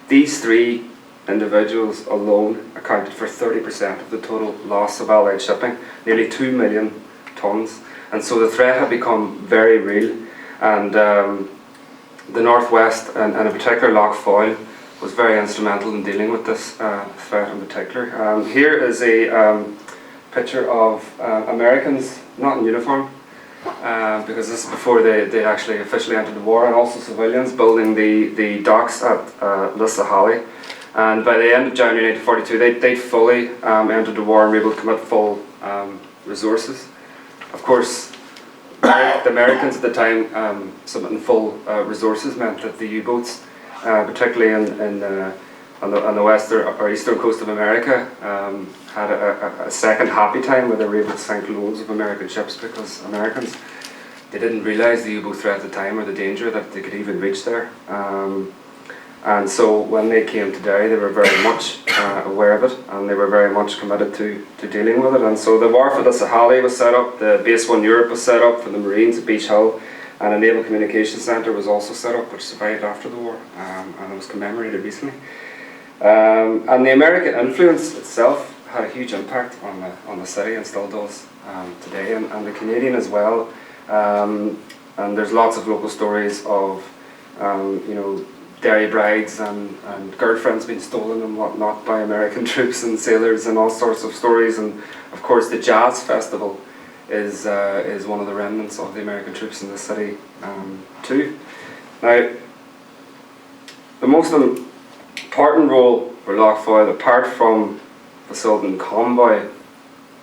these 3 individuals alone accounted for 30% of the total loss of Allied shipping, nearly 2 million tonnes. And so the threat had become very real, and the Northwest, and in particular Lough Foyle, was very instrumental in dealing with this threat in particular. Here is a picture of Americans, not in uniform, because this is before they actually officially entered the war, and also civilians building the docks at Lissahallie. And by the end of January 1942, they'd fully entered the war and were able to commit full resources. Of course, the Americans at the time submitting full resources meant that the U-boats, particularly on the western or eastern coast of America, had a second happy time where they were able to sink loads of American ships, because Americans, they didn't realise the U-boat threat at the time or the danger that they could even reach there. And so when they came to Derry, they were very much aware of it, and they were very much committed to dealing with it. And so the wharf at Lissahallie was set up, the Base 1 Europe was set up for the Marines at Beach Hill, and a Naval Communications Centre was also set up, which survived after the war, and it was commemorated recently. And the American influence itself had a huge impact on the city, and still does today, and the Canadian as well. And there's lots of local stories of Derry brides and girlfriends being stolen and whatnot by American troops and sailors, and all sorts of stories. And of course the Jazz Festival is one of the remnants of the American troops in the city too. Now, the most important role for Lough Foyle, apart from facilitating convoy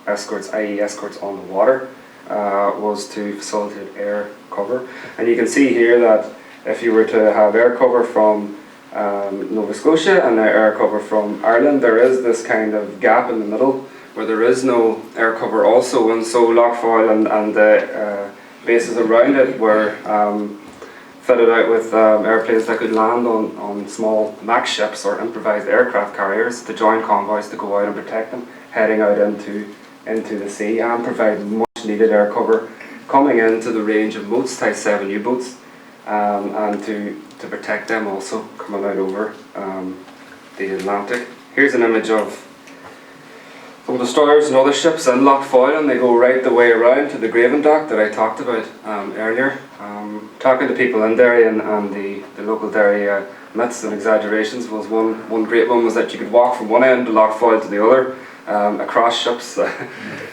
escorts, i.e. escorts on the water, was to facilitate air cover. And you can see here that if you were to have air cover from Nova Scotia and air cover from Ireland, there is this kind of gap in the middle where there is no air cover also, and so Lough Foyle and the bases around it were fitted out with airplanes that could land on small Max ships or improvised aircraft carriers to join convoys to go out and protect them heading out into the sea, and provide much needed air cover coming into the range of Moats Type 7 U-boats, and to protect them also coming out over the Atlantic. Here's an image of some destroyers and other ships in Lough Foyle, and they go right the way around to the Graven Dock that I talked about earlier. Talking to people in Derry and the local Derry myths and exaggerations, was one great one was that you could walk from one end of Lough Foyle to the other across ships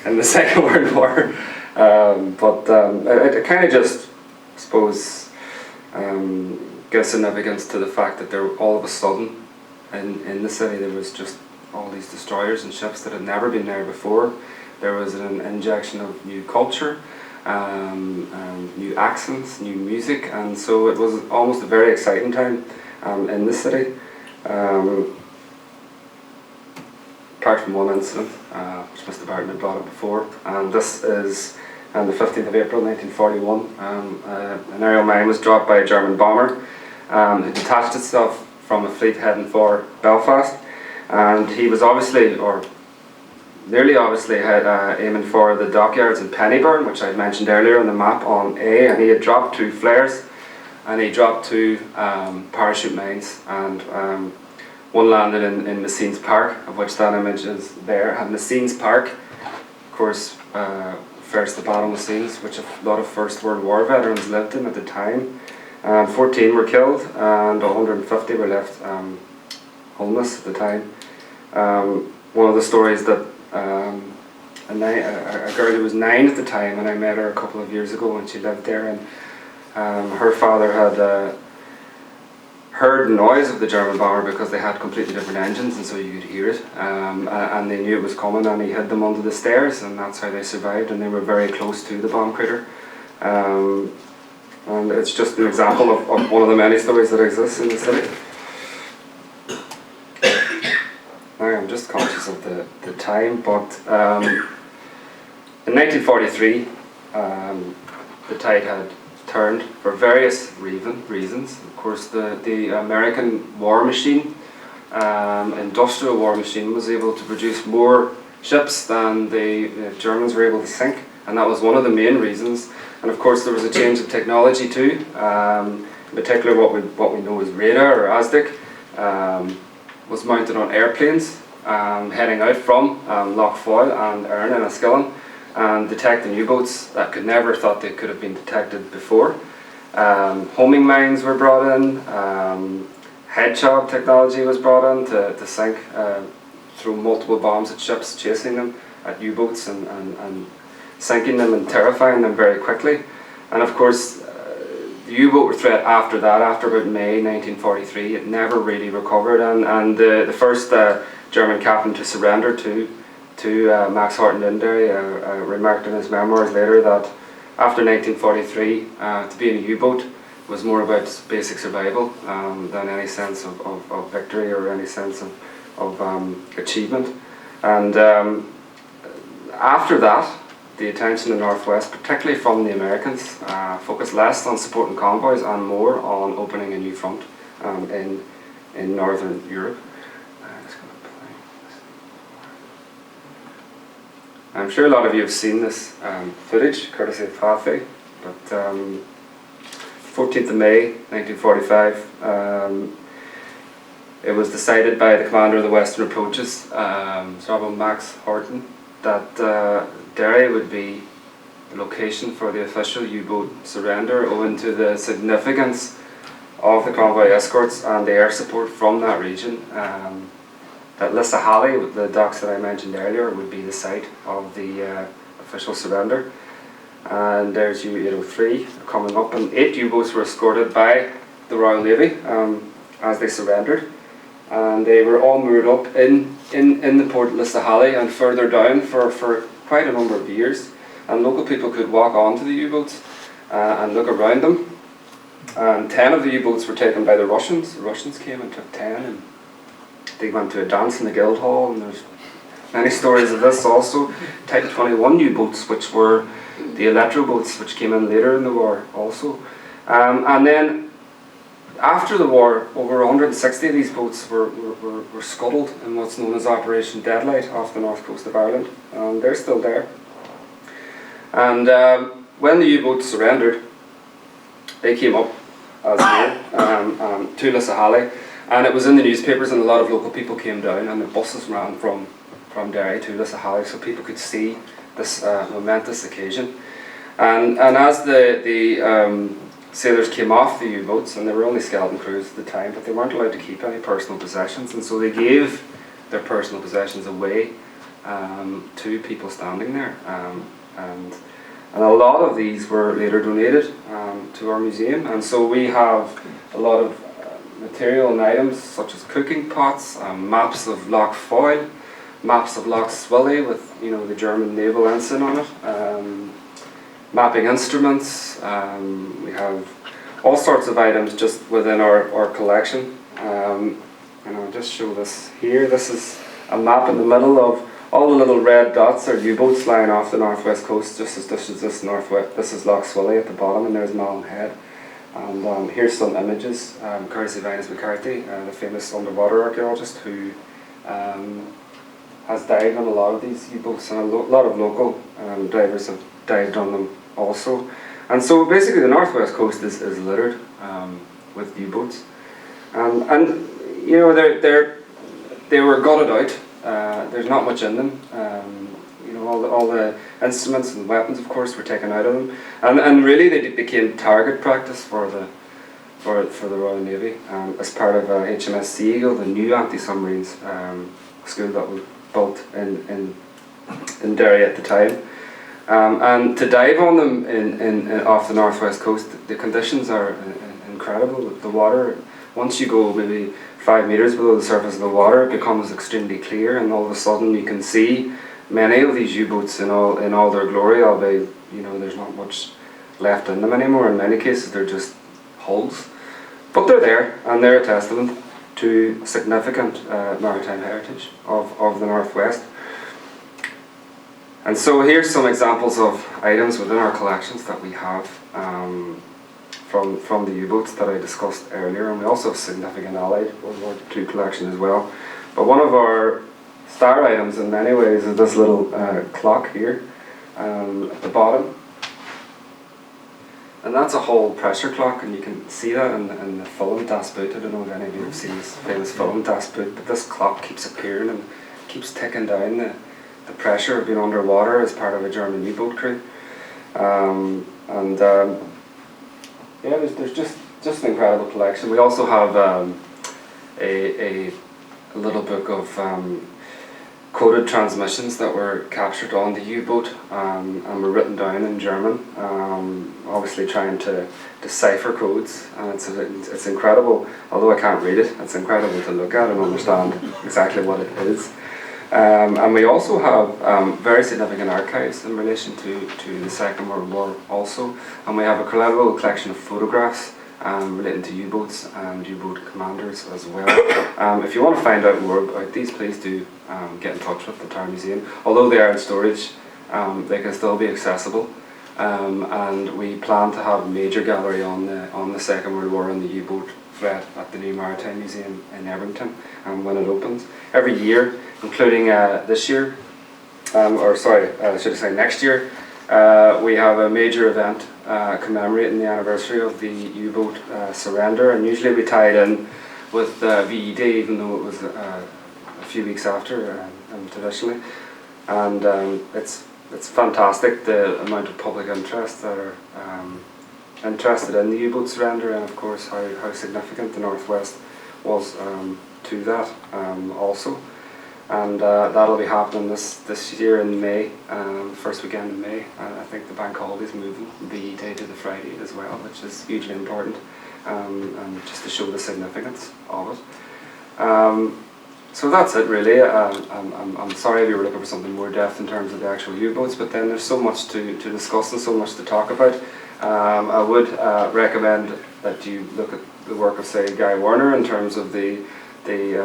in the Second World War. But it kind of just, I suppose, gives significance to the fact that there all of a sudden in the city there was just all these destroyers and ships that had never been there before. There was an injection of new culture, new accents, new music, and so it was almost a very exciting time in the city. Apart from one incident, which Mr. Barton had brought up before, and this is on the 15th of April 1941. An aerial mine was dropped by a German bomber. It detached itself from a fleet heading for Belfast, and he was obviously, or nearly obviously, aiming for the dockyards in Pennyburn, which I mentioned earlier on the map on A, and he had dropped 2 flares, and he dropped 2 parachute mines, and one landed in Messines Park, of which that image is there. And Messines Park, of course, refers to the Battle of Messines, which a lot of First World War veterans lived in at the time. 14 were killed and 150 were left homeless at the time. One of the stories that a girl who was 9 at the time, and I met her a couple of years ago when she lived there, and her father had heard the noise of the German bomber because they had completely different engines, and so you could hear it, and they knew it was coming, and he hid them under the stairs, and that's how they survived, and they were very close to the bomb crater. And it's just an example of one of the many stories that exists in the city. I'm just conscious of the time, but in 1943 the tide had turned for various reasons. Of course, the American war machine, industrial war machine, was able to produce more ships than the Germans were able to sink, and that was one of the main reasons. And of course there was a change of technology too, in particular what we know as radar, or ASDIC, was mounted on airplanes heading out from Lough Foyle and Erin and Enniskillen, and detecting U-boats that could never thought they could have been detected before. Homing mines were brought in, head job technology was brought in to sink, throw multiple bombs at ships, chasing them, at U-boats, and sinking them and terrifying them very quickly. And of course, the U-boat threat after that, after about May 1943, it never really recovered, and the first German captain to surrender to Max Horton in Derry remarked in his memoirs later that after 1943, to be in a U-boat was more about basic survival than any sense of victory or any sense of achievement. And after that, the attention in the Northwest, particularly from the Americans, focused less on supporting convoys and more on opening a new front in Northern Europe. I'm sure a lot of you have seen this footage, courtesy of Fathy, but 14th of May 1945, it was decided by the commander of the Western Approaches, Strabane Max Horton, that Derry would be the location for the official U-boat surrender, owing to the significance of the convoy escorts and the air support from that region. That Lissahalli, the docks that I mentioned earlier, would be the site of the official surrender. And there's U-803 coming up, and 8 U-boats were escorted by the Royal Navy as they surrendered. And they were all moored up in the port of Lissahalli and further down for quite a number of years. And local people could walk onto the U-boats and look around them. And 10 of the U-boats were taken by the Russians. The Russians came and took 10, and they went to a dance in the Guildhall, and there's many stories of this also. Type 21 U-boats, which were the electro boats, which came in later in the war also. And then after the war, over 160 of these boats were scuttled in what's known as Operation Deadlight off the north coast of Ireland, and they're still there. And when the U-boats surrendered, they came up as well to Lissahalli, and it was in the newspapers, and a lot of local people came down, and the buses ran from Derry to Lissahalli so people could see this momentous occasion. And as the sailors came off the U-boats, and they were only skeleton crews at the time, but they weren't allowed to keep any personal possessions, and so they gave their personal possessions away to people standing there. And a lot of these were later donated to our museum, and so we have a lot of material and items such as cooking pots, maps of Loch Foyle, maps of Loch Swilly with the German naval ensign on it, mapping instruments. We have all sorts of items just within our collection. And I'll just show this here. This is a map in the middle of all the little red dots are U-boats lying off the northwest coast, just as this is northwest. This is Loch Swilly at the bottom, and there's Malin Head. And here's some images, courtesy of Innes McCarthy, the famous underwater archaeologist who has dived on a lot of these U-boats, and a lot of local divers have dived on them also. And so basically the northwest coast is littered with U-boats, and they were gutted out. There's not much in them. All the instruments and weapons, of course, were taken out of them, and really they became target practice for the Royal Navy as part of HMS Sea Eagle, the new anti-submarines school that was built in Derry at the time. And to dive on them in off the northwest coast, the conditions are incredible. The water, once you go maybe 5 meters below the surface of the water, it becomes extremely clear, and all of a sudden you can see many of these U-boats in all their glory, albeit there's not much left in them anymore. In many cases they're just hulls, but they're there, and they're a testament to significant maritime heritage of the northwest. And so here's some examples of items within our collections that we have from the U-boats that I discussed earlier, and we also have significant Allied World War II collection as well. But one of our star items in many ways is this little clock here at the bottom, and that's a Hull pressure clock, and you can see that in the film Das Boot. I don't know if any of you have seen this famous film Das Boot, but this clock keeps appearing and keeps ticking down the pressure of being underwater as part of a German U-boat crew. Yeah, there's just an incredible collection. We also have a little book of coded transmissions that were captured on the U-boat and were written down in German, obviously trying to decipher codes, and it's incredible. Although I can't read it, it's incredible to look at and understand exactly what it is. And we also have very significant archives in relation to the Second World War also, and we have a incredible collection of photographs relating to U-boats and U-boat commanders as well. If you want to find out more about these, please do get in touch with the Tower Museum. Although they are in storage, they can still be accessible. And we plan to have a major gallery on the Second World War and the U-boat threat at the new Maritime Museum in Everington when it opens. Every year, including this year, should I say next year, we have a major event commemorating the anniversary of the U-boat surrender, and usually we tie it in with VED, even though it was a few weeks after traditionally. And it's fantastic the amount of public interest that are interested in the U-boat surrender, and of course how significant the Northwest was to that also. And that'll be happening this year in May, first weekend in May. I think the bank holiday's moving the day to the Friday as well, which is hugely important, and just to show the significance of it. So that's it really. I'm sorry if you were looking for something more depth in terms of the actual U-boats, but then there's so much to discuss and so much to talk about. I would recommend that you look at the work of, say, Guy Warner in terms of the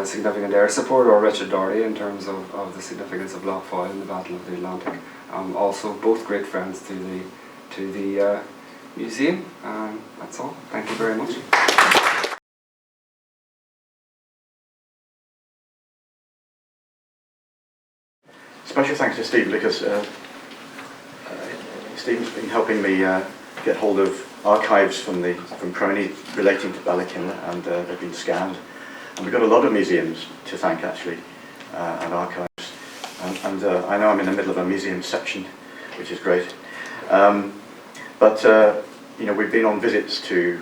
significant air support, or Richard Doherty in terms of the significance of Loch Foyle in the Battle of the Atlantic. Also, both great friends to the museum. That's all. Thank you very much.
Special thanks to Stephen, because Stephen's been helping me get hold of archives from PRONI relating to Ballykinler, and they've been scanned. And we've got a lot of museums to thank actually, and archives. And I know I'm in the middle of a museum section, which is great. You know, we've been on visits to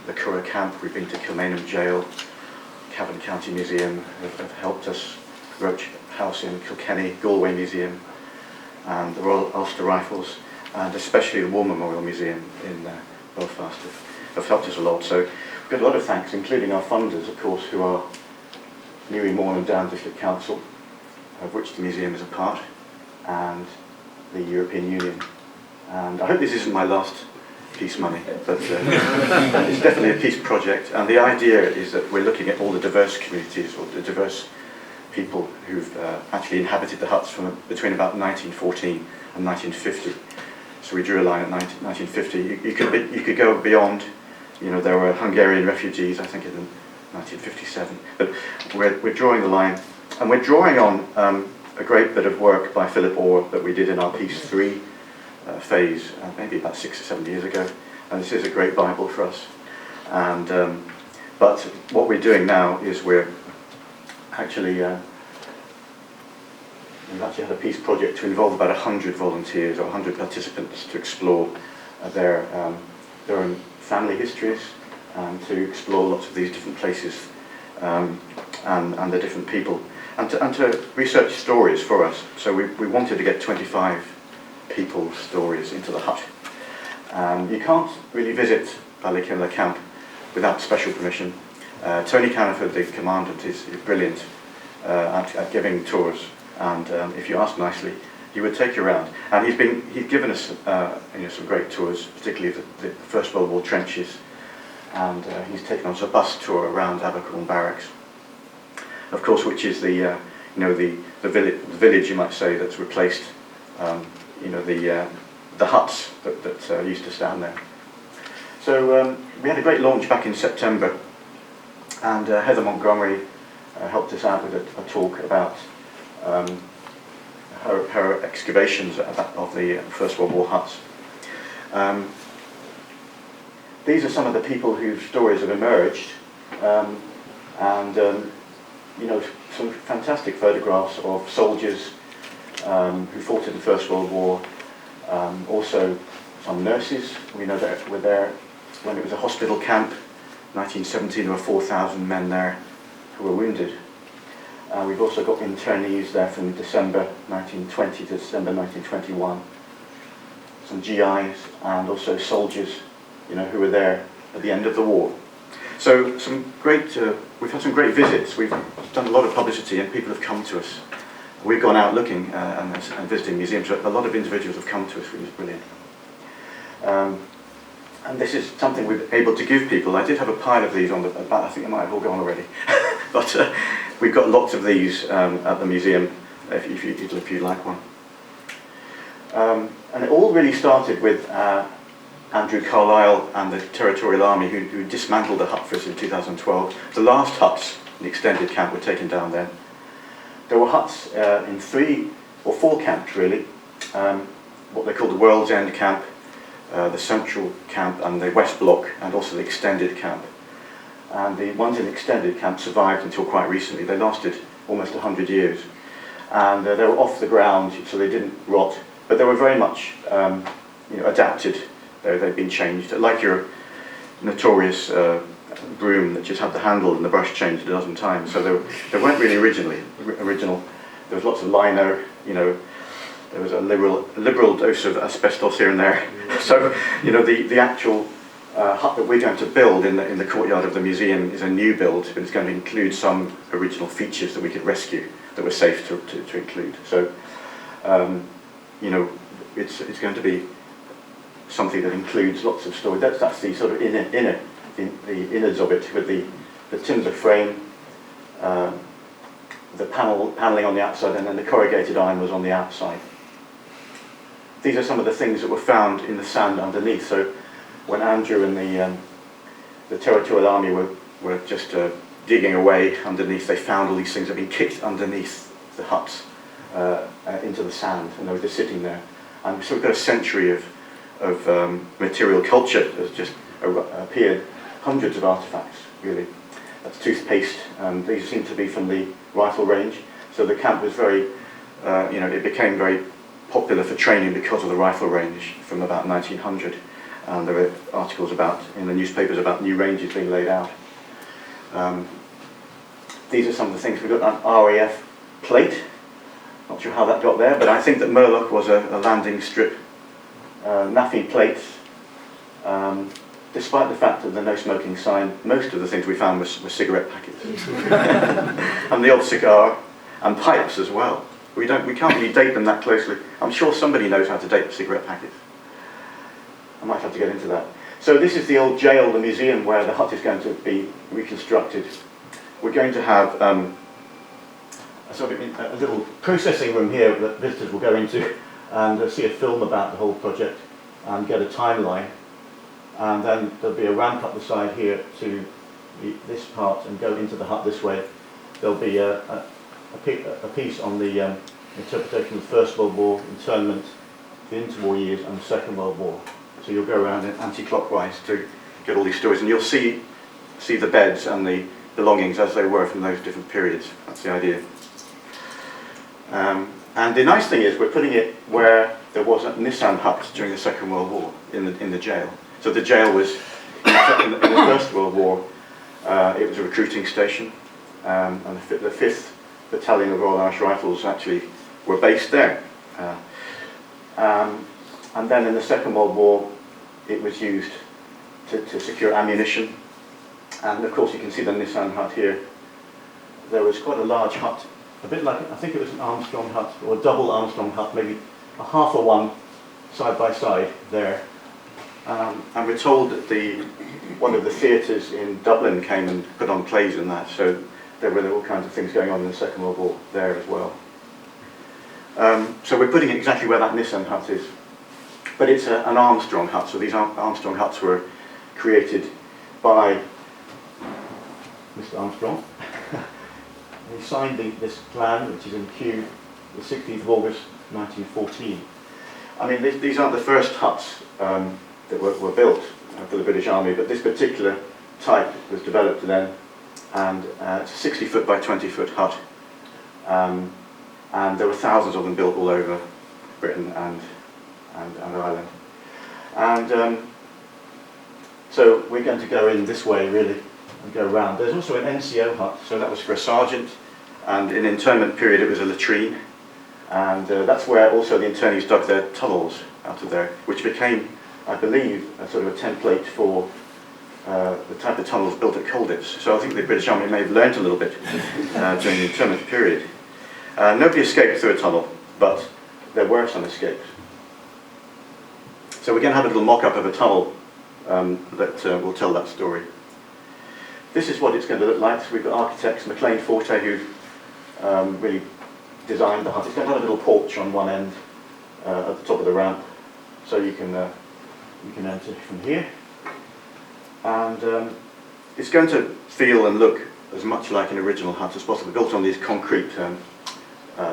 the Curragh camp, we've been to Kilmainham Jail, Cavan County Museum have helped us, Roach House in Kilkenny, Galway Museum, and the Royal Ulster Rifles, and especially the War Memorial Museum in Belfast have helped us a lot. So we've got a lot of thanks, including our funders, of course, who are Newry, Mourne and Down District Council, of which the museum is a part, and the European Union. And I hope this isn't my last peace money, but it's definitely a peace project. And the idea is that we're looking at all the diverse communities, or the diverse people who've actually inhabited the huts from between about 1914 and 1950. So we drew a line at 1950. You could go beyond. You know, there were Hungarian refugees, I think, in 1957. But we're drawing the line, and we're drawing on a great bit of work by Philip Orr that we did in our Peace 3 phase, maybe about 6 or 7 years ago. And this is a great Bible for us. And but what we're doing now is we've actually had a peace project to involve about 100 volunteers or 100 participants to explore their own family histories, and to explore lots of these different places and the different people, and to research stories for us. So we wanted to get 25 people's stories into the hut. You can't really visit Ballykinler camp without special permission. Tony Caniford, the commandant, is brilliant at giving tours, and if you ask nicely, he would take you around. And he's given us some great tours, particularly the First World War trenches, and he's taken us a bus tour around Abercorn Barracks, of course, which is the village, you might say, that's replaced the huts that used to stand there. So we had a great launch back in September, and Heather Montgomery helped us out with a talk about her excavations of the First World War huts. These are some of the people whose stories have emerged, and some fantastic photographs of soldiers who fought in the First World War. Also some nurses. We know that were there when it was a hospital camp. 1917, there were 4,000 men there who were wounded. We've also got internees there from December 1920 to December 1921. Some GIs and also soldiers, who were there at the end of the war. So we've had some great visits. We've done a lot of publicity and people have come to us. We've gone out looking and visiting museums. A lot of individuals have come to us, which is brilliant. And this is something we're able to give people. I did have a pile of these on the back. I think they might have all gone already. But we've got lots of these at the museum if you'd like one. And it all really started with Andrew Carlisle and the Territorial Army who dismantled the hut for us in 2012. The last huts in the extended camp were taken down then. There were huts in 3 or 4 camps really, what they call the World's End camp, the Central camp and the West Block, and also the extended camp. And the ones in the extended camp survived until quite recently. They lasted almost 100 years. And they were off the ground, so they didn't rot, but they were very much adapted. They'd been changed, like your notorious broom that just had the handle and the brush changed a dozen times. So they weren't really original. There was lots of lino, there was a liberal dose of asbestos here and there. So, the actual hut that we're going to build in the courtyard of the museum is a new build, but it's going to include some original features that we could rescue that were safe to include. So, it's going to be something that includes lots of storage. That's the sort of the innards of it, with the timber frame, the paneling on the outside, and then the corrugated iron was on the outside. These are some of the things that were found in the sand underneath. So when Andrew and the Territorial Army were just digging away underneath, they found all these things that had been kicked underneath the huts into the sand, and they were just sitting there. And so we've got a century of material culture that has just appeared. Hundreds of artefacts, really. That's toothpaste. These seem to be from the rifle range. So the camp was very, it became very popular for training because of the rifle range from about 1900. And there were articles in the newspapers about new ranges being laid out. These are some of the things. We've got an RAF plate. Not sure how that got there, but I think that Murloc was a landing strip. NAFI plates. Despite the fact of the no smoking sign, most of the things we found were cigarette packets. And the odd cigar, and pipes as well. We can't really date them that closely. I'm sure somebody knows how to date the cigarette packets. I might have to get into that. So this is the old jail, the museum, where the hut is going to be reconstructed. We're going to have a little processing room here that visitors will go into and see a film about the whole project and get a timeline. And then there'll be a ramp up the side here to this part and go into the hut this way. There'll be a piece on the interpretation of the First World War, internment, the interwar years, and the Second World War. So you'll go around anti-clockwise to get all these stories, and you'll see the beds and the belongings as they were from those different periods. That's the idea. And the nice thing is we're putting it where there was a Nissan hut during the Second World War in the jail. So the jail was, in the First World War, it was a recruiting station, and the 5th Battalion of Royal Irish Rifles actually were based there. And then in the Second World War, it was used to secure ammunition. And of course you can see the Nissan hut here. There was quite a large hut, a bit like, I think it was an Armstrong hut, or a double Armstrong hut, maybe a half of one side by side there. And we're told that one of the theatres in Dublin came and put on plays in that, so there were all kinds of things going on in the Second World War there as well. So we're putting it exactly where that Nissan hut is. But it's an Armstrong hut, so these Armstrong huts were created by Mr. Armstrong. He signed this plan, which is in Kew, the 16th of August 1914. I mean, these aren't the first huts that were built for the British Army, but this particular type was developed then, and it's a 60-foot by 20-foot hut. and there were thousands of them built all over Britain and Ireland. And so we're going to go in this way really and go around. There's also an NCO hut, so that was for a sergeant, and in internment period it was a latrine, and that's where also the internees dug their tunnels out of there, which became, I believe, a sort of a template for the type of tunnels built at Colditz. So I think the British Army may have learnt a little bit during the internment period. Nobody escaped through a tunnel, but there were some escapes. So we're going to have a little mock-up of a tunnel that will tell that story. This is what it's going to look like. So we've got architects, McLean Forte, who really designed the hut. It's going to have a little porch on one end at the top of the ramp, so you can enter from here. And it's going to feel and look as much like an original hut as possible, built on these concrete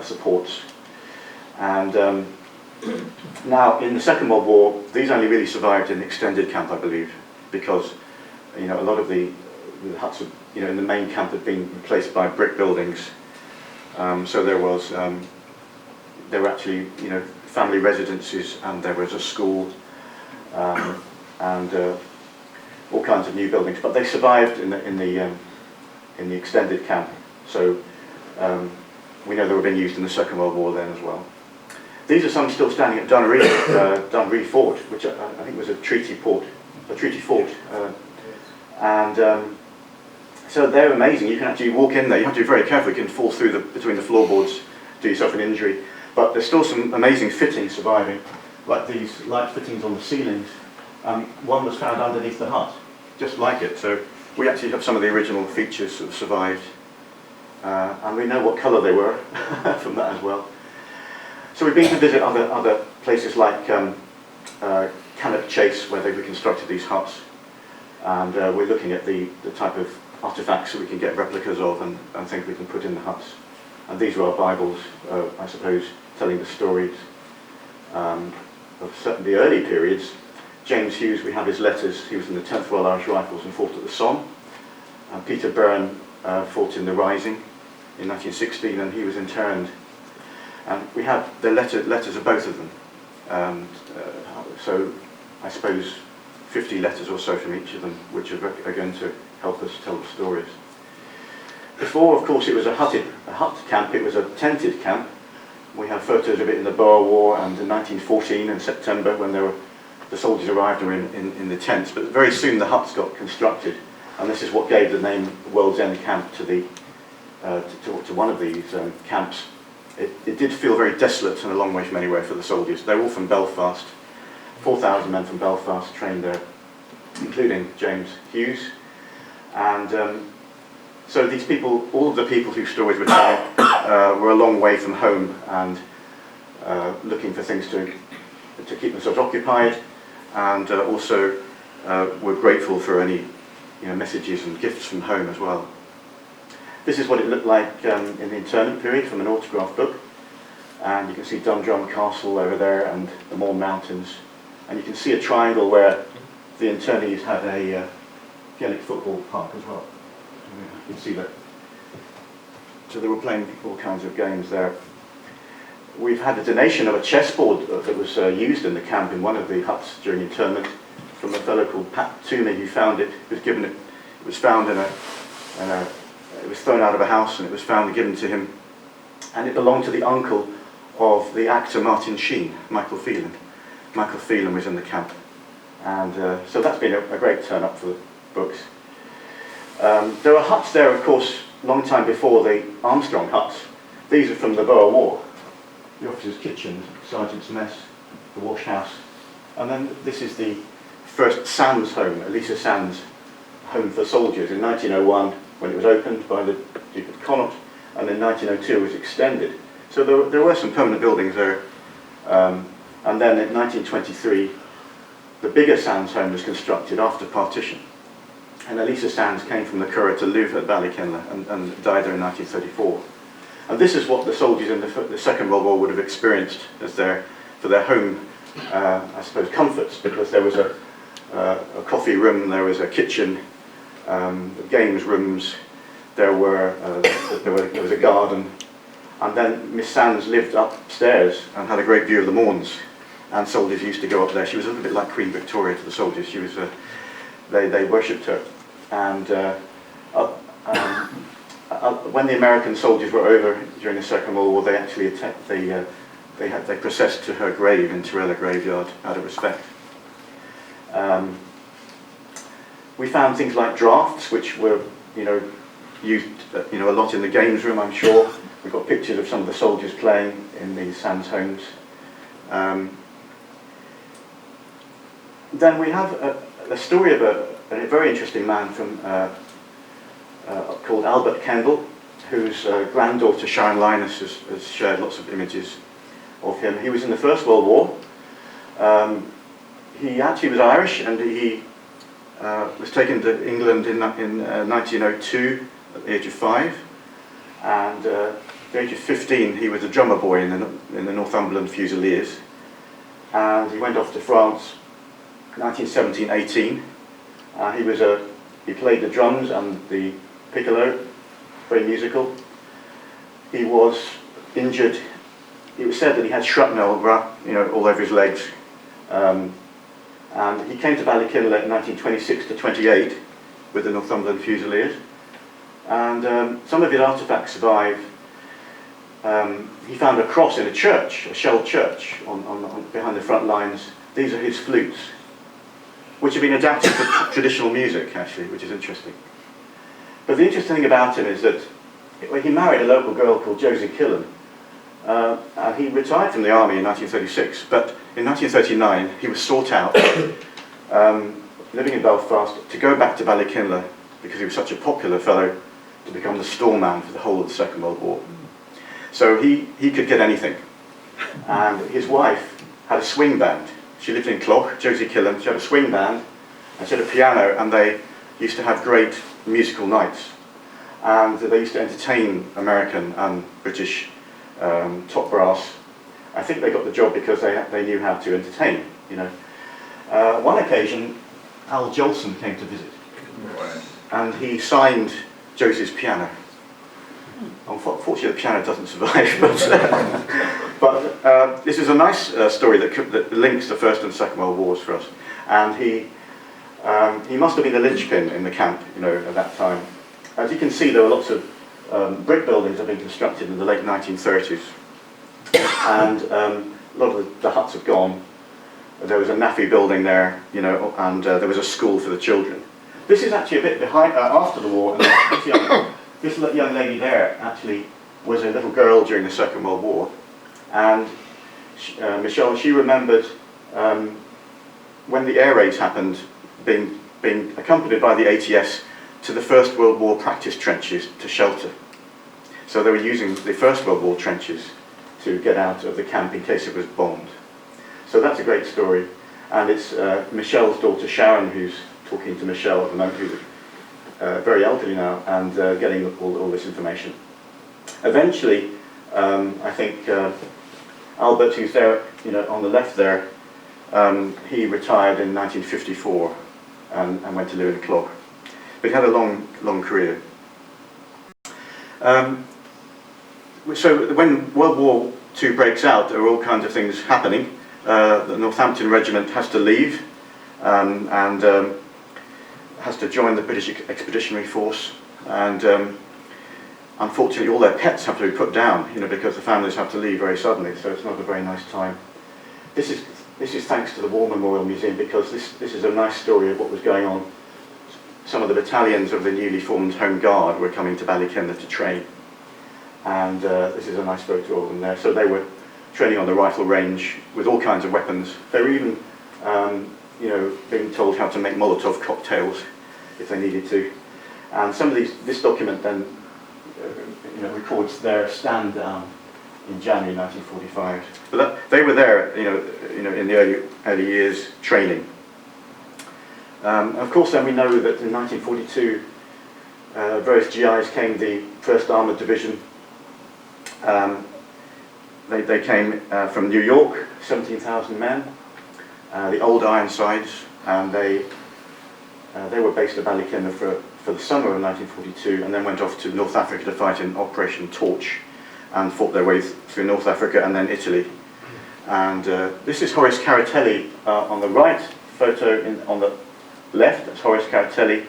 supports. And now, in the Second World War, these only really survived in extended camp, I believe, because a lot of the huts, in the main camp had been replaced by brick buildings. So there were actually, family residences, and there was a school, and all kinds of new buildings. But they survived in the extended camp. So we know they were being used in the Second World War then as well. These are some still standing at Dunree Fort, which I think was a treaty fort. So they're amazing. You can actually walk in there. You have to be very careful. You can fall through between the floorboards, do yourself an injury. But there's still some amazing fittings surviving, like these light fittings on the ceilings. One was found underneath the hut, just like it. So we actually have some of the original features that have survived. And we know what colour they were from that as well. So we've been to visit other places like Cannock Chase, where they reconstructed these huts. And we're looking at the type of artefacts that we can get replicas of and things we can put in the huts. And these are our Bibles, I suppose, telling the stories of certainly the early periods. James Hughes, we have his letters. He was in the 10th Royal Irish Rifles and fought at the Somme. And Peter Byrne fought in the Rising in 1916, and he was interned. And we have the letters of both of them. So I suppose 50 letters or so from each of them, which are going to help us tell the stories. Before, of course, it was a hut camp. It was a tented camp. We have photos of it in the Boer War and in 1914 in September, when the soldiers arrived and were in the tents. But very soon the huts got constructed, and this is what gave the name World's End Camp to one of these camps. It did feel very desolate and a long way from anywhere for the soldiers. They're all from Belfast. 4,000 men from Belfast trained there, including James Hughes. And so these people, all of the people whose stories we're telling, were a long way from home and looking for things to keep themselves occupied, and also were grateful for any messages and gifts from home as well. This is what it looked like in the internment period from an autograph book. And you can see Dundrum Castle over there and the Mourne Mountains. And you can see a triangle where the internees had a Gaelic football park as well. You can see that. So they were playing all kinds of games there. We've had a donation of a chessboard that was used in the camp in one of the huts during internment from a fellow called Pat Toomey, who found it. It was found it was thrown out of a house, and it was found and given to him. And it belonged to the uncle of the actor Martin Sheen, Michael Phelan. Michael Phelan was in the camp. And so that's been a great turn-up for the books. There were huts there, of course, a long time before the Armstrong huts. These are from the Boer War. The officer's kitchen, sergeant's mess, the wash house. And then this is the first Sands home, Elisa Sands home for soldiers in 1901, when it was opened by the Duke of Connaught, and in 1902 it was extended. So there were some permanent buildings there. And then in 1923, the bigger Sands home was constructed after partition. And Elisa Sands came from the Curragh to Louth at Ballykinler and died there in 1934. And this is what the soldiers in the Second World War would have experienced as for their home, I suppose, comforts, because there was a coffee room, there was a kitchen, games rooms, there was a garden, And then Miss Sands lived upstairs and had a great view of the Mons, and soldiers used to go up there. She was a little bit like Queen Victoria to the soldiers. She was, they worshipped her. And when the American soldiers were over during the Second World War, they actually attacked, they processed to her grave in Torella Graveyard out of respect. We found things like drafts, which were, used, a lot in the games room, I'm sure. We've got pictures of some of the soldiers playing in the Sands homes. Then we have a story of a very interesting man from called Albert Kendall, whose granddaughter Sharon Linus has shared lots of images of him. He was in the First World War. He actually was Irish, and he was taken to England in 1902 at the age of 5, and at the age of 15 he was a drummer boy in the Northumberland Fusiliers, and he went off to France 1917-18. He played the drums and the piccolo, very musical. He was injured. It was said that he had shrapnel, all over his legs. And he came to Ballykinler in 1926-28 with the Northumberland Fusiliers. And some of his artefacts survive. He found a cross in a church, a shell church, behind the front lines. These are his flutes, which have been adapted for traditional music, actually, which is interesting. But the interesting thing about him is that he married a local girl called Josie Killen. And he retired from the army in 1936, but in 1939 he was sought out, living in Belfast, to go back to Ballykinler because he was such a popular fellow, to become the storeman for the whole of the Second World War. So he could get anything. And his wife had a swing band. She lived in Clough, Josie Killen. She had a swing band, and she had a piano, and they used to have great musical nights. And they used to entertain American and British top brass. I think they got the job because they knew how to entertain, One occasion, Al Jolson came to visit, and he signed Josie's piano. Unfortunately, the piano doesn't survive, but this is a nice story that links the First and Second World Wars for us. And he must have been the linchpin in the camp, at that time. As you can see, there were lots of brick buildings have been constructed in the late 1930s, and a lot of the huts have gone. There was a NAFI building there, and there was a school for the children. This is actually a bit behind, after the war, and this young lady there actually was a little girl during the Second World War, and Michelle, she remembered when the air raids happened, being accompanied by the ATS to the First World War practice trenches to shelter. So they were using the First World War trenches to get out of the camp in case it was bombed. So that's a great story, and it's Michelle's daughter Sharon who's talking to Michelle at the moment, who's very elderly now, and getting all this information. Eventually, I think Albert, who's there, on the left there, he retired in 1954 and went to live in Clough. But he had a long career. So when World War II breaks out, there are all kinds of things happening. The Northampton Regiment has to leave and has to join the British Expeditionary Force, and unfortunately all their pets have to be put down, because the families have to leave very suddenly, so it's not a very nice time. This is thanks to the War Memorial Museum, because this is a nice story of what was going on. Some of the battalions of the newly formed Home Guard were coming to Ballykinler to train, and this is a nice photo of them there. So they were training on the rifle range with all kinds of weapons. They were even being told how to make Molotov cocktails if they needed to. And some of this document then records their stand down in January 1945. But they were there, in the early years training. Of course, then we know that in 1942, various GIs came, the 1st Armoured Division. They came from New York, 17,000 men, the old Ironsides, and they were based at Ballykinler for the summer of 1942, and then went off to North Africa to fight in Operation Torch. and fought their way through North Africa and then Italy. And this is Horace Caratelli on the right, photo on the left, that's Horace Caratelli.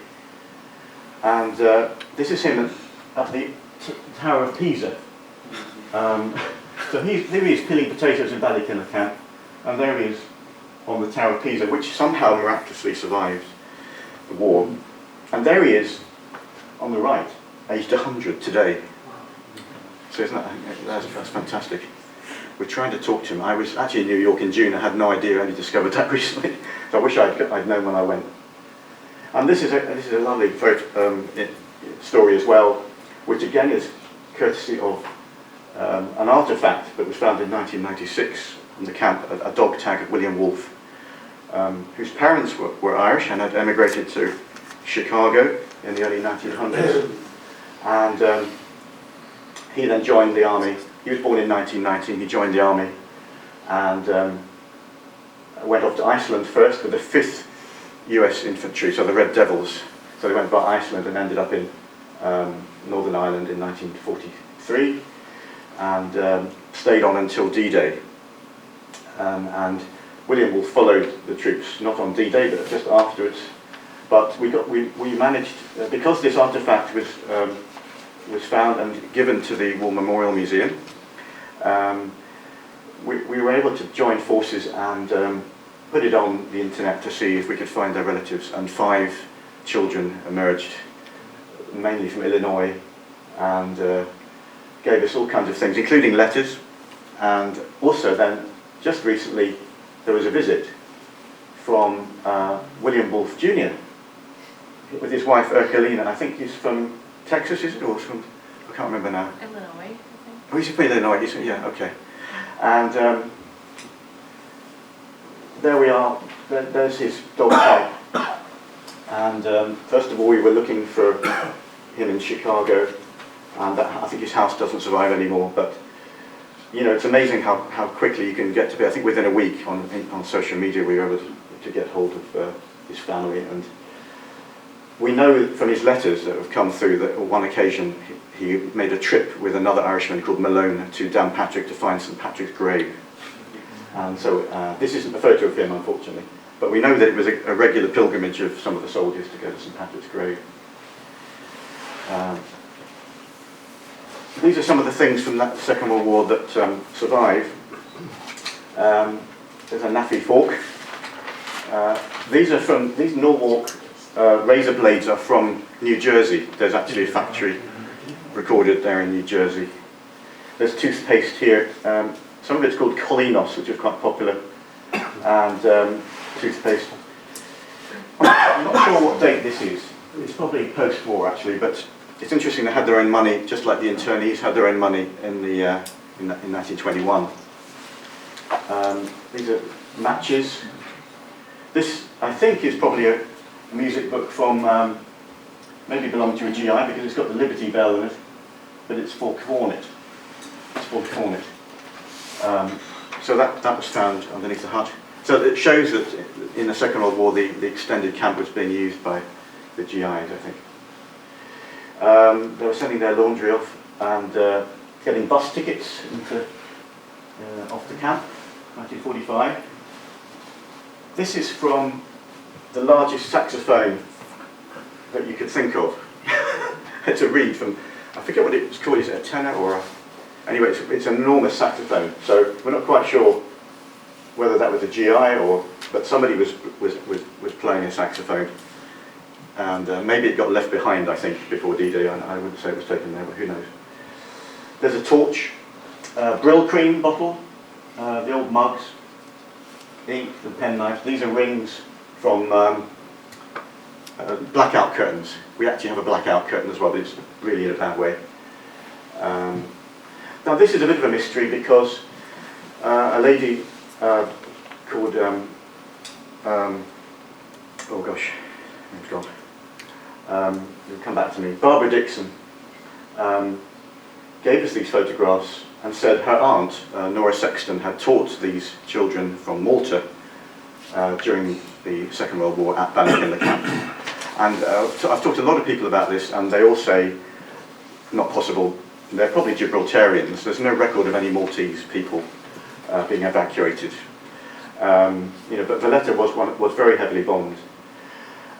And this is him at the Tower of Pisa. So there he is peeling potatoes in Ballykillah camp, and there he is on the Tower of Pisa, which somehow miraculously survived the war. And there he is on the right, aged 100 today. So isn't that's fantastic. We're trying to talk to him. I was actually in New York in June. I had no idea. I only discovered that recently. So I wish I'd known when I went. And this is a lovely story as well, which again is courtesy of an artefact that was found in 1996 in the camp, a dog tag of William Wolfe, whose parents were Irish and had emigrated to Chicago in the early 1900s. And he then joined the army. He was born in 1919, he joined the army and went off to Iceland first with the 5th US Infantry, so the Red Devils. So they went by Iceland and ended up in Northern Ireland in 1943 and stayed on until D-Day. And William Wolfe followed the troops, not on D-Day, but just afterwards. But we managed, because this artefact was found and given to the War Memorial Museum, we were able to join forces and put it on the internet to see if we could find their relatives, and 5 children emerged, mainly from Illinois, and gave us all kinds of things, including letters. And also then, just recently, there was a visit from William Wolfe Jr. with his wife Ercolina. I think he's from Texas, is it? Or from, I can't remember now.
Illinois, I think.
Oh, he's from Illinois, yeah, okay. And there we are, there's his dog tag. And first of all, we were looking for him in Chicago, and I think his house doesn't survive anymore, but you know, it's amazing how quickly you can get to be. I think within a week on social media we were able to get hold of his family, and we know from his letters that have come through that on one occasion he made a trip with another Irishman called Malone to Downpatrick to find St Patrick's grave. And so this isn't a photo of him, unfortunately, but we know that it was a regular pilgrimage of some of the soldiers to go to St Patrick's grave. These are some of the things from that Second World War that survive. There's a Naffy fork. These Norwalk razor blades are from New Jersey. There's actually a factory recorded there in New Jersey. There's toothpaste here. Some of it's called Colinos, which is quite popular, and toothpaste. I'm not sure what date this is. It's probably post-war actually, but it's interesting. They had their own money, just like the internees had their own money in 1921. These are matches. This, I think, is probably a music book from maybe belonged to a GI because it's got the Liberty Bell in it, but it's for cornet. It's for cornet. So that was found underneath the hut. So it shows that in the Second World War the extended camp was being used by the GIs, I think. They were sending their laundry off and getting bus tickets off the camp, 1945. This is from the largest saxophone that you could think of. It's a reed from, I forget what it was called, is it a tenor or a... Anyway, it's an enormous saxophone, so we're not quite sure whether that was a GI or... But somebody was playing a saxophone. And maybe it got left behind, I think, before D-Day. I wouldn't say it was taken there, but who knows. There's a torch, Brill cream bottle, the old mugs, ink, the pen knives. These are rings from blackout curtains. We actually have a blackout curtain as well, but it's really in a bad way. Now this is a bit of a mystery because a lady called, oh gosh, name's gone. It'll come back to me. Barbara Dixon gave us these photographs and said her aunt, Nora Sexton, had taught these children from Malta during the Second World War at Ballykillah camp. And I've talked to a lot of people about this, and they all say, not possible, They're probably Gibraltarians. There's no record of any Maltese people being evacuated. But Valletta was very heavily bombed.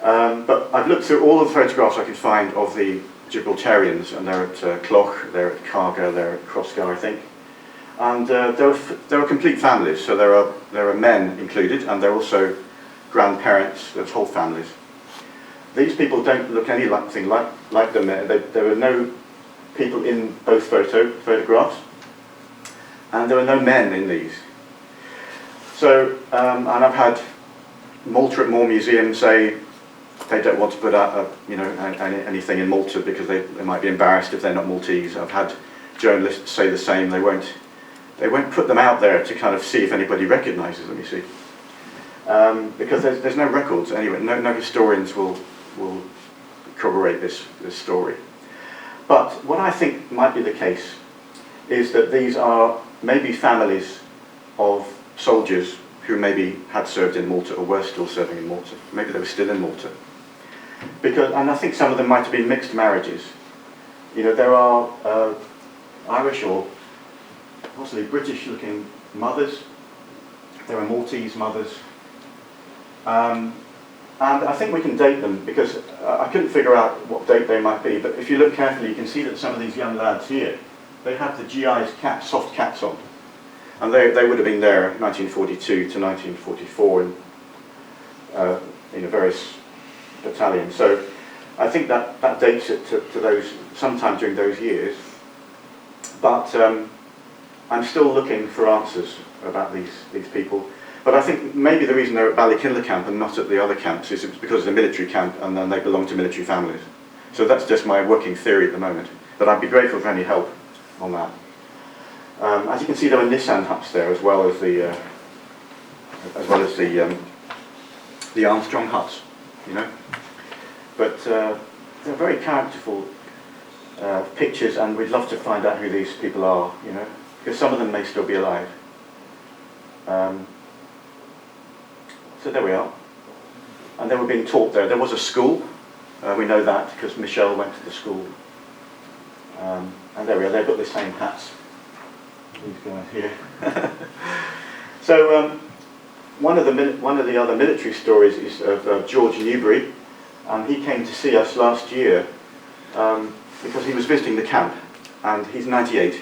But I've looked through all the photographs I could find of the Gibraltarians, and they're at Cloch, they're at Carga, they're at Crossgar, I think. And there are complete families, so there are men included, and there are also grandparents, there's whole families. These people don't look anything like them. There are no people in both photographs, and there are no men in these. So, and I've had Malta at Moor Museum say they don't want to put out anything in Malta because they might be embarrassed if they're not Maltese. I've had journalists say the same. They won't put them out there to kind of see if anybody recognises them, you see. Because there's no records anyway. No historians will corroborate this story. But what I think might be the case is that these are maybe families of soldiers who maybe had served in Malta or were still serving in Malta. Maybe they were still in Malta. And I think some of them might have been mixed marriages. There are Irish or possibly British-looking mothers. There are Maltese mothers. And I think we can date them because I couldn't figure out what date they might be, but if you look carefully you can see that some of these young lads here, they have the GI's caps, soft caps on. And they would have been there 1942 to 1944 in various battalions. So I think that dates it to those, sometime during those years. But I'm still looking for answers about these people. But I think maybe the reason they're at Ballykinler camp and not at the other camps is because it's a military camp and then they belong to military families. So that's just my working theory at the moment. But I'd be grateful for any help on that. As you can see, there are Nissan huts there as well as the Armstrong huts, But they're very characterful pictures, and we'd love to find out who these people are, because some of them may still be alive. So there we are. And they were being taught there. There was a school. We know that because Michelle went to the school. And there we are. They've got the same hats. These guys here. So one of the other military stories is of George Newbury, and he came to see us last year because he was visiting the camp, and he's 98,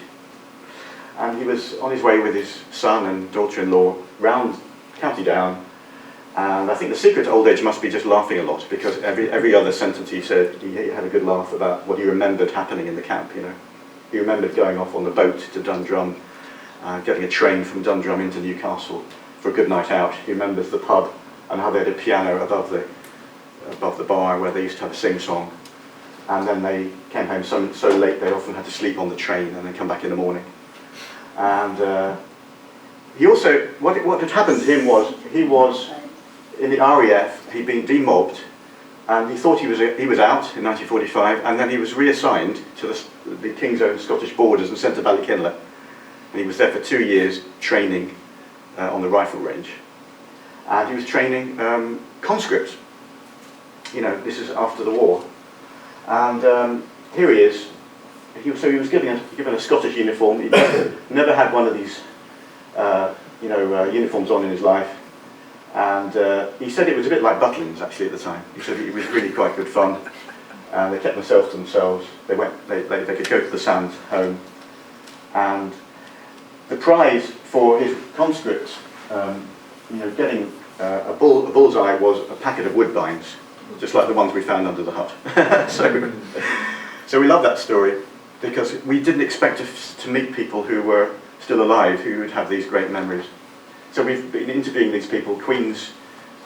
and he was on his way with his son and daughter-in-law round County Down, and I think the secret to old age must be just laughing a lot, because every other sentence he said, he had a good laugh about what he remembered happening in the camp. He remembered going off on the boat to Dundrum, getting a train from Dundrum into Newcastle for a good night out. He remembers the pub and how they had a piano above the bar where they used to have a sing-song. And then they came home so late they often had to sleep on the train and then come back in the morning. And he also, what had happened to him was, he was in the RAF, he'd been demobbed, and he thought he was out in 1945, and then he was reassigned to the King's Own Scottish Borders and sent to Ballykinler. And he was there for 2 years training on the rifle range. And he was training conscripts. This is after the war. And here he is. He was given a Scottish uniform. He never had one of these uniforms on in his life. And he said it was a bit like Butlins actually at the time. He said it was really quite good fun. And they kept themselves to themselves. They could go to the sands home. And the prize for his conscripts, getting a bullseye was a packet of woodbines, just like the ones we found under the hut. So we love that story because we didn't expect to meet people who were still alive who would have these great memories. So we've been interviewing these people. Queen's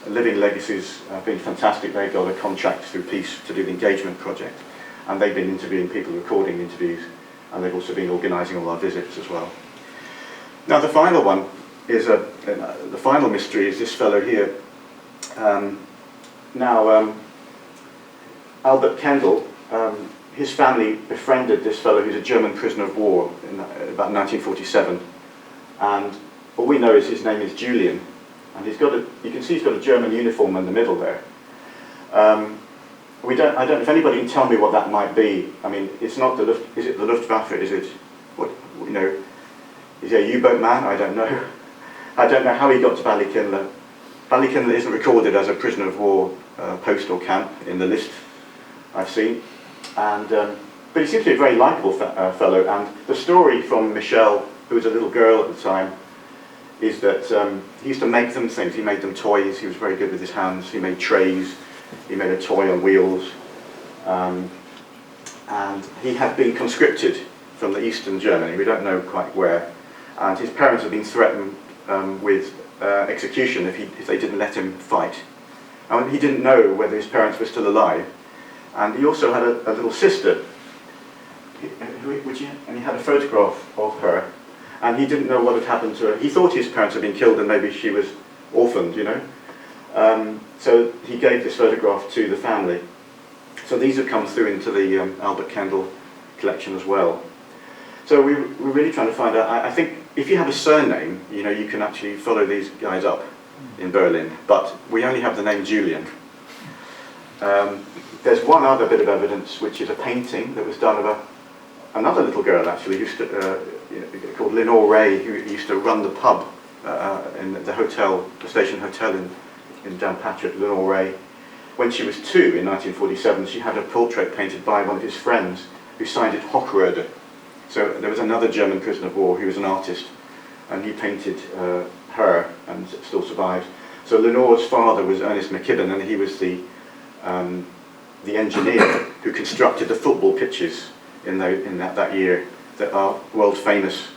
Living Legacies have been fantastic. They got a contract through Peace to do the engagement project, and they've been interviewing people, recording interviews, and they've also been organising all our visits as well. Now the final one is the final mystery is this fellow here. Albert Kendall, his family befriended this fellow who's a German prisoner of war in about 1947, and all we know is his name is Julian, and you can see he's got a German uniform in the middle there. I don't know if anybody can tell me what that might be. I mean, it's not the is it the Luftwaffe? Is it what, you know? Is he a U-boat man? I don't know. I don't know how he got to Ballykinler. Ballykinler isn't recorded as a prisoner of war post or camp in the list I've seen, and but he seems to be a very likeable fellow. And the story from Michelle, who was a little girl at the time, is that he used to make them things. He made them toys. He was very good with his hands. He made trays. He made a toy on wheels. And he had been conscripted from the eastern Germany. We don't know quite where. And his parents had been threatened with execution if they didn't let him fight. And he didn't know whether his parents were still alive. And he also had a little sister. And he had a photograph of her. And he didn't know what had happened to her. He thought his parents had been killed and maybe she was orphaned, you know. So he gave this photograph to the family. So these have come through into the Albert Kendall collection as well. So we're really trying to find out. I think if you have a surname, you know, you can actually follow these guys up in Berlin. But we only have the name Julian. There's one other bit of evidence, which is a painting that was done of another little girl, actually, called Lenore Ray, who used to run the pub in the hotel, the station hotel in Downpatrick, Lenore Ray. When she was 2 in 1947, she had a portrait painted by one of his friends who signed it Hochroeder. So there was another German prisoner of war who was an artist, and he painted her and still survives. So Lenore's father was Ernest McKibben, and he was the engineer who constructed the football pitches in that year that are world famous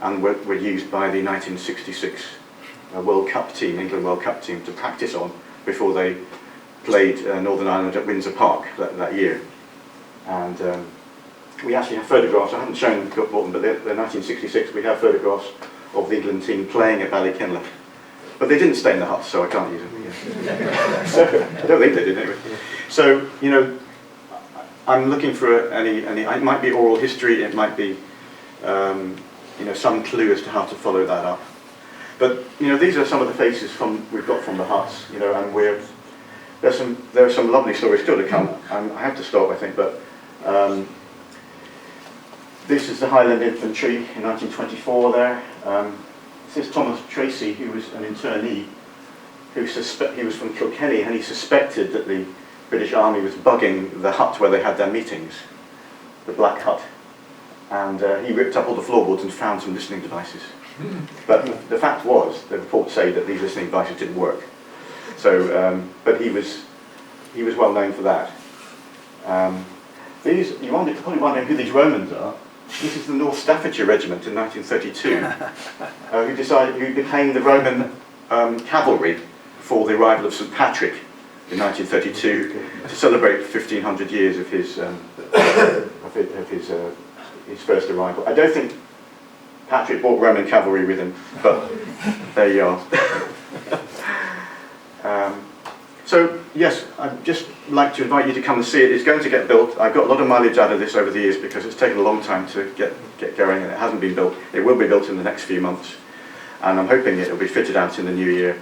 and were used by the 1966 World Cup team, England World Cup team, to practice on before they played Northern Ireland at Windsor Park that year. And we actually have photographs. I haven't shown Gutborton, but they're 1966. We have photographs of the England team playing at Ballykinler. But they didn't stay in the huts, so I can't use them. Yeah. So, I don't think they did anyway. So, you know, I'm looking for any. It might be oral history. It might be, you know, some clue as to how to follow that up. But you know, these are some of the faces we've got from the huts. You know, and there are some lovely stories still to come. I have to stop, I think, but. This is the Highland Infantry in 1924 there. This is Thomas Tracy, who was an internee, he was from Kilkenny, and he suspected that the British Army was bugging the hut where they had their meetings, the Black Hut. And he ripped up all the floorboards and found some listening devices. But the fact was, the reports say that these listening devices didn't work. So, but he was well known for that. You probably wonder who these Romans are. This is the North Staffordshire Regiment in 1932, who became the Roman cavalry for the arrival of St Patrick in 1932 to celebrate 1500 years of his first arrival. I don't think Patrick brought Roman cavalry with him, but there you are. So yes, I'd just like to invite you to come and see it. It's going to get built. I've got a lot of mileage out of this over the years because it's taken a long time to get going, and it hasn't been built. It will be built in the next few months, and I'm hoping it'll be fitted out in the new year,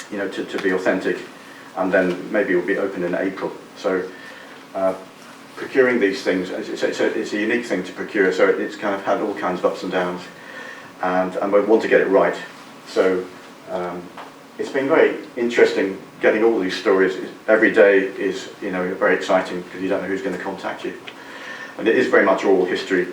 you know, to be authentic, and then maybe it will be open in April. So procuring these things, it's a unique thing to procure, so it's kind of had all kinds of ups and downs, and we want to get it right. So it's been very interesting getting all these stories. Every day is, you know, very exciting because you don't know who's going to contact you, and it is very much oral history.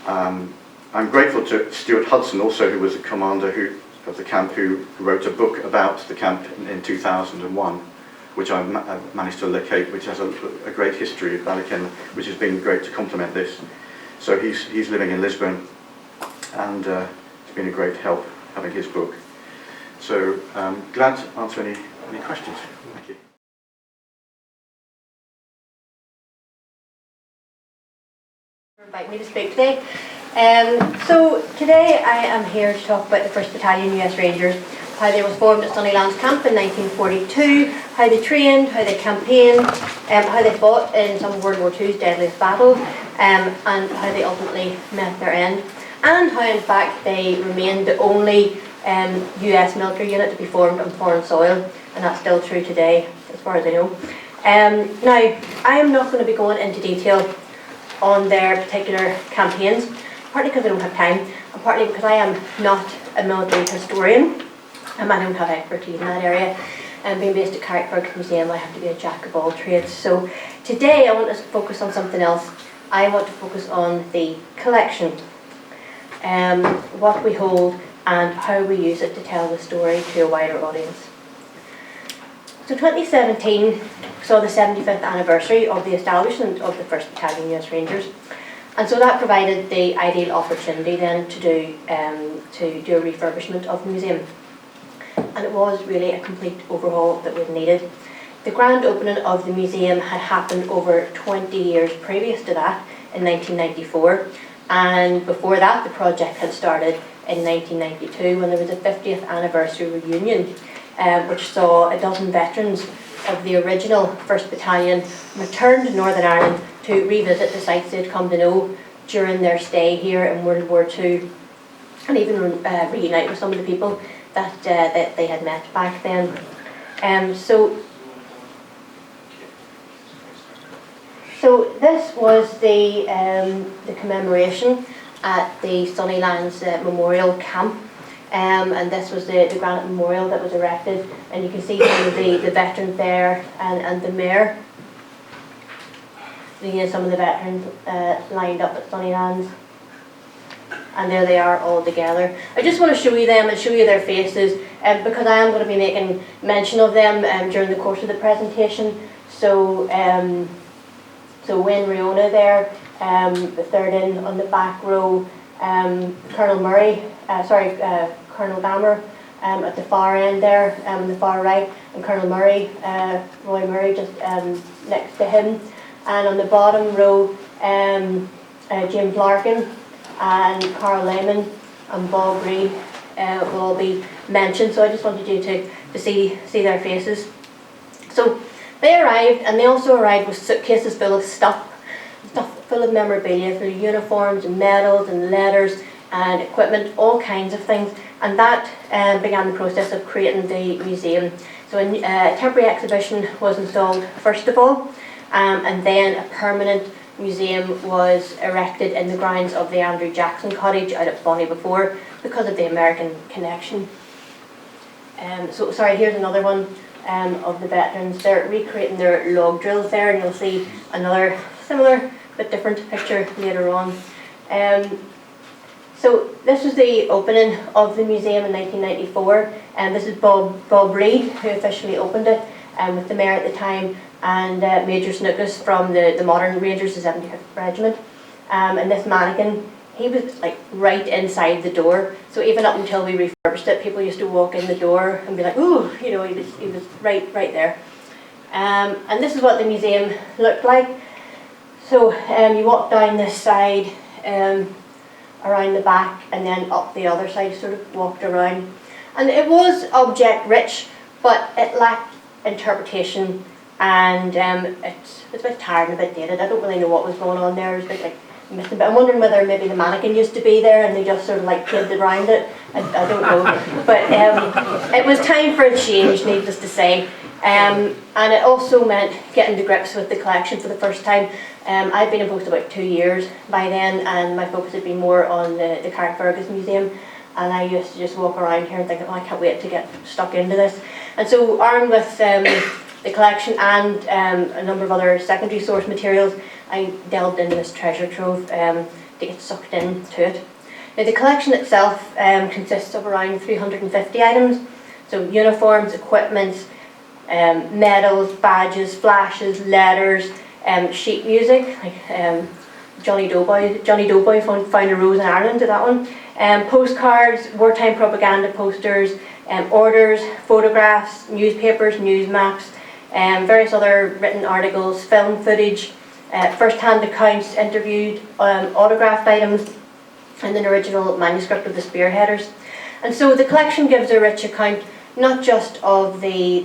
I'm grateful to Stuart Hudson, also, who was a commander of the camp, who wrote a book about the camp in 2001, which I managed to locate, which has a great history of Ballykinler, which has been great to complement this. So he's living in Lisbon, and it's been a great help having his book. So glad to answer any questions. Thank you.
Invite me to speak today. So today I am here to talk about the 1st Battalion US Rangers, how they were formed at Sunnylands Camp in 1942, how they trained, how they campaigned, how they fought in some of World War II's deadliest battles, and how they ultimately met their end, and how in fact they remained the only US military unit to be formed on foreign soil, and that's still true today as far as I know. Now, I am not going to be going into detail on their particular campaigns, partly because I don't have time, and partly because I am not a military historian, and I don't have expertise in that area. And being based at Carrickfergus Museum, I have to be a jack of all trades. So today I want to focus on something else. I want to focus on the collection, what we hold and how we use it to tell the story to a wider audience. So 2017 saw the 75th anniversary of the establishment of the 1st Battalion US Rangers, and so that provided the ideal opportunity then to do a refurbishment of the museum. And it was really a complete overhaul that was needed. The grand opening of the museum had happened over 20 years previous to that, in 1994, and before that the project had started in 1992 when there was a 50th anniversary reunion, which saw a dozen veterans of the original 1st Battalion return to Northern Ireland to revisit the sites they'd come to know during their stay here in World War II, and even reunite with some of the people that they had met back then. So this was the commemoration at the Sunnylands Memorial Camp, and this was the granite memorial that was erected, and you can see some of the veterans there and the mayor. Some of the veterans lined up at Sunnylands. And there they are all together. I just want to show you them and show you their faces, because I am going to be making mention of them during the course of the presentation. So, Wayne Riona there, the third in on the back row, Colonel Damer at the far end there, on the far right, and Colonel Murray, Roy Murray just next to him. And on the bottom row, James Larkin and Carl Lehman and Bob Reid will all be mentioned, so I just wanted you to see their faces. So they arrived, and they also arrived with suitcases full of stuff full of memorabilia, full of uniforms and medals and letters and equipment, all kinds of things, and that began the process of creating the museum. So a temporary exhibition was installed first of all, and then a permanent museum was erected in the grounds of the Andrew Jackson cottage out at Bonnie before, because of the American connection. So sorry, here's another one of the veterans. They're recreating their log drills there, and you'll see another similar but different picture later on. So this was the opening of the museum in 1994, and this is Bob Reid, who officially opened it, with the mayor at the time, and Major Snookus from the modern Rangers, the 75th Regiment. And this mannequin, he was like right inside the door. So even up until we refurbished it, people used to walk in the door and be like, ooh, you know, he was right there. And this is what the museum looked like. So you walk down this side, around the back, and then up the other side, sort of walked around. And it was object rich, but it lacked interpretation, and it's a bit tired and a bit dated. I don't really know what was going on there. It was a bit like missing, but I'm wondering whether maybe the mannequin used to be there and they just sort of like painted around it. I don't know. But it was time for a change, needless to say. And it also meant getting to grips with the collection for the first time. I'd been in post about 2 years by then, and my focus had been more on the Carrickfergus Museum, and I used to just walk around here and think, oh, I can't wait to get stuck into this. And so, armed with the collection and a number of other secondary source materials, I delved into this treasure trove to get sucked into it. Now, the collection itself consists of around 350 items, so uniforms, equipment, medals, badges, flashes, letters, sheet music, like Johnny Doughboy found a rose in Ireland to that one, postcards, wartime propaganda posters, orders, photographs, newspapers, news maps, various other written articles, film footage, first-hand accounts, interviewed, autographed items, and an original manuscript of the spearheaders. And so the collection gives a rich account not just of the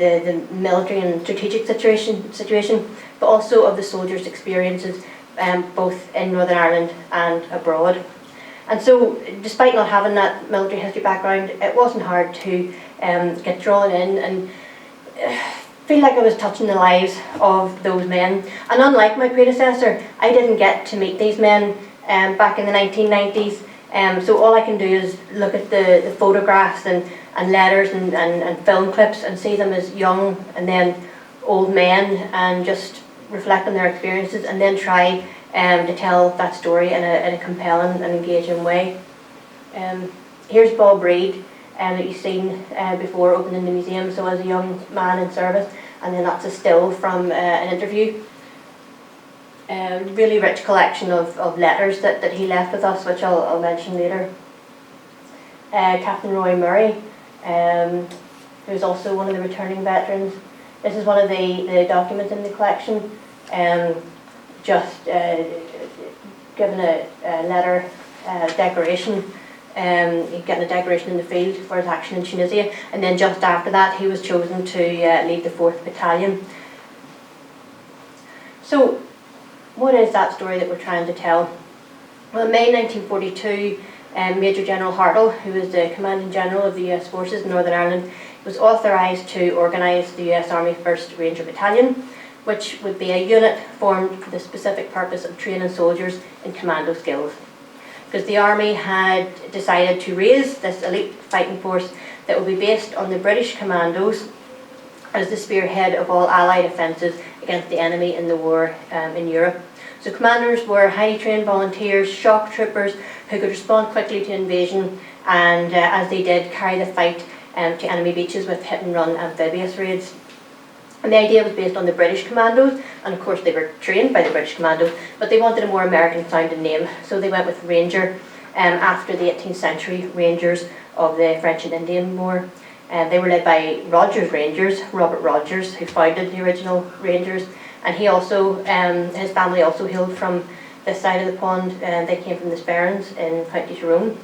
military and strategic situation, but also of the soldiers' experiences, both in Northern Ireland and abroad. And so, despite not having that military history background, it wasn't hard to get drawn in, and feel like I was touching the lives of those men. And unlike my predecessor, I didn't get to meet these men back in the 1990s. So all I can do is look at the photographs and letters and film clips and see them as young and then old men, and just reflect on their experiences and then try to tell that story in a compelling and engaging way. Here's Bob Reid that you've seen before opening the museum, so as a young man in service, and then that's a still from an interview. Really rich collection of letters that he left with us, which I'll mention later. Captain Roy Murray, who's also one of the returning veterans. This is one of the documents in the collection, just given a letter decoration. He'd gotten a decoration in the field for his action in Tunisia, and then just after that he was chosen to lead the 4th Battalion. So, what is that story that we're trying to tell? Well, in May 1942, Major General Hartle, who was the Commanding General of the US Forces in Northern Ireland, was authorised to organise the US Army 1st Ranger Battalion, which would be a unit formed for the specific purpose of training soldiers in commando skills. Because the Army had decided to raise this elite fighting force that would be based on the British commandos as the spearhead of all Allied offensives against the enemy in the war in Europe. So commanders were highly trained volunteers, shock troopers who could respond quickly to invasion, and as they did, carry the fight to enemy beaches with hit-and-run amphibious raids. And the idea was based on the British commandos, and of course they were trained by the British commandos, but they wanted a more American-sounding name, so they went with Ranger after the 18th century Rangers of the French and Indian War. They were led by Rogers Rangers, Robert Rogers, who founded the original Rangers, and he also, his family also hailed from this side of the pond, and they came from the Sperrins in County Tyrone.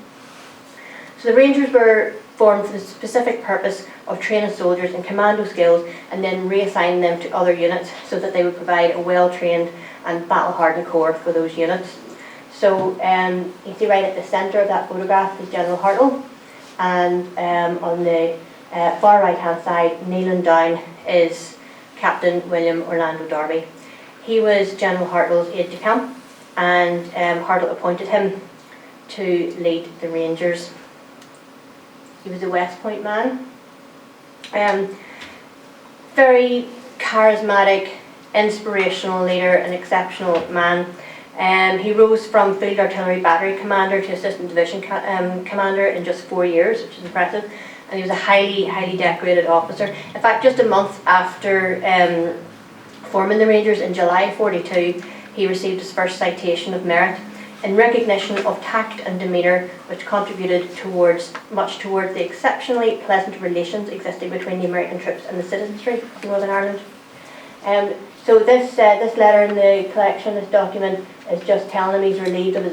So the Rangers were formed for the specific purpose of training soldiers in commando skills and then reassigning them to other units so that they would provide a well-trained and battle-hardened corps for those units. So you see right at the centre of that photograph is General Hartle, and on the far right-hand side, kneeling down, is Captain William Orlando Darby. He was General Hartle's aide-de-camp, and Hartle appointed him to lead the Rangers. He was a West Point man. Very charismatic, inspirational leader, an exceptional man. He rose from Field Artillery Battery Commander to Assistant Division Commander in just 4 years, which is impressive. And he was a highly decorated officer. In fact, just a month after forming the Rangers in July 42, he received his first citation of merit in recognition of tact and demeanour, which contributed much towards the exceptionally pleasant relations existing between the American troops and the citizenry of Northern Ireland. So this letter in the collection, this document, is just telling him he's relieved of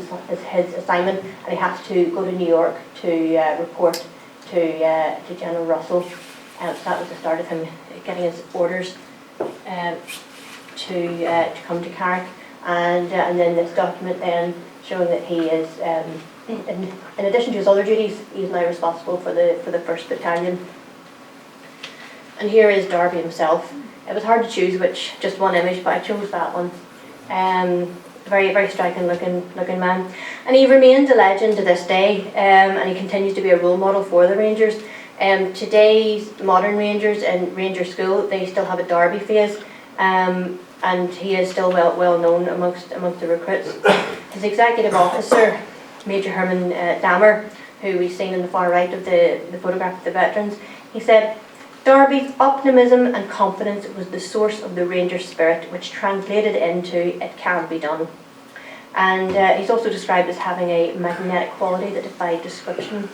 his assignment and he has to go to New York to report to General Russell. So that was the start of him getting his orders to come to Carrick. And then this document then showing that he is, in addition to his other duties, he's now responsible for the 1st Battalion. And here is Darby himself. It was hard to choose just one image, but I chose that one. Very striking looking man. And he remains a legend to this day, and he continues to be a role model for the Rangers. Today's modern Rangers in Ranger School, they still have a Darby phase. And he is still well known amongst the recruits. His executive officer, Major Herman Dammer, who we've seen in the far right of the photograph of the veterans, he said, "Darby's optimism and confidence was the source of the Ranger spirit, which translated into 'it can be done.'" And he's also described as having a magnetic quality that defied description.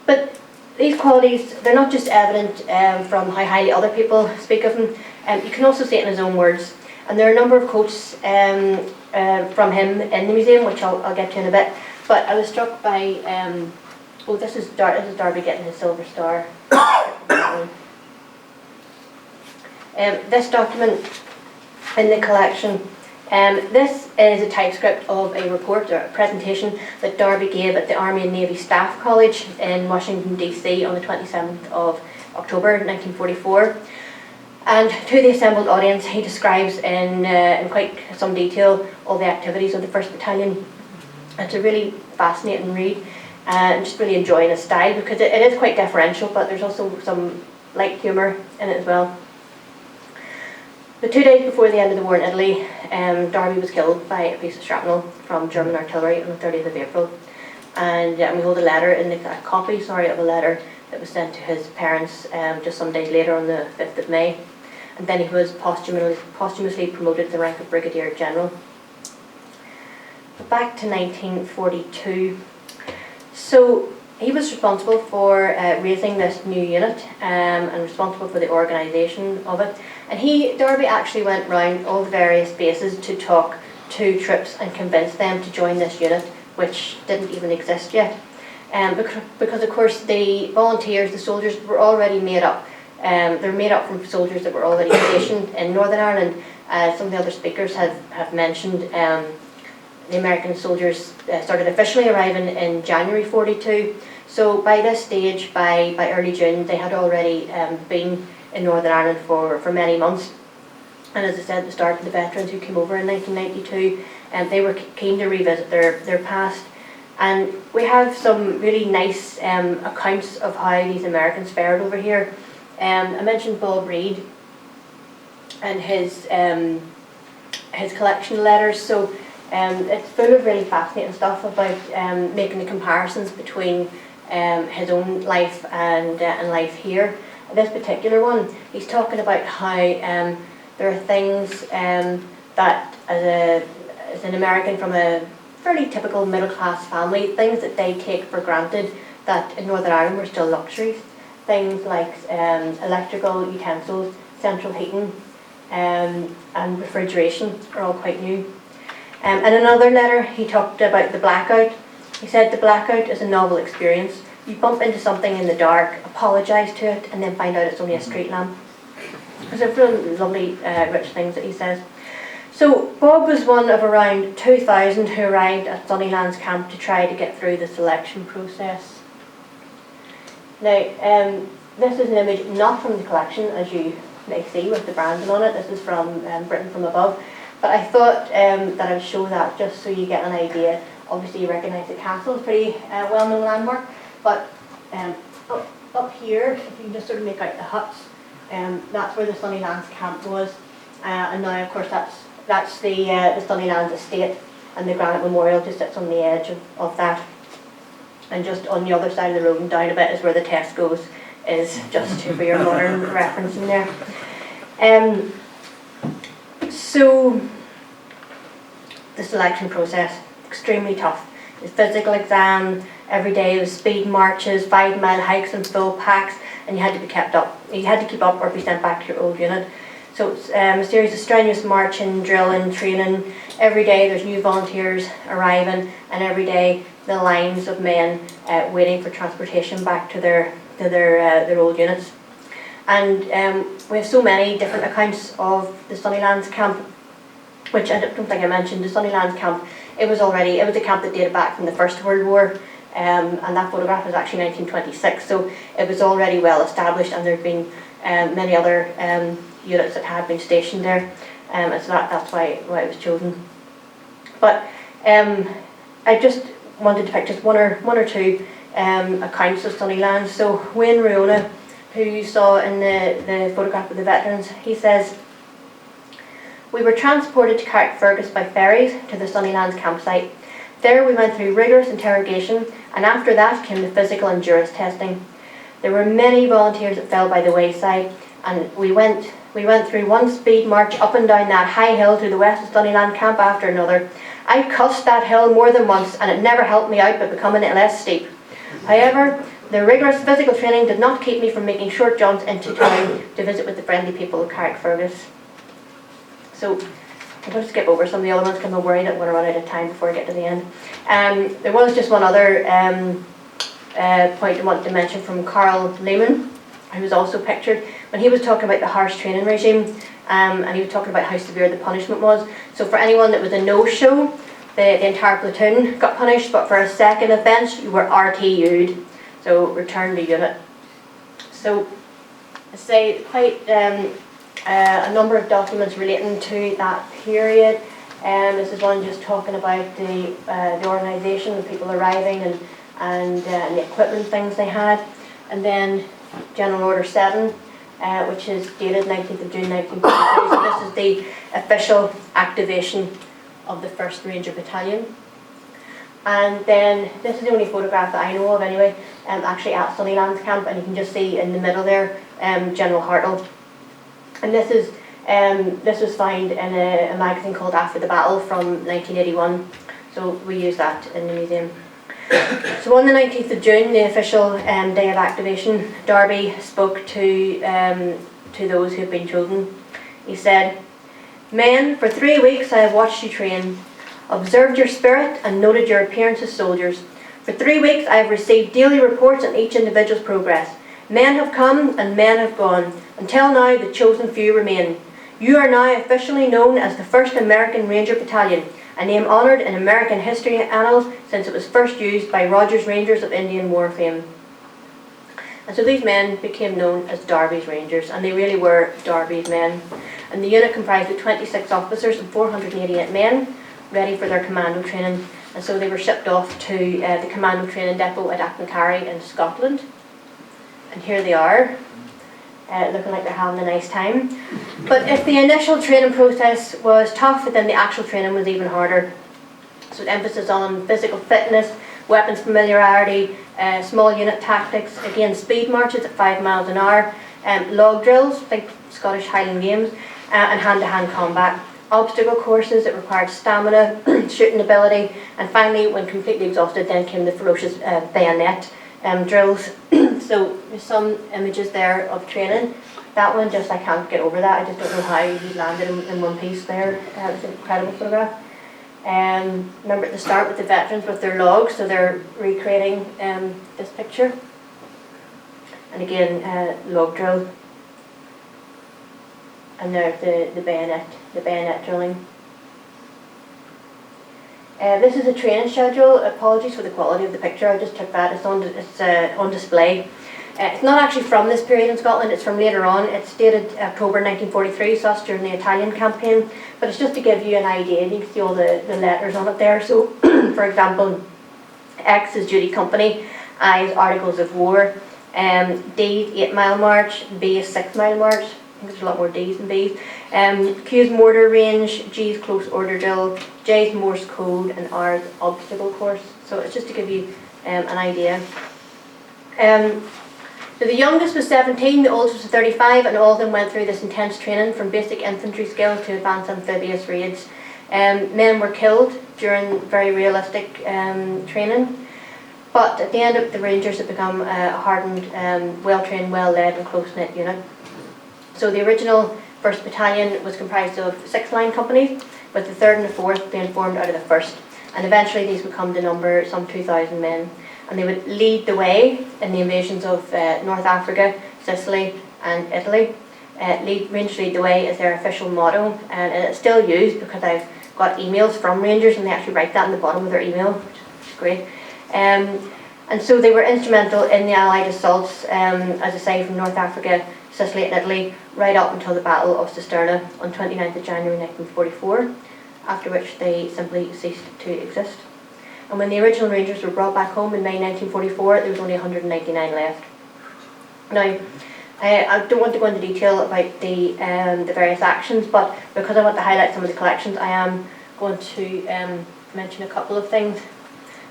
But these qualities, they're not just evident from how highly other people speak of him. You can also see it in his own words. And there are a number of quotes from him in the museum, which I'll get to in a bit. But I was struck by, this is Darby getting his Silver Star. This document in the collection, this is a typescript of a report or a presentation that Darby gave at the Army and Navy Staff College in Washington DC on the 27th of October 1944. And to the assembled audience, he describes in quite some detail all the activities of the 1st Battalion. It's a really fascinating read, and just really enjoying his style, because it is quite deferential, but there's also some light humour in it as well. The 2 days before the end of the war in Italy, Derby was killed by a piece of shrapnel from German artillery on the 30th of April. And we hold a letter, a copy of a letter that was sent to his parents just some days later on the 5th of May. And then he was posthumously promoted to the rank of Brigadier General. But back to 1942. So he was responsible for raising this new unit and responsible for the organisation of it. And Derby actually went round all the various bases to talk to troops and convince them to join this unit, which didn't even exist yet. Because of course the volunteers, the soldiers, were already made up. They're made up from soldiers that were already stationed in Northern Ireland. Some of the other speakers have mentioned the American soldiers started officially arriving in January 42. So by this stage, by early June, they had already been in Northern Ireland for many months. And as I said at the start, the veterans who came over in 1992, they were keen to revisit their past. And we have some really nice accounts of how these Americans fared over here. I mentioned Bob Reid and his collection of letters. So it's full of really fascinating stuff about making the comparisons between his own life and life here. This particular one, he's talking about how there are things that as an American from a fairly typical middle class family, things that they take for granted that in Northern Ireland were still luxuries. Things like electrical utensils, central heating and refrigeration are all quite new. And in another letter he talked about the blackout. He said the blackout is a novel experience. You bump into something in the dark, apologise to it, and then find out it's only a street lamp. There's a really lovely, rich things that he says. So Bob was one of around 2,000 who arrived at Sunnylands camp to try to get through the selection process. Now, this is an image not from the collection, as you may see with the branding on it. This is from Britain from Above. But I thought that I would show that just so you get an idea. Obviously you recognise the castle, it's a pretty well-known landmark. But up here, if you can just sort of make out the huts, that's where the Sunnylands camp was. And now, of course, that's the Sunnylands estate, and the granite memorial just sits on the edge of that. And just on the other side of the road and down a bit is where the Tesco's is, just for your modern reference in there. So the selection process, extremely tough. The physical exam, every day was speed marches, 5-mile hikes and full packs, and you had to be kept up. You had to keep up or be sent back to your old unit. So it's a series of strenuous marching, drilling, training. Every day there's new volunteers arriving, and every day the lines of men waiting for transportation back to their old units. And we have so many different accounts of the Sunnylands camp, which I don't think I mentioned. The Sunnylands camp, it was a camp that dated back from the First World War, and that photograph is actually 1926, so it was already well established, and there had been many other units that had been stationed there, and so that's why it was chosen. But I just wanted to pick just one or two accounts of Sunnylands. So Wayne Ronan, who you saw in the photograph of the veterans, he says, "We were transported to Carrickfergus by ferries to the Sunnylands campsite. There we went through rigorous interrogation, and after that came the physical endurance testing. There were many volunteers that fell by the wayside, and we went through one speed march up and down that high hill to the west of Sunnyland camp after another. I cussed that hill more than once, and it never helped me out by becoming less steep. However, the rigorous physical training did not keep me from making short jumps into town to visit with the friendly people of Carrickfergus." So I'm going to skip over some of the other ones because I'm worried that we're going to run out of time before I get to the end. There was just one other point I wanted to mention from Carl Lehman, who was also pictured, when he was talking about the harsh training regime, and he was talking about how severe the punishment was. So for anyone that was a no-show, the entire platoon got punished, but for a second offence, you were RTU'd, so return to unit. So I say quite a number of documents relating to that period. This is one just talking about the organisation, the people arriving and the equipment things they had. And then General Order 7, which is dated 19th of June 1942. So this is the official activation of the 1st Ranger Battalion. And then this is the only photograph that I know of anyway, actually at Sunnylands Camp, and you can just see in the middle there General Hartle. And this was found in a magazine called After the Battle from 1981, so we use that in the museum. So on the 19th of June, the official day of activation, Darby spoke to those who had been chosen. He said, "Men, for 3 weeks I have watched you train, observed your spirit and noted your appearance as soldiers. For 3 weeks I have received daily reports on each individual's progress. Men have come and men have gone. Until now the chosen few remain. You are now officially known as the 1st American Ranger Battalion, a name honoured in American history annals since it was first used by Rogers Rangers of Indian War fame." And so these men became known as Darby's Rangers, and they really were Darby's men. And the unit comprised of 26 officers and 488 men, ready for their commando training. And so they were shipped off to the commando training depot at Achnacarry in Scotland. And here they are, looking like they're having a nice time. But if the initial training process was tough, then the actual training was even harder. So emphasis on physical fitness, weapons familiarity, small unit tactics, again speed marches at 5 miles an hour, log drills, think Scottish Highland Games, and hand-to-hand combat. Obstacle courses that required stamina, shooting ability, and finally, when completely exhausted, then came the ferocious bayonet drills. So there's some images there of training. That one, just I can't get over that. I just don't know how he landed in one piece there. It's an incredible photograph. Remember at the start with the veterans with their logs, so they're recreating this picture. And again, log drill. And there's the bayonet drilling. This is a training schedule. Apologies for the quality of the picture. I just took that. It's on display. It's not actually from this period in Scotland. It's from later on. It's dated October 1943, so that's during the Italian campaign. But it's just to give you an idea. You can see all the letters on it there. So, for example, X is duty company, I is articles of war, D is 8 mile march, B is 6 mile march. I think there's a lot more D's than B's. Q is mortar range, G is close order drill, J is Morse code, and R is obstacle course. So it's just to give you an idea. So the youngest was 17, the oldest was 35, and all of them went through this intense training from basic infantry skills to advanced amphibious raids. Men were killed during very realistic training, but at the end of the Rangers had become a hardened, well-trained, well-led and close-knit unit. So the original 1st Battalion was comprised of 6 line companies, with the 3rd and the 4th being formed out of the 1st. And eventually these would come to number some 2,000 men. And they would lead the way in the invasions of North Africa, Sicily and Italy. Rangers lead the way is their official motto, and it's still used because I've got emails from Rangers and they actually write that in the bottom of their email, which is great. And so they were instrumental in the Allied assaults, as I say, from North Africa, Sicily and Italy, right up until the Battle of Cisterna on 29th of January 1944, after which they simply ceased to exist. And when the original Rangers were brought back home in May 1944, there was only 199 left. Now, I don't want to go into detail about the various actions, but because I want to highlight some of the collections, I am going to mention a couple of things.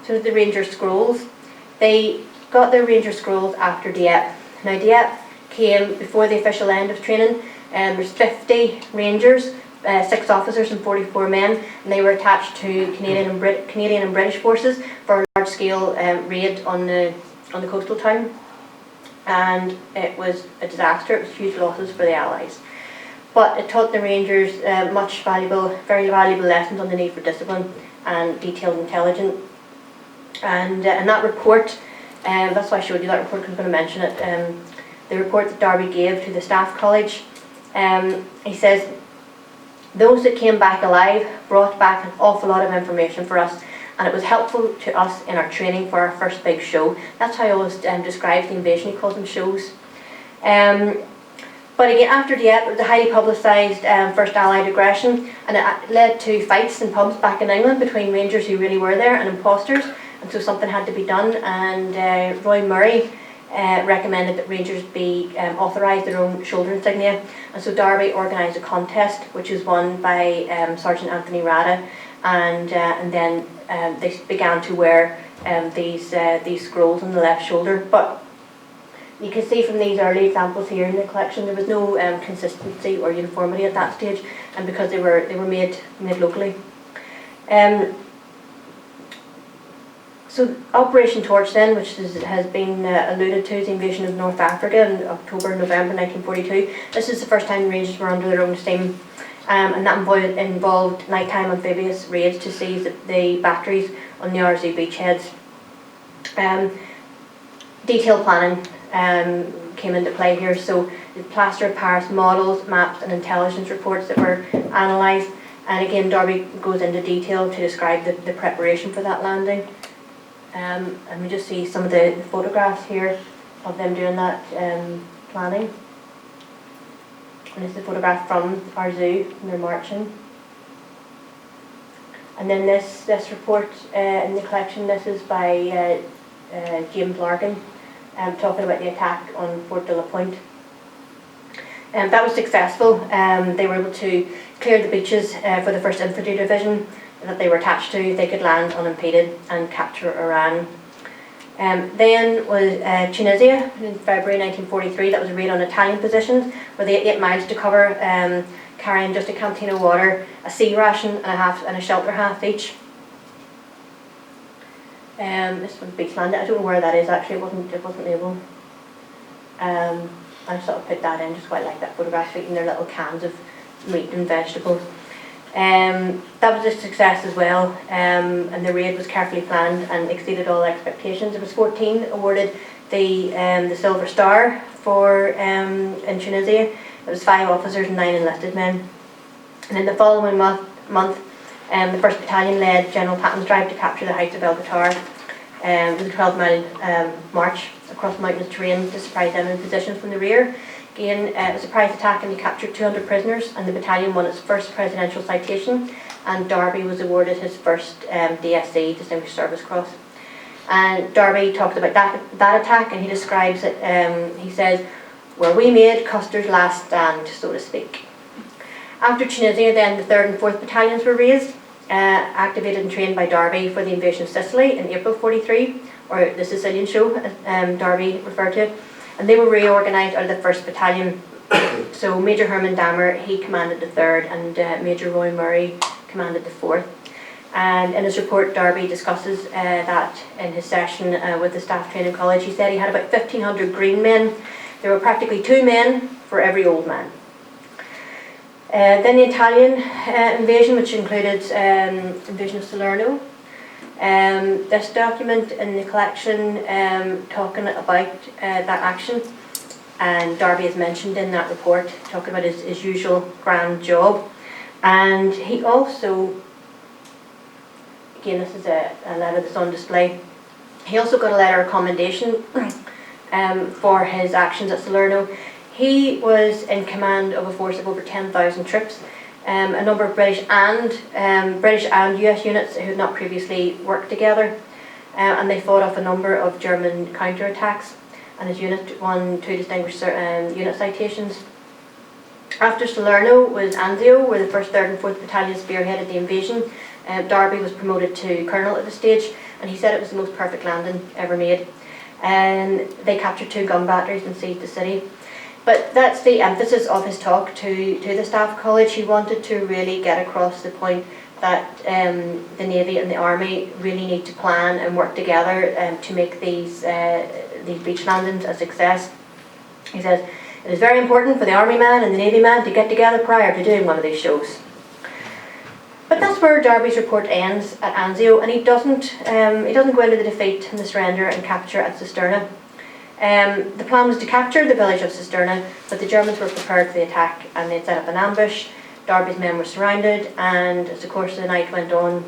So the Ranger Scrolls. They got their Ranger Scrolls after Dieppe. Now Dieppe came before the official end of training. There's 50 Rangers, 6 officers and 44 men, and they were attached to Canadian and British forces for a large-scale raid on the coastal town. And it was a disaster. It was huge losses for the Allies. But it taught the Rangers very valuable lessons on the need for discipline and detailed intelligence. And that report, that's why I showed you that report, because I'm going to mention it. The report that Darby gave to the Staff College, he says, those that came back alive brought back an awful lot of information for us, and it was helpful to us in our training for our first big show. That's how he always describes the invasion. He calls them shows. But again, after Dieppe, it was a highly publicised first Allied aggression, and it led to fights in pubs back in England between Rangers who really were there and imposters, and so something had to be done, and Roy Murray recommended that Rangers be authorised their own shoulder insignia, and so Derby organised a contest which was won by Sergeant Anthony Rada, and then they began to wear these scrolls on the left shoulder. But you can see from these early examples here in the collection there was no consistency or uniformity at that stage, and because they were made locally. So Operation Torch then, which has been alluded to, is the invasion of North Africa in October, November 1942. This is the first time the Rangers were under their own steam, and that involved nighttime amphibious raids to seize the batteries on the RZ beachheads. Detailed planning came into play here, so the plaster of Paris models, maps and intelligence reports that were analysed, and again Derby goes into detail to describe the preparation for that landing. And we just see some of the photographs here of them doing that planning. And this is a photograph from our zoo, and they're marching. And then this report in the collection, this is by James Larkin, talking about the attack on Fort de la Pointe. That was successful. They were able to clear the beaches for the 1st Infantry Division that they were attached to. They could land unimpeded and capture Oran. Then was Tunisia in February 1943. That was a raid on Italian positions where they had 8 miles to cover, carrying just a canteen of water, a sea ration and a shelter half each. This was Beachland. I don't know where that is actually. It wasn't labelled. I sort of put that in just quite like that photograph, eating their little cans of meat and vegetables. That was a success as well, and the raid was carefully planned and exceeded all expectations. There was 14 awarded the Silver Star for in Tunisia. It was 5 officers and 9 enlisted men. And in the following month, the 1st Battalion led General Patton's drive to capture the heights of El Batar. It was a 12-mile march across mountainous terrain to surprise enemy positions from the rear. Again, a surprise attack, and they captured 200 prisoners, and the battalion won its first presidential citation, and Derby was awarded his first DSC, Distinguished Service Cross. And Derby talked about that attack, and he describes it, he says, where we made Custer's last stand, so to speak. After Tunisia, then the 3rd and 4th Battalions were raised, activated and trained by Derby for the invasion of Sicily in April 43, or the Sicilian show, as Derby referred to it. And they were reorganised out of the 1st Battalion. So Major Herman Dammer, he commanded the 3rd, and Major Roy Murray commanded the 4th. And in his report, Derby discusses that in his session with the Staff Training College. He said he had about 1,500 green men. There were practically 2 men for every old man. Then the Italian invasion, which included invasion of Salerno. This document in the collection talking about that action, and Derby is mentioned in that report, talking about his usual grand job. And he also, again this is a letter that's on display, he also got a letter of commendation for his actions at Salerno. He was in command of a force of over 10,000 troops, a number of British and US units who had not previously worked together, and they fought off a number of German counterattacks, and his unit won 2 distinguished unit citations. After Salerno was Anzio, where the 1st, 3rd and 4th Battalions spearheaded the invasion. Derby was promoted to colonel at the stage, and he said it was the most perfect landing ever made. And they captured 2 gun batteries and seized the city. But that's the emphasis of his talk to the Staff College. He wanted to really get across the point that the Navy and the Army really need to plan and work together to make these beach landings a success. He says, it is very important for the Army man and the Navy man to get together prior to doing one of these shows. But that's where Derby's report ends at Anzio, and he doesn't go into the defeat and the surrender and capture at Cisterna. The plan was to capture the village of Cisterna, but the Germans were prepared for the attack and they'd set up an ambush. Derby's men were surrounded, and as the course of the night went on,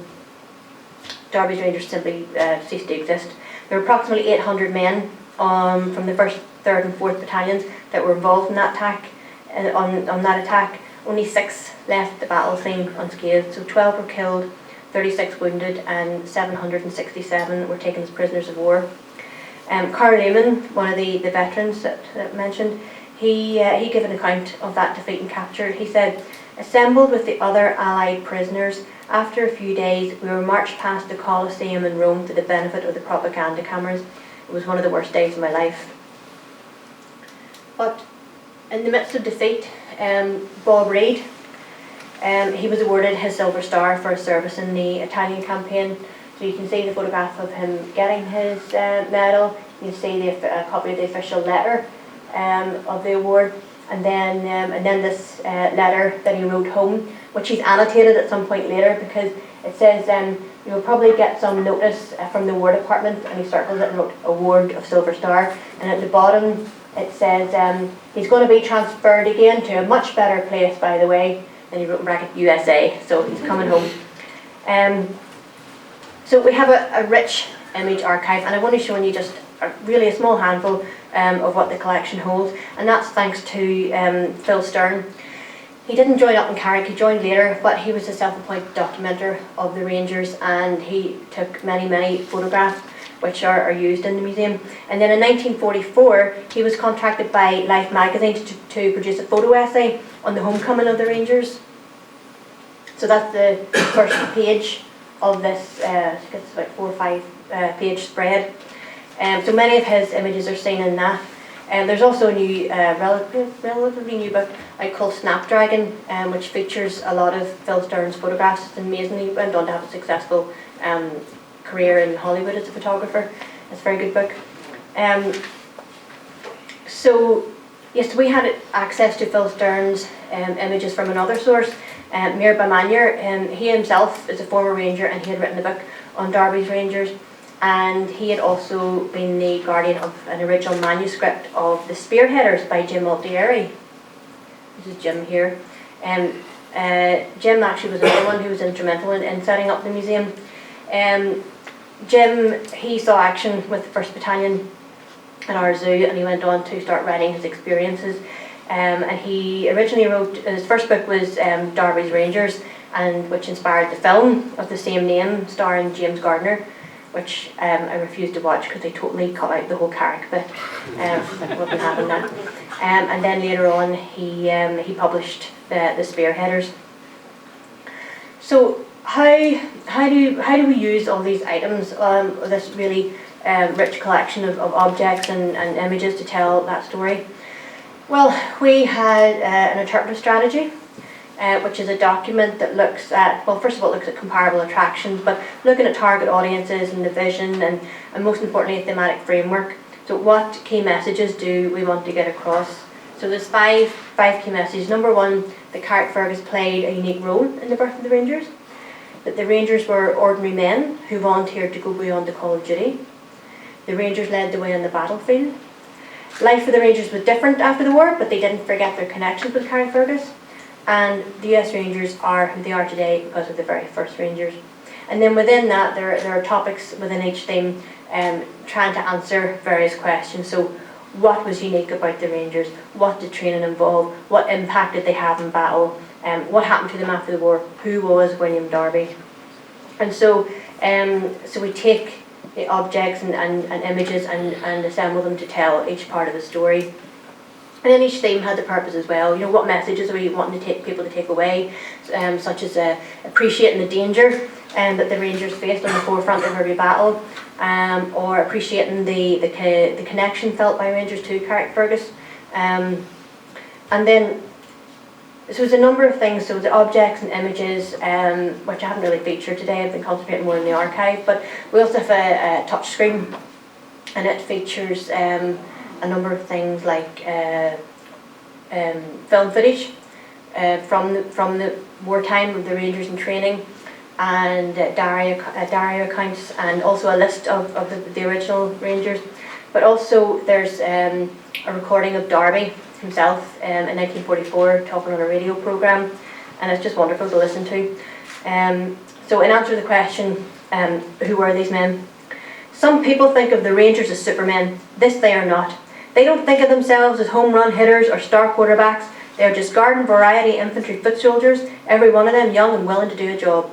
Derby's Rangers simply ceased to exist. There were approximately 800 men from the 1st, 3rd and 4th Battalions that were involved in that attack. on that attack. Only 6 left the battle scene unscathed, so 12 were killed, 36 wounded, and 767 were taken as prisoners of war. Carl Lehman, one of the veterans that I mentioned, he gave an account of that defeat and capture. He said, "Assembled with the other Allied prisoners, after a few days we were marched past the Colosseum in Rome to the benefit of the propaganda cameras. It was one of the worst days of my life." But in the midst of defeat, Bob Reid, he was awarded his Silver Star for his service in the Italian campaign. So you can see the photograph of him getting his medal. You can see a copy of the official letter of the award, and then this letter that he wrote home, which he's annotated at some point later, because it says you will probably get some notice from the War Department, and he circles it and wrote Award of Silver Star, and at the bottom it says he's going to be transferred again to a much better place, by the way, and he wrote in bracket USA, so he's coming home. So we have a rich image archive, and I've only shown you just really a small handful of what the collection holds, and that's thanks to Phil Stern. He didn't join up in Carrick, he joined later, but he was a self-appointed documenter of the Rangers, and he took many photographs which are used in the museum. And then in 1944 he was contracted by Life magazine to produce a photo essay on the homecoming of the Rangers. So that's the first page of this, I think it's about 4 or 5 page spread. So many of his images are seen in that. There's also a new, relatively new book called Snapdragon, which features a lot of Phil Stern's photographs. It's amazing. He went on to have a successful career in Hollywood as a photographer. It's a very good book. So yes, we had access to Phil Stern's images from another source, Mir Bamanier. He himself is a former Ranger, and he had written a book on Derby's Rangers. And he had also been the guardian of an original manuscript of The Spearheaders by Jim Altieri. This is Jim here. Jim actually was another one who was instrumental in setting up the museum. Jim, he saw action with the 1st Battalion at our zoo, and he went on to start writing his experiences. And he originally wrote, his first book was Derby's Rangers, and which inspired the film of the same name, starring James Gardner, which I refused to watch because they totally cut out the whole Carrick bit. Wouldn't happen that. And then later on he published the Spearheaders. So how do we use all these items, this really rich collection of objects and images to tell that story? Well, we had an interpretive strategy, which is a document that looks at, well, first of all, it looks at comparable attractions, but looking at target audiences and the vision, and most importantly, a thematic framework. So what key messages do we want to get across? So there's five key messages. Number one, that Carrickfergus played a unique role in the birth of the Rangers, that the Rangers were ordinary men who volunteered to go beyond the call of duty. The Rangers led the way on the battlefield. Life for the Rangers was different after the war, but they didn't forget their connections with Carrickfergus. And the US Rangers are who they are today because of the very first Rangers. And then within that, there are topics within each theme trying to answer various questions. So what was unique about the Rangers? What did training involve? What impact did they have in battle? What happened to them after the war? Who was William Darby? And so we take the objects and images and assemble them to tell each part of the story. And then each theme had the purpose as well. You know, what messages are we wanting to take people to take away, such as appreciating the danger that the Rangers faced on the forefront of every battle, or appreciating the connection felt by Rangers to Carrickfergus. And then, so there's a number of things. So the objects and images, which I haven't really featured today. I've been concentrating more in the archive. But we also have a touch screen, and it features a number of things like film footage from the wartime of the Rangers in training, and diary accounts, and also a list of the original Rangers. But also there's a recording of Darby himself in 1944 talking on a radio programme, and it's just wonderful to listen to. So in answer to the question, who were these men? Some people think of the Rangers as supermen. This they are not. They don't think of themselves as home run hitters or star quarterbacks. They are just garden variety infantry foot soldiers, every one of them young and willing to do a job.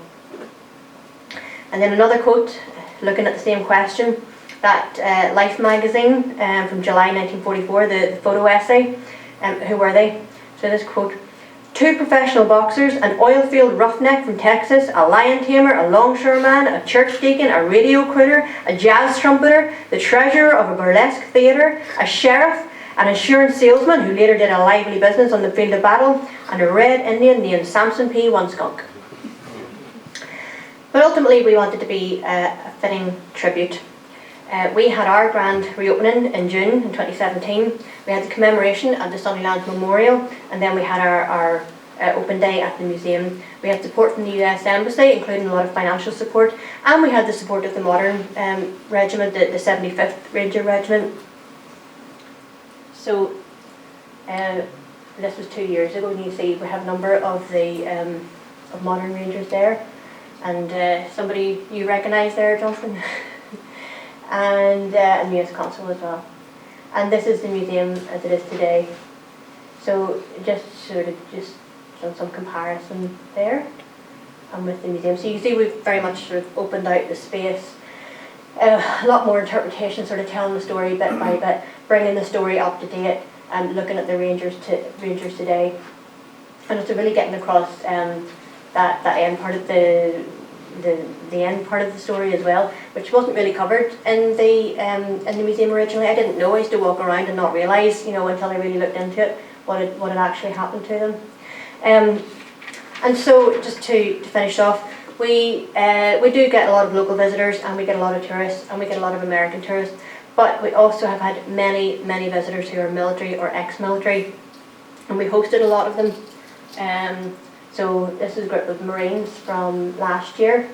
And then another quote, looking at the same question, that Life magazine from July 1944, the photo essay, who were they? So this quote, 2 professional boxers, an oil field roughneck from Texas, a lion tamer, a longshoreman, a church deacon, a radio critter, a jazz trumpeter, the treasurer of a burlesque theatre, a sheriff, an insurance salesman who later did a lively business on the field of battle, and a red Indian named Samson P. One Skunk. But ultimately we wanted to be a fitting tribute. We had our grand reopening in June in 2017. We had the commemoration at the Sunnylands Memorial, and then we had our open day at the museum. We had support from the US Embassy, including a lot of financial support, and we had the support of the modern regiment, the 75th Ranger Regiment. So this was 2 years ago, and you see we have a number of the of modern Rangers there, and somebody you recognise there, Jonathan. And US Consul as well. And this is the museum as it is today. So just done some comparison there and with the museum. So you can see we've very much sort of opened out the space. A lot more interpretation, sort of telling the story bit by bit, bringing the story up to date and looking at the Rangers today. And it's really getting across that end part of the end part of the story as well, which wasn't really covered in the museum originally. I didn't know. I used to walk around and not realise, until I really looked into it, what had actually happened to them. And so, just to finish off, we do get a lot of local visitors, and we get a lot of tourists, and we get a lot of American tourists. But we also have had many visitors who are military or ex-military, and we hosted a lot of them. So this is a group of Marines from last year.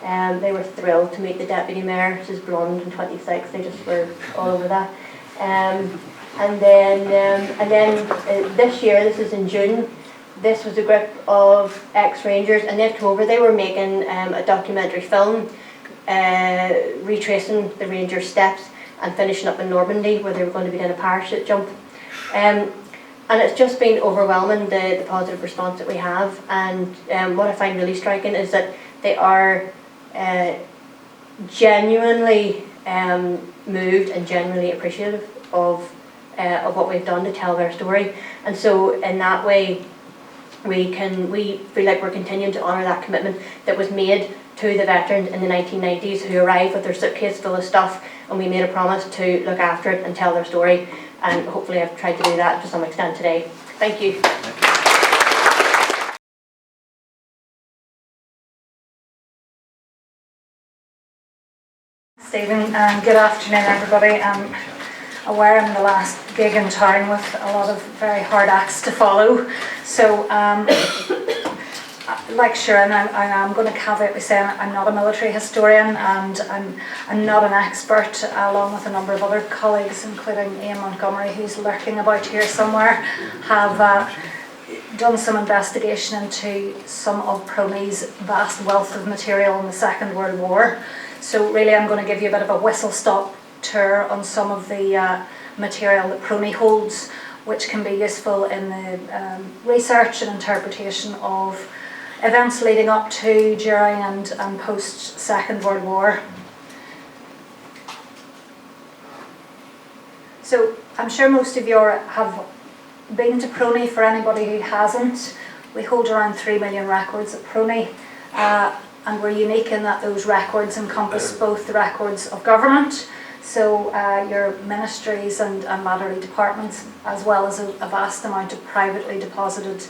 They were thrilled to meet the Deputy Mayor. This is blonde and 26. They just were all over that. And then this year, this is in June, this was a group of ex-Rangers, and they'd come over. They were making a documentary film retracing the Rangers' steps and finishing up in Normandy, where they were going to be doing a parachute jump. And it's just been overwhelming, the positive response that we have. And what I find really striking is that they are genuinely moved and genuinely appreciative of what we've done to tell their story. And so in that way, we feel like we're continuing to honour that commitment that was made to the veterans in the 1990s who arrived with their suitcase full of stuff, and we made a promise to look after it and tell their story. And hopefully I've tried to do that to some extent today. Thank you.
Stephen, and good afternoon everybody. I'm aware I'm the last gig in town with a lot of very hard acts to follow. So like Shirin, I'm going to caveat by saying I'm not a military historian, and I'm not an expert, along with a number of other colleagues, including Ian Montgomery, who's lurking about here somewhere, have done some investigation into some of PRONI's vast wealth of material in the Second World War. So really I'm going to give you a bit of a whistle-stop tour on some of the material that PRONI holds, which can be useful in the research and interpretation of events leading up to, during and post Second World War. So I'm sure most of you have been to PRONI. For anybody who hasn't, we hold around 3 million records at PRONI, and we're unique in that those records encompass both the records of government, so your ministries and laterally departments, as well as a vast amount of privately deposited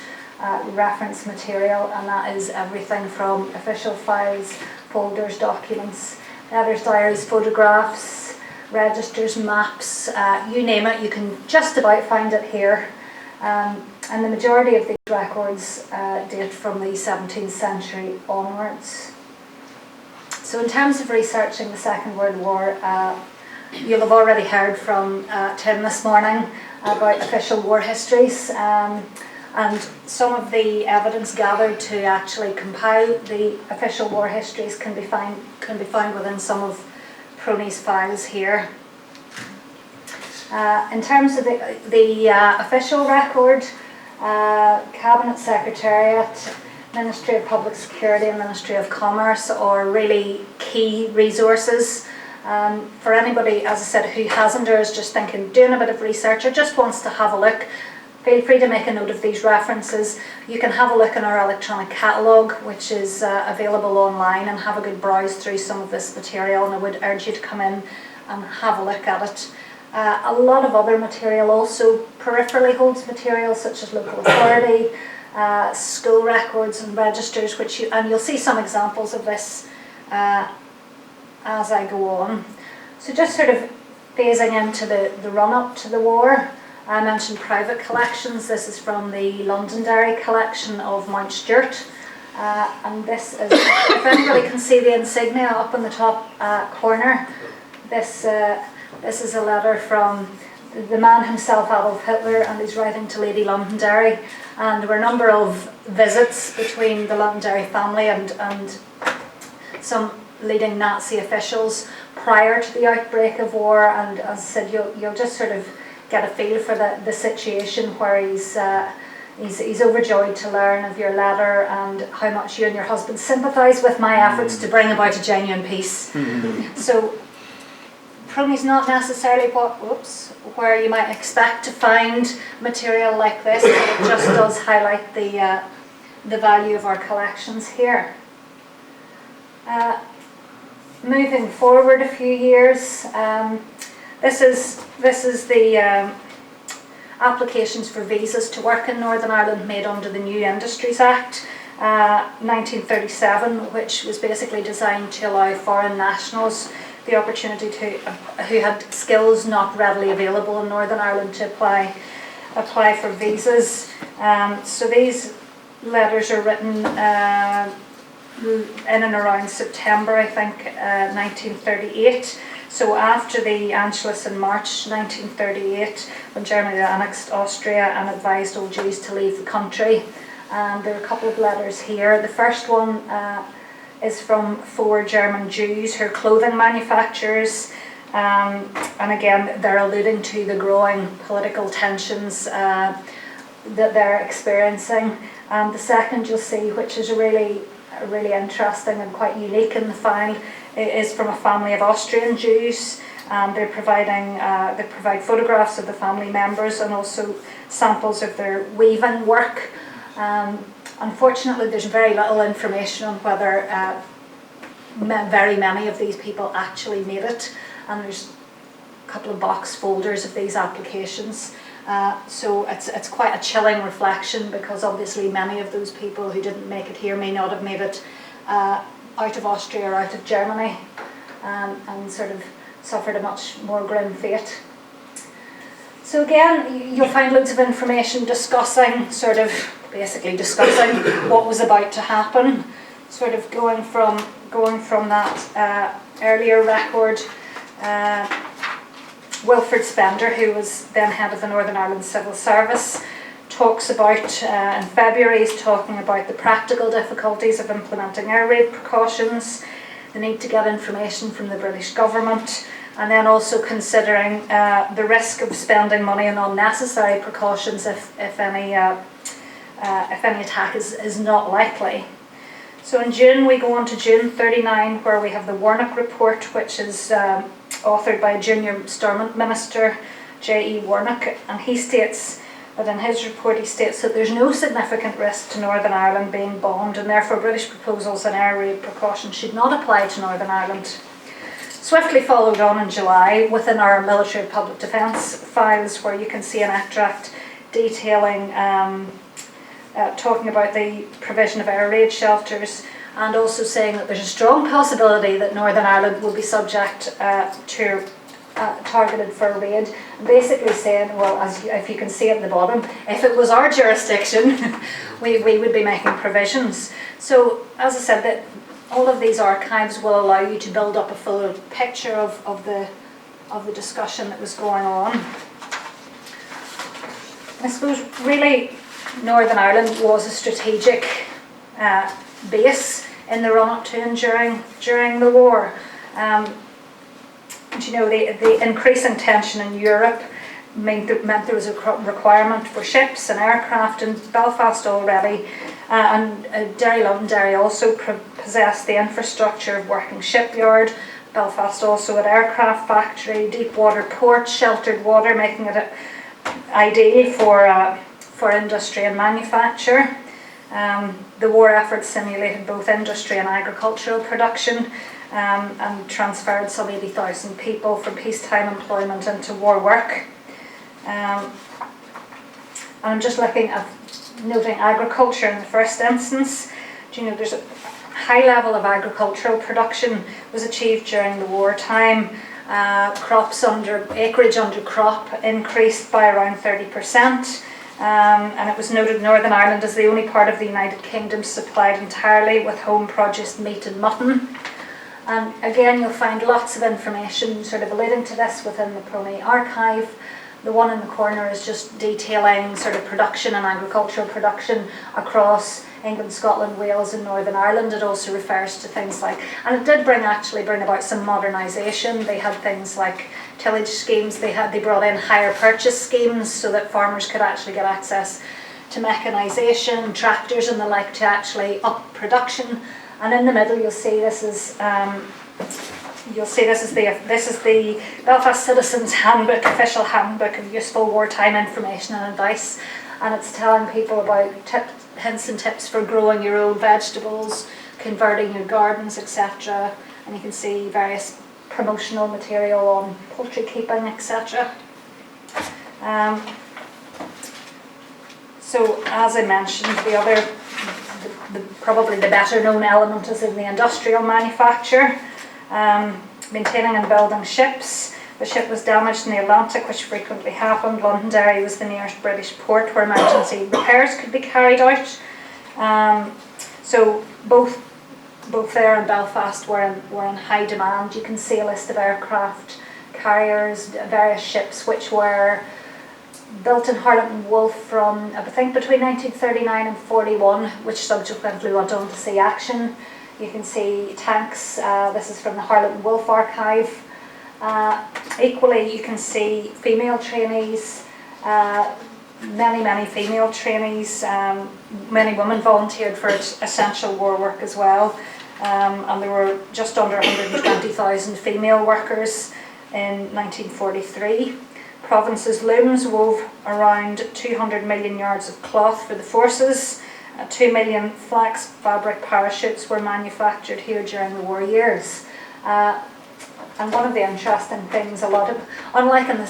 reference material, and that is everything from official files, folders, documents, letters, diaries, photographs, registers, maps, you name it, you can just about find it here. And the majority of these records date from the 17th century onwards. So in terms of researching the Second World War, you'll have already heard from Tim this morning about official war histories. And some of the evidence gathered to actually compile the official war histories can be found within some of PRONI's files here. In terms of the official record, Cabinet Secretariat, Ministry of Public Security and Ministry of Commerce are really key resources. For anybody, as I said, who hasn't or is just thinking, doing a bit of research or just wants to have a look, feel free to make a note of these references. You can have a look in our electronic catalogue, which is available online, and have a good browse through some of this material, and I would urge you to come in and have a look at it. A lot of other material also peripherally holds material such as local authority, school records and registers, and you'll see some examples of this as I go on. So just sort of phasing into the run-up to the war, I mentioned private collections. This is from the Londonderry collection of Mount Stewart, and this is, if anybody can see the insignia up in the top corner, this is a letter from the man himself, Adolf Hitler, and he's writing to Lady Londonderry. And there were a number of visits between the Londonderry family and some leading Nazi officials prior to the outbreak of war. And as I said, you'll just sort of get a feel for the situation where he's overjoyed to learn of your letter and how much you and your husband sympathise with my efforts to bring about a genuine peace. So PRONI's not necessarily where you might expect to find material like this, but it just does highlight the value of our collections here. Moving forward a few years, this is the applications for visas to work in Northern Ireland made under the New Industries Act 1937, which was basically designed to allow foreign nationals the opportunity to, who had skills not readily available in Northern Ireland, to apply for visas. So these letters are written in and around September, I think, 1938. So after the Anschluss in March 1938, when Germany annexed Austria and advised all Jews to leave the country. There are a couple of letters here. The first one is from 4 German Jews who are clothing manufacturers, and again they're alluding to the growing political tensions that they're experiencing. And the second you'll see, which is really interesting and quite unique in the file, is from a family of Austrian Jews. They provide photographs of the family members and also samples of their weaving work. Unfortunately, there's very little information on whether very many of these people actually made it, and there's a couple of box folders of these applications. So it's quite a chilling reflection, because obviously many of those people who didn't make it here may not have made it out of Austria or out of Germany, and sort of suffered a much more grim fate. So again, you'll find loads of information basically discussing what was about to happen, sort of going from that earlier record. Wilfred Spender, who was then head of the Northern Ireland Civil Service, talks about, in February, he's talking about the practical difficulties of implementing air raid precautions, the need to get information from the British government, and then also considering the risk of spending money on unnecessary precautions if any attack is not likely. So in June, we go on to June 39, where we have the Warnock Report, which is authored by a junior Stormont Minister, J.E. Warnock, and he states that in his report he states that there's no significant risk to Northern Ireland being bombed, and therefore British proposals on air raid precautions should not apply to Northern Ireland. Swiftly followed on in July within our military public defence files, where you can see an extract detailing talking about the provision of air raid shelters, and also saying that there's a strong possibility that Northern Ireland will be subject to targeted for a raid, and basically saying, well, if you can see at the bottom, if it was our jurisdiction, we would be making provisions. So, as I said, that all of these archives will allow you to build up a full picture of the discussion that was going on. I suppose really Northern Ireland was a strategic base in the run-up to and during the war. You know, the increasing tension in Europe, meant there was a requirement for ships and aircraft in Belfast already, and Derry, Londonderry also possessed the infrastructure of working shipyard. Belfast also had aircraft factory, deep water port, sheltered water, making it ideal for industry and manufacture. The war effort simulated both industry and agricultural production, and transferred some 80,000 people from peacetime employment into war work. And I'm just noting agriculture in the first instance. Do you know, there's a high level of agricultural production was achieved during the wartime. Acreage under crop increased by around 30%. And it was noted Northern Ireland is the only part of the United Kingdom supplied entirely with home produced meat and mutton. And again, you'll find lots of information sort of alluding to this within the PRONI archive. The one in the corner is just detailing sort of production and agricultural production across England, Scotland, Wales and Northern Ireland. It also refers to things like, and it did bring about some modernisation. They had things like tillage schemes, they brought in hire purchase schemes so that farmers could actually get access to mechanisation, tractors and the like to actually up production. And in the middle you'll see this is the Belfast Citizens Handbook, official handbook of useful wartime information and advice, and it's telling people about hints and tips for growing your own vegetables, converting your gardens, etc. And you can see various promotional material on poultry keeping, etc. So as I mentioned, probably the better known element is in the industrial manufacture. Maintaining and building ships. The ship was damaged in the Atlantic, which frequently happened. Londonderry was the nearest British port where emergency repairs could be carried out. So both there and Belfast were in high demand. You can see a list of aircraft carriers, various ships which were built in Harlot and Wolff from, I think, between 1939 and 41, which subsequently went on to see action. You can see tanks, this is from the Harlot and Wolff archive. Equally, you can see female trainees, many female trainees, many women volunteered for essential war work as well. And there were just under 120,000 female workers in 1943. Province's looms wove around 200 million yards of cloth for the forces. 2 million flax fabric parachutes were manufactured here during the war years. And one of the interesting things, unlike in the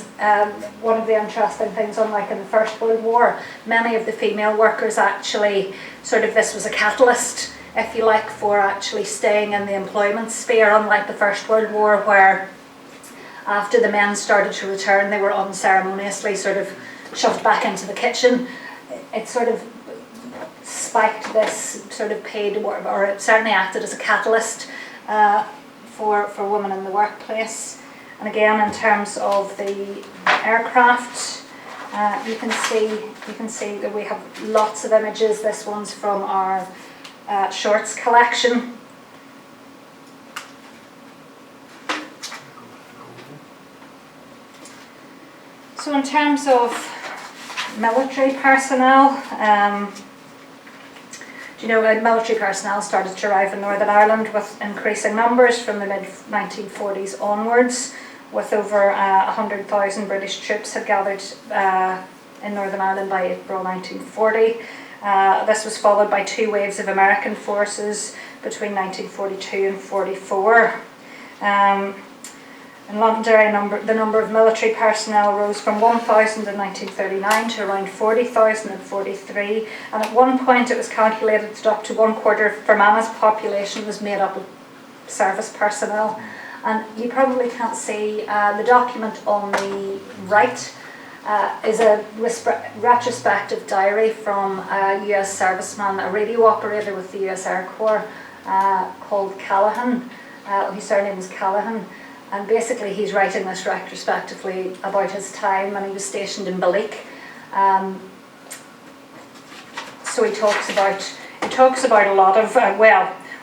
First World War, many of the female workers actually this was a catalyst, if you like, for actually staying in the employment sphere, unlike the First World War, where after the men started to return, they were unceremoniously shoved back into the kitchen. It spiked this paid work, or it certainly acted as a catalyst for women in the workplace. And again, in terms of the aircraft, you can see that we have lots of images. This one's from our shorts collection. So in terms of military personnel, military personnel started to arrive in Northern Ireland with increasing numbers from the mid-1940s onwards, with over 100,000 British troops had gathered in Northern Ireland by April 1940. This was followed by 2 waves of American forces between 1942 and 44. In Londonderry, the number of military personnel rose from 1,000 in 1939 to around 40,000 in 43, and at one point it was calculated that up to 1/4 of Fermanagh's population was made up of service personnel. And you probably can't see the document on the right is a retrospective diary from a US serviceman, a radio operator with the US Air Corps called Callahan. His surname was Callahan. And basically he's writing this retrospectively about his time when he was stationed in Ballyk. So he talks about a lot of,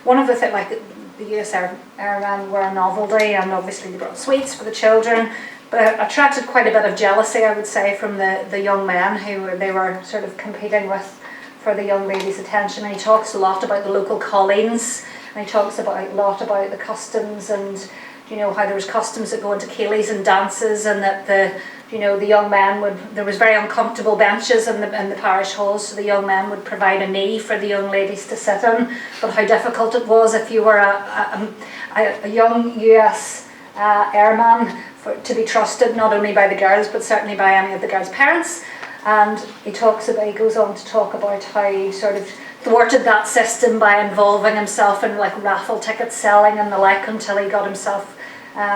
one of the things, like the US Airmen were a novelty, and obviously they brought sweets for the children. but it attracted quite a bit of jealousy, I would say, from the young men they were sort of competing with for the young lady's attention. And he talks a lot about the local colleens, and he talks a lot about the customs, and how there was customs that go into ceilidhs and dances, and that the young men there was very uncomfortable benches in the parish halls, so the young men would provide a knee for the young ladies to sit in, but how difficult it was if you were a young US airman to be trusted, not only by the girls but certainly by any of the girls' parents. And he goes on to talk about how he sort of thwarted that system by involving himself in like raffle ticket selling and the like, until he got himself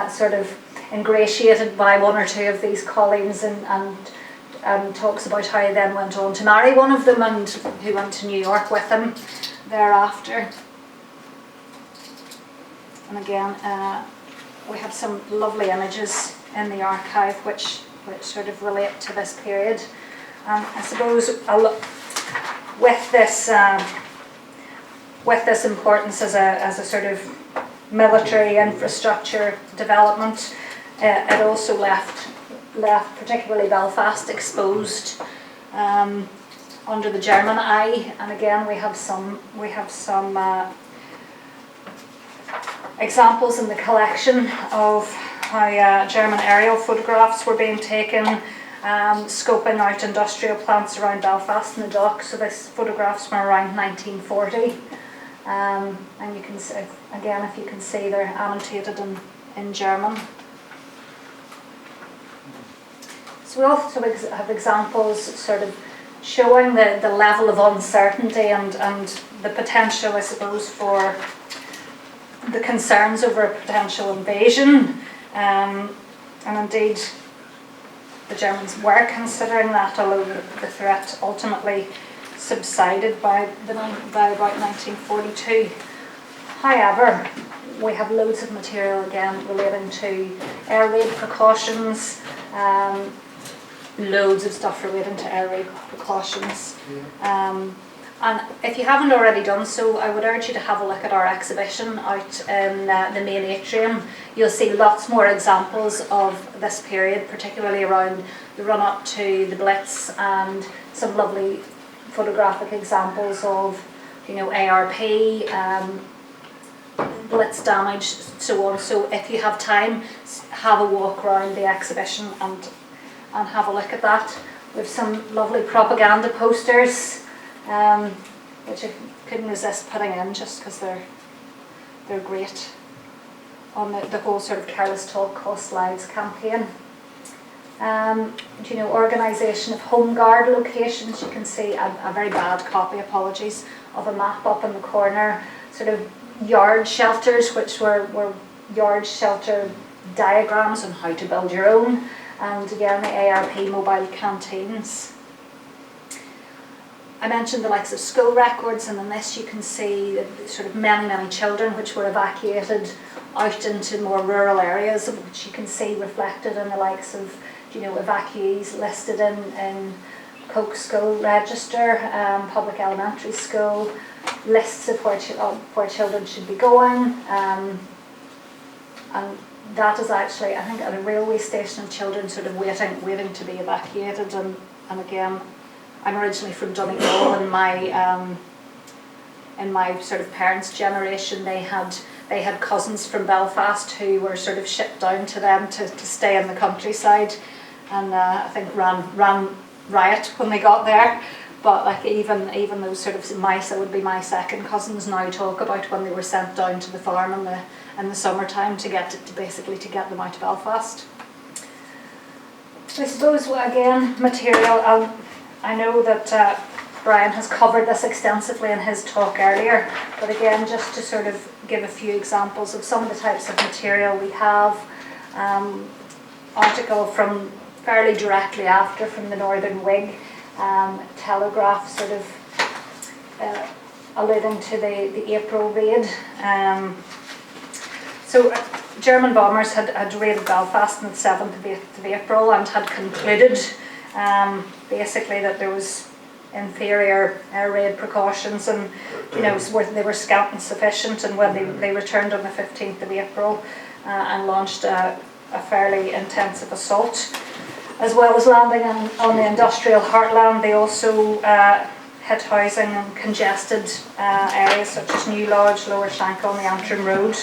sort of ingratiated by one or two of these colleens, and talks about how he then went on to marry one of them, and who went to New York with him thereafter. And again, we have some lovely images in the archive which sort of relate to this period. I suppose with this importance as a sort of military infrastructure development, it also left particularly Belfast exposed under the German eye. And again, we have some examples in the collection of how German aerial photographs were being taken, scoping out industrial plants around Belfast and the docks. So these photographs from around 1940, and you can see, again, if you can see, they're annotated in German. So we also have examples sort of showing the level of uncertainty and the potential, I suppose, for the concerns over a potential invasion. And indeed, the Germans were considering that, although the threat ultimately subsided by about 1942. However, we have loads of material again relating to air raid precautions, loads of stuff relating to air raid precautions. And if you haven't already done so, I would urge you to have a look at our exhibition out in the main atrium. You'll see lots more examples of this period, particularly around the run-up to the Blitz, and some lovely photographic examples of, ARP, Blitz damage, so on. So if you have time, have a walk around the exhibition and have a look at that. We have some lovely propaganda posters, which I couldn't resist putting in just because they're great, on the whole sort of Careless Talk Cost Lives campaign. Organisation of home guard locations. You can see a very bad copy, apologies, of a map up in the corner. Sort of yard shelters, which were yard shelter diagrams on how to build your own. And again, the ARP mobile canteens. I mentioned the likes of school records, and in this you can see sort of many children which were evacuated out into more rural areas, which you can see reflected in the likes of evacuees listed in Coke School Register, public elementary school, lists of where children should be going, and that is actually, I think, at a railway station of children sort of waiting to be evacuated. And again, I'm originally from Donegal, and in my sort of parents' generation, they had cousins from Belfast who were sort of shipped down to them to stay in the countryside, and I think ran riot when they got there. But like even those sort of that would be my second cousins now talk about when they were sent down to the farm in the summertime to basically get them out of Belfast. I suppose, again, material. I know that Brian has covered this extensively in his talk earlier, but again, just to sort of give a few examples of some of the types of material we have. Article from fairly directly after from the Northern Whig, Telegraph sort of alluding to the April raid. So German bombers had raided Belfast on the 7th of April and had concluded basically that there was inferior air raid precautions, and they were scant and sufficient. And when they returned on the 15th of April and launched a a fairly intensive assault. As well as landing on the industrial heartland, they also hit housing and congested areas such as New Lodge, Lower Shankill and the Antrim Road.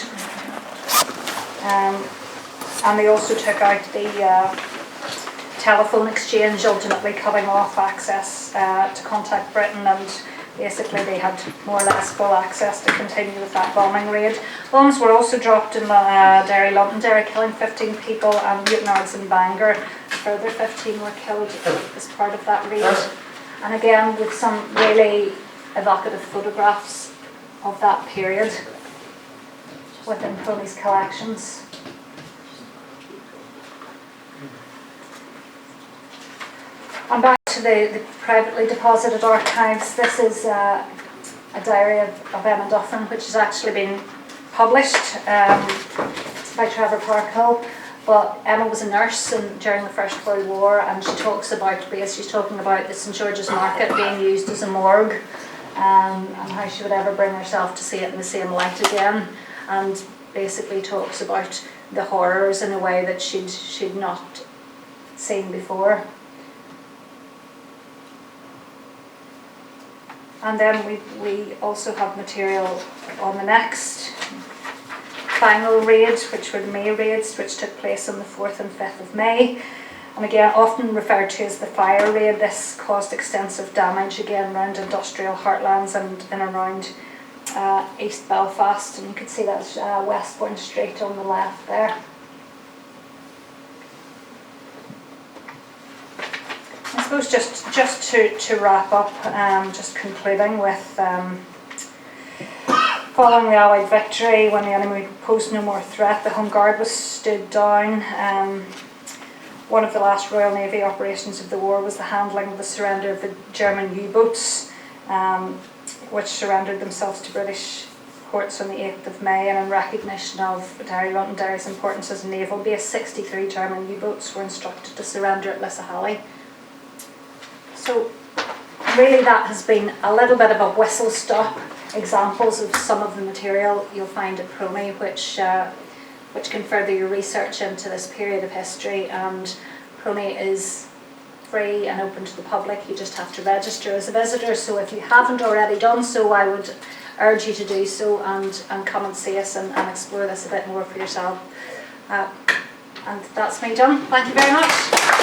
And they also took out the telephone exchange, ultimately cutting off access to contact Britain, and basically they had more or less full access to continue with that bombing raid. Bombs were also dropped in Derry, Londonderry, killing 15 people, and Mutenards in Bangor. A further 15 were killed as part of that raid. And again, with some really evocative photographs of that period within PRONI's collections. And back to the privately deposited archives, this is a diary of Emma Duffin, which has actually been published by Trevor Parkhill. But Emma was a nurse during the First World War, and she talks about, she's talking about the St George's Market being used as a morgue, and how she would ever bring herself to see it in the same light again, and basically talks about the horrors in a way that she'd not seen before. And then we also have material on the next final raid, which were the May raids, which took place on the 4th and 5th of May. And again, often referred to as the fire raid, this caused extensive damage again around industrial heartlands and in around East Belfast. And you can see that's Westbourne Street on the left there. I suppose just to wrap up, just concluding with following the Allied victory, when the enemy posed no more threat, the Home Guard was stood down. One of the last Royal Navy operations of the war was the handling of the surrender of the German U-boats, which surrendered themselves to British ports on the 8th of May, and in recognition of Derry, Londonderry's importance as a naval base, 63 German U-boats were instructed to surrender at Lissahalli. So really that has been a little bit of a whistle-stop examples of some of the material you'll find at PRONI, which can further your research into this period of history. And PRONI is free and open to the public. You just have to register as a visitor. So if you haven't already done so, I would urge you to do so and come and see us and explore this a bit more for yourself. And that's me done. Thank you very much.